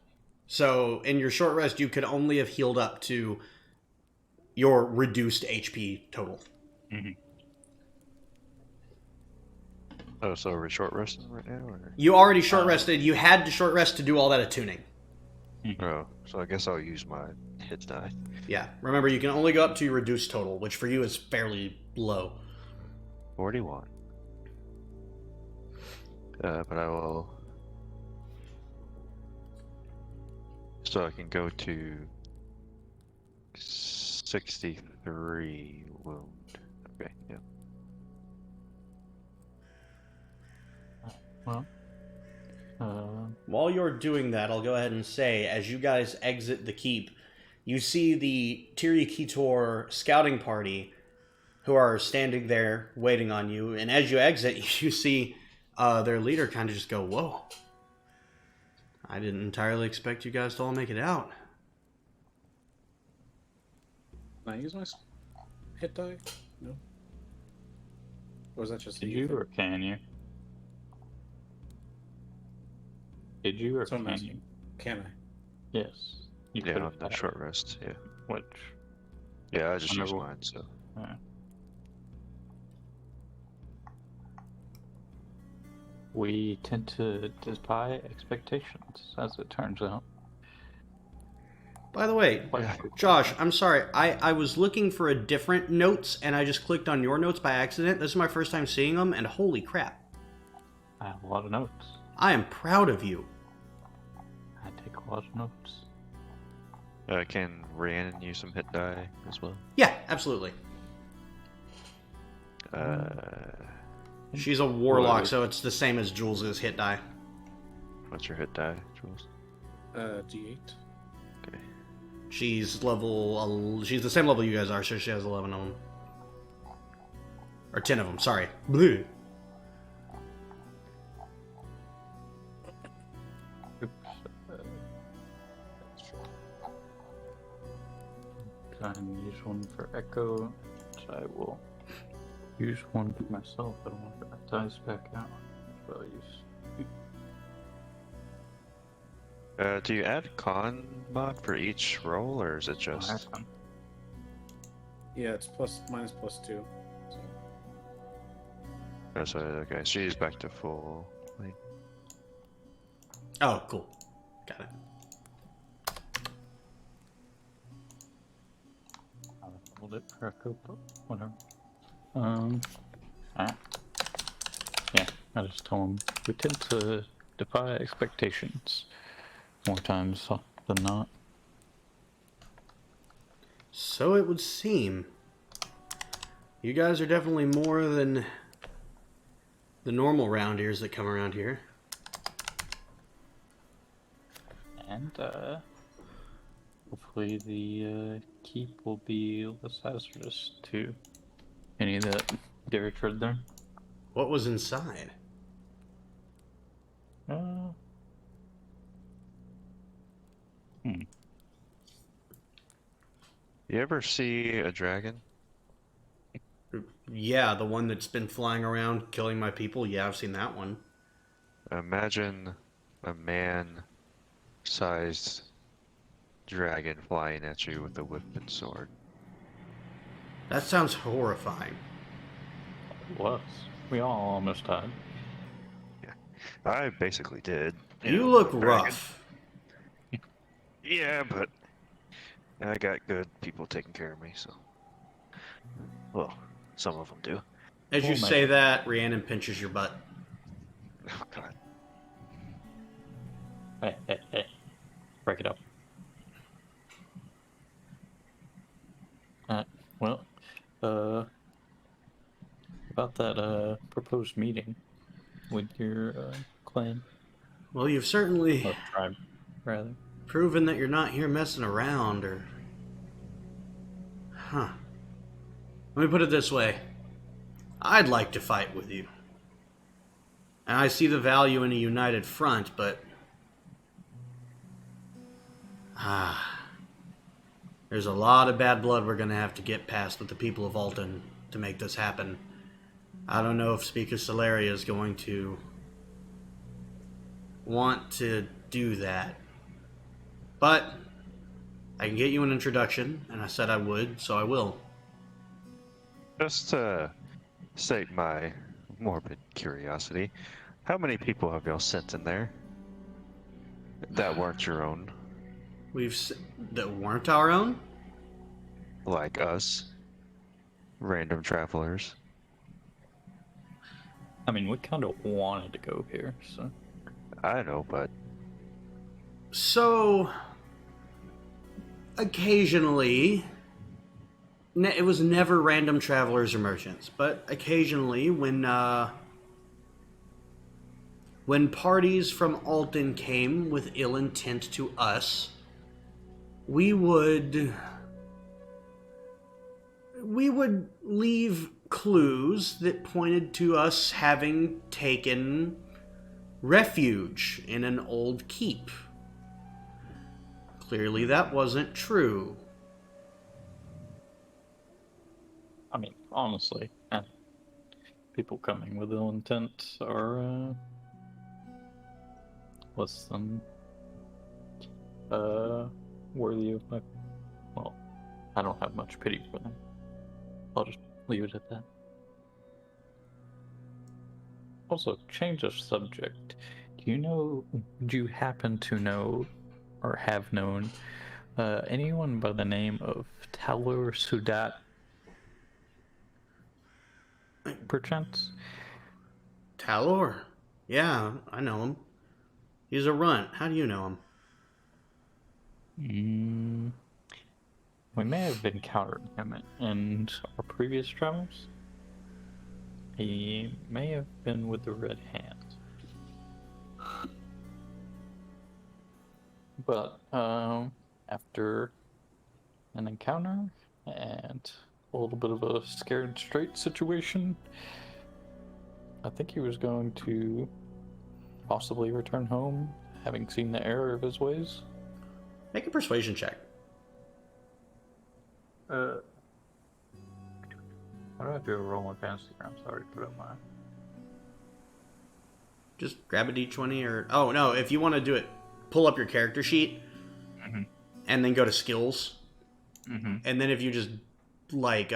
So, in your short rest, you could only have healed up to your reduced HP total. Mm-hmm. Oh, so we're short resting right now? Or? You already short rested. You had to short rest to do all that attuning. Oh, so I guess I'll use my hit die. Yeah. Remember, you can only go up to your reduced total, which for you is fairly low. 41. But I will... So I can go to 63 wound. Okay, yeah. Well, While you're doing that, I'll go ahead and say, as you guys exit the keep, you see the Tirikitor scouting party who are standing there waiting on you, and as you exit, you see their leader kind of just go, whoa. I didn't entirely expect you guys to all make it out. Can I use my hit die? No. Or was that just did a you thing? or can you? Did you or That's what I'm can asking. you? Can I? Yes. You Yeah, could on have the had short rest, yeah. Which? Yeah, I just used Wonderful. mine, so... We tend to defy expectations, as it turns out. By the way, Like, Josh, I'm sorry. I was looking for a different notes, and I just clicked on your notes by accident. This is my first time seeing them, and holy crap. I have a lot of notes. I am proud of you. I take a lot of notes. Can Rhiannon use some hit die as well? Yeah, absolutely. She's a warlock, so it's the same as Jules' hit die. What's your hit die, Jules? D8. Okay. She's she's the same level you guys are, so she has 11 of them. Or 10 of them, sorry. Bleh. Oops. and use one for Echo. So I will use one for myself. I don't want that dice back out. So I'll use. Do you add con mod for each roll, or is it just? Yeah, it's minus plus 2. So. Oh, so okay, she's back to full. Oh, cool. Got it. I rolled it for Echo, but whatever. Alright. Yeah, I just tell them we tend to defy expectations more times than not. So it would seem. You guys are definitely more than the normal round ears that come around here. And hopefully the keep will be less hazardous to any that dare tread there. What was inside? You ever see a dragon? Yeah, the one that's been flying around killing my people. Yeah, I've seen that one. Imagine a man-sized dragon flying at you with a whip and sword. That sounds horrifying. It was. We all almost died. Yeah, I basically did. You look rough. Yeah, but I got good people taking care of me, so. Well, some of them do. As you say that, Rhiannon pinches your butt. Oh, God. Hey. Break it up. Well, about that proposed meeting with your clan. Well, you've certainly Or tribe, rather. proven that you're not here messing around, or... Huh. Let me put it this way. I'd like to fight with you. And I see the value in a united front, but... There's a lot of bad blood we're going to have to get past with the people of Alton to make this happen. I don't know if Speaker Solaria is going to want to do that. But I can get you an introduction, and I said I would, so I will. Just to sate my morbid curiosity, how many people have y'all sent in there that weren't your own? That weren't our own? Like us. Random travelers. I mean, we kind of wanted to go here, so... I know, but... So... Occasionally... It was never random travelers or merchants, but occasionally when parties from Alton came with ill intent to us, we would leave clues that pointed to us having taken refuge in an old keep. Clearly that wasn't true. I mean, honestly, people coming with ill intent are less than worthy of my... Well, I don't have much pity for them. I'll just leave it at that. Also, change of subject. Do you happen to know, or have known, anyone by the name of Talor Sudat? Perchance? Talor? Yeah, I know him. He's a runt. How do you know him? We may have encountered him in our previous travels. He may have been with the Red Hand. But after an encounter and a little bit of a scared straight situation, I think he was going to possibly return home, having seen the error of his ways. Make a persuasion check. How do I do a roll in fantasy? I'm sorry, put up my. Just grab a d20 or... Oh, no, if you want to do it, pull up your character sheet Mm-hmm. and then go to skills. Mm-hmm. And then if you just, like,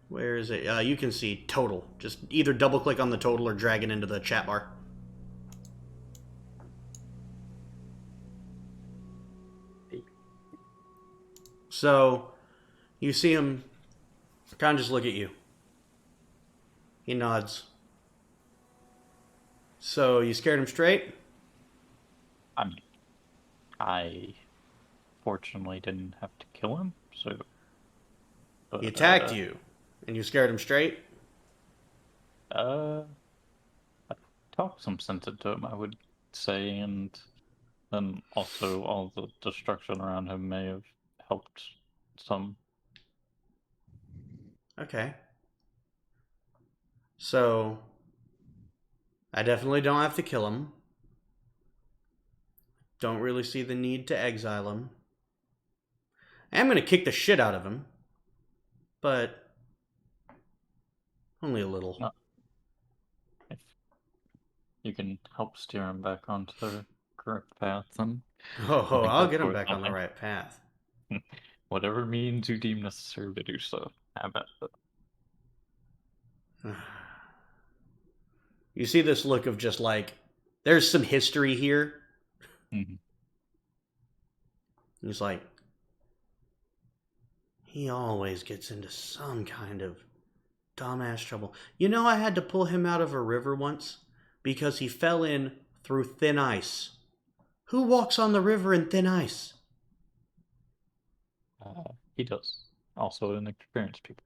where is it? You can see total. Just either double-click on the total or drag it into the chat bar. So, you see him kind of just look at you. He nods. So, you scared him straight? I mean, I fortunately didn't have to kill him, so. But, He attacked you, and you scared him straight? I talked some sense into him, I would say, and then also all the destruction around him may have helped some. Okay. So, I definitely don't have to kill him. Don't really see the need to exile him. I am going to kick the shit out of him. But only a little. No. If you can help steer him back onto the correct path, then Oh, I think I'll that's get him worth back on the something. right path. Whatever means you deem necessary to do so. Have at it. You see this look of just like, there's some history here. Mm-hmm. He's like, he always gets into some kind of dumbass trouble. You know, I had to pull him out of a river once because he fell in through thin ice. Who walks on the river in thin ice? He does. Also inexperienced people.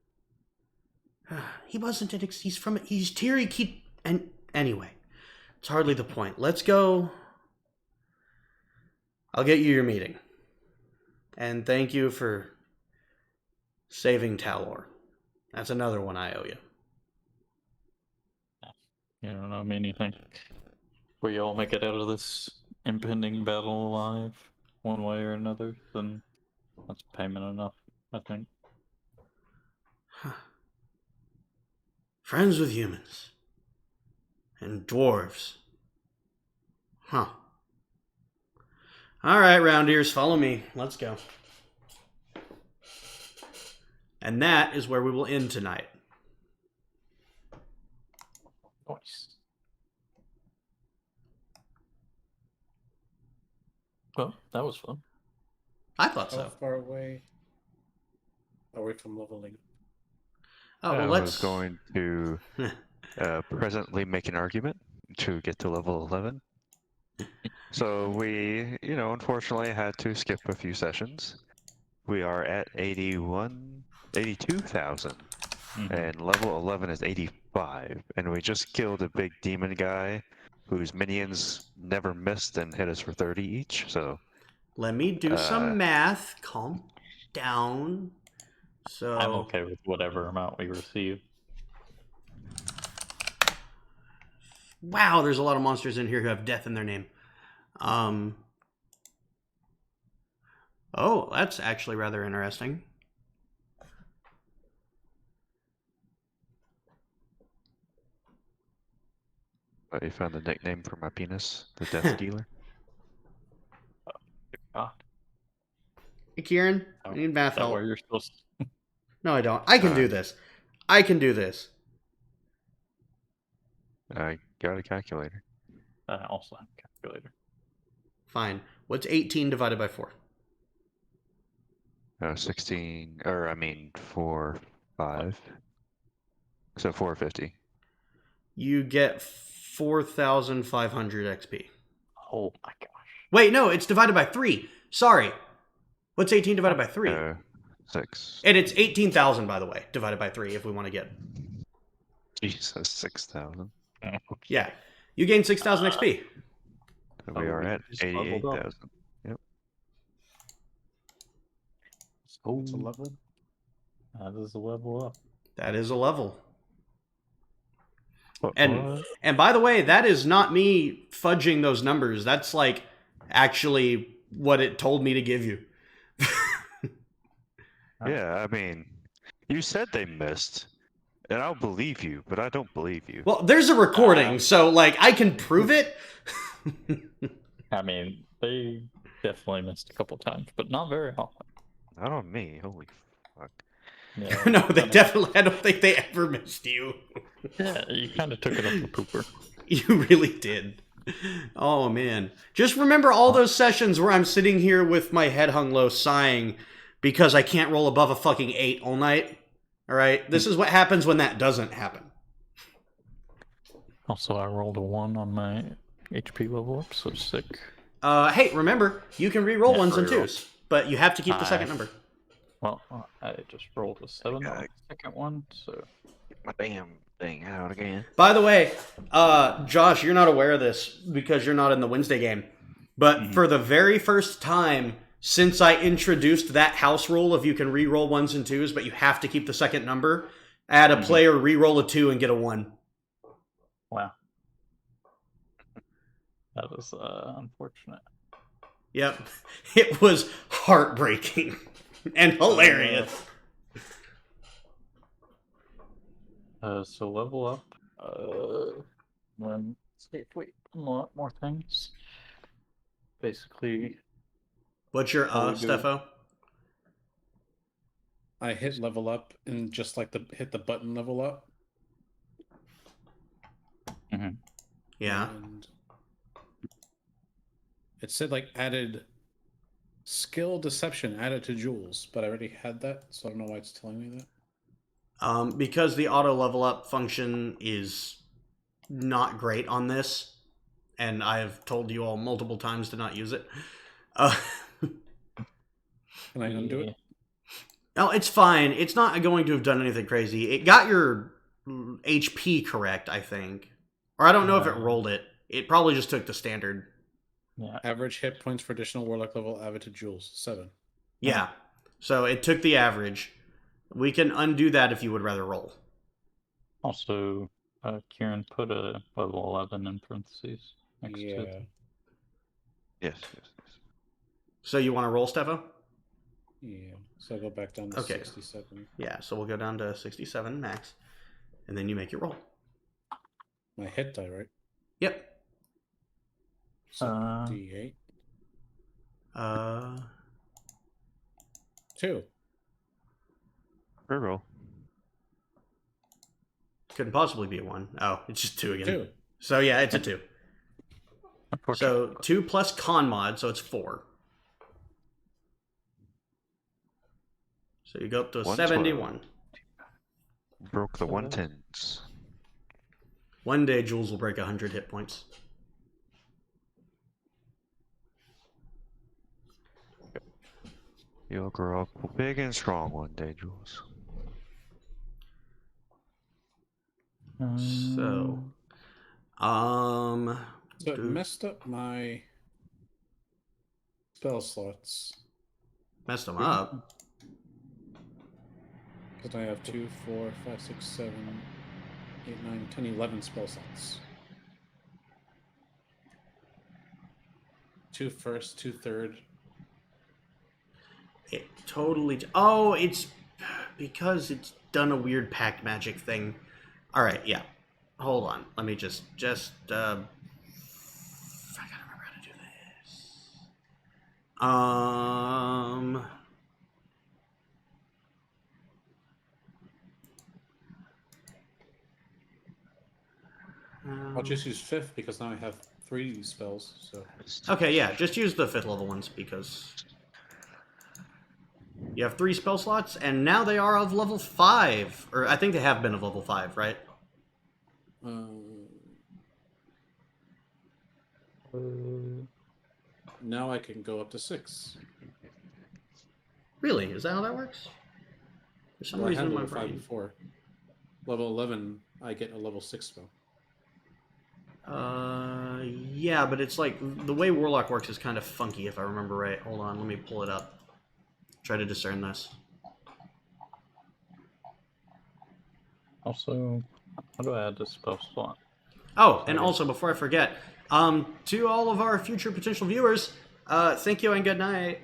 He wasn't an he's Tyrion. And anyway, it's hardly the point. Let's go. I'll get you your meeting. And thank you for saving Talor. That's another one I owe you. You don't know me anything. We all make it out of this impending battle alive, one way or another, then that's payment enough, I think. Friends with humans. And dwarves. Huh. Alright, round ears, follow me. Let's go. And that is where we will end tonight. Nice. Well, that was fun. I thought How so. far away are we from leveling? Oh, well, I let's... was going to presently make an argument to get to level 11. So we, unfortunately had to skip a few sessions. We are at 82,000, and level 11 is 85, and we just killed a big demon guy whose minions never missed and hit us for 30 each, so... Let me do some math. Calm down. So... I'm okay with whatever amount we receive. Wow, there's a lot of monsters in here who have death in their name. Oh, that's actually rather interesting. You found the nickname for my penis, the Death Dealer. God. Hey, Kieran, I need math Is that help. where you're supposed to... No, I don't. I can do this. I can do this. I got a calculator. I also have a calculator. Fine. What's 18 divided by 4? 16, 4, 5. So 450. You get 4,500 XP. Oh my gosh. Wait, no, it's divided by 3. Sorry. What's 18 divided by 3? 6. And it's 18,000, by the way, divided by 3 if we want to get... Jesus, 6,000. Yeah. You gain 6,000 XP. So we are at just leveled up. 88,000. Yep. So, It's a level. that is a level up. That is a level. What? And by the way, that is not me fudging those numbers. That's like actually what it told me to give you. Yeah, I mean, you said they missed, and I'll believe you, but I don't believe you. Well, there's a recording, so like I can prove it. I mean, they definitely missed a couple times, but not very often. Not on me. Holy fuck. Yeah, No, you they kinda- definitely. I don't think they ever missed you. Yeah, you kind of took it up the pooper. You really did. Oh man. Just remember all those sessions where I'm sitting here with my head hung low sighing because I can't roll above a fucking 8 all night. Alright? This is what happens when that doesn't happen. Also, I rolled a 1 on my HP level up, so sick. Hey, remember, you can re-roll Yeah, ones and re-roll. twos, but you have to keep the second number. Well, I just rolled a 7 on Okay. the second one, so... Get my damn thing out again. By the way, Josh, you're not aware of this because you're not in the Wednesday game. But for the very first time since I introduced that house rule of you can re-roll ones and twos, but you have to keep the second number, I had a player re-roll a 2 and get a 1. Wow. That was unfortunate. Yep. It was heartbreaking and hilarious. So level up. Let's see if we unlock more things. Basically, What's your How we do- Steffo? I hit level up and just like hit the button level up. Yeah. And it said like added skill deception added to Jules, but I already had that, so I don't know why it's telling me that. Because the auto level up function is not great on this, and I have told you all multiple times to not use it. Can I undo it? No, it's fine. It's not going to have done anything crazy. It got your HP correct, I think. Or I don't know if it rolled it. It probably just took the standard. yeah. Average hit points for additional warlock level added to Jules 7. Yeah. So it took the average. We can undo that if you would rather roll. Also, Kieran put a level 11 in parentheses next to it. Yeah. Yes, yes, yes. So you want to roll, Steffo? Yeah. So I'll go back down to Okay. 67. Yeah, so we'll go down to 67 max. And then you make your roll. My hit die, right? Yep. So D8. 2. Reroll. Couldn't possibly be a 1. Oh, it's just 2 again. 2. So yeah, it's a 2. Unfortunately, So 2 plus con mod, so it's 4. So you go up to 71. Broke the 110s. One day Jules will break 100 hit points. You'll grow up big and strong one day, Jules. So, So it messed up my spell slots. messed them up. Because I have 2, 4, 5, 6, 7, 8, 9, 10, 11 spell slots. 2 first, 2 third. It totally. Oh, it's because it's done a weird pact magic thing. All right, yeah. Hold on. Let me just. I gotta remember how to do this. I'll just use 5th because now I have 3 spells. So Okay, yeah. Just use the 5th level ones because you have 3 spell slots, and now they are of level 5, or I think they have been of level 5, right? now I can go up to 6. Really? Is that how that works? For some Well, I reason, had in my level 5 brain. before. Level 11, I get a level 6 spell. Yeah, but it's like the way Warlock works is kind of funky, if I remember right. Hold on, let me pull it up. Try to discern this. also, how do I add this spell slot? Oh, and also before I forget, to all of our future potential viewers, thank you and good night.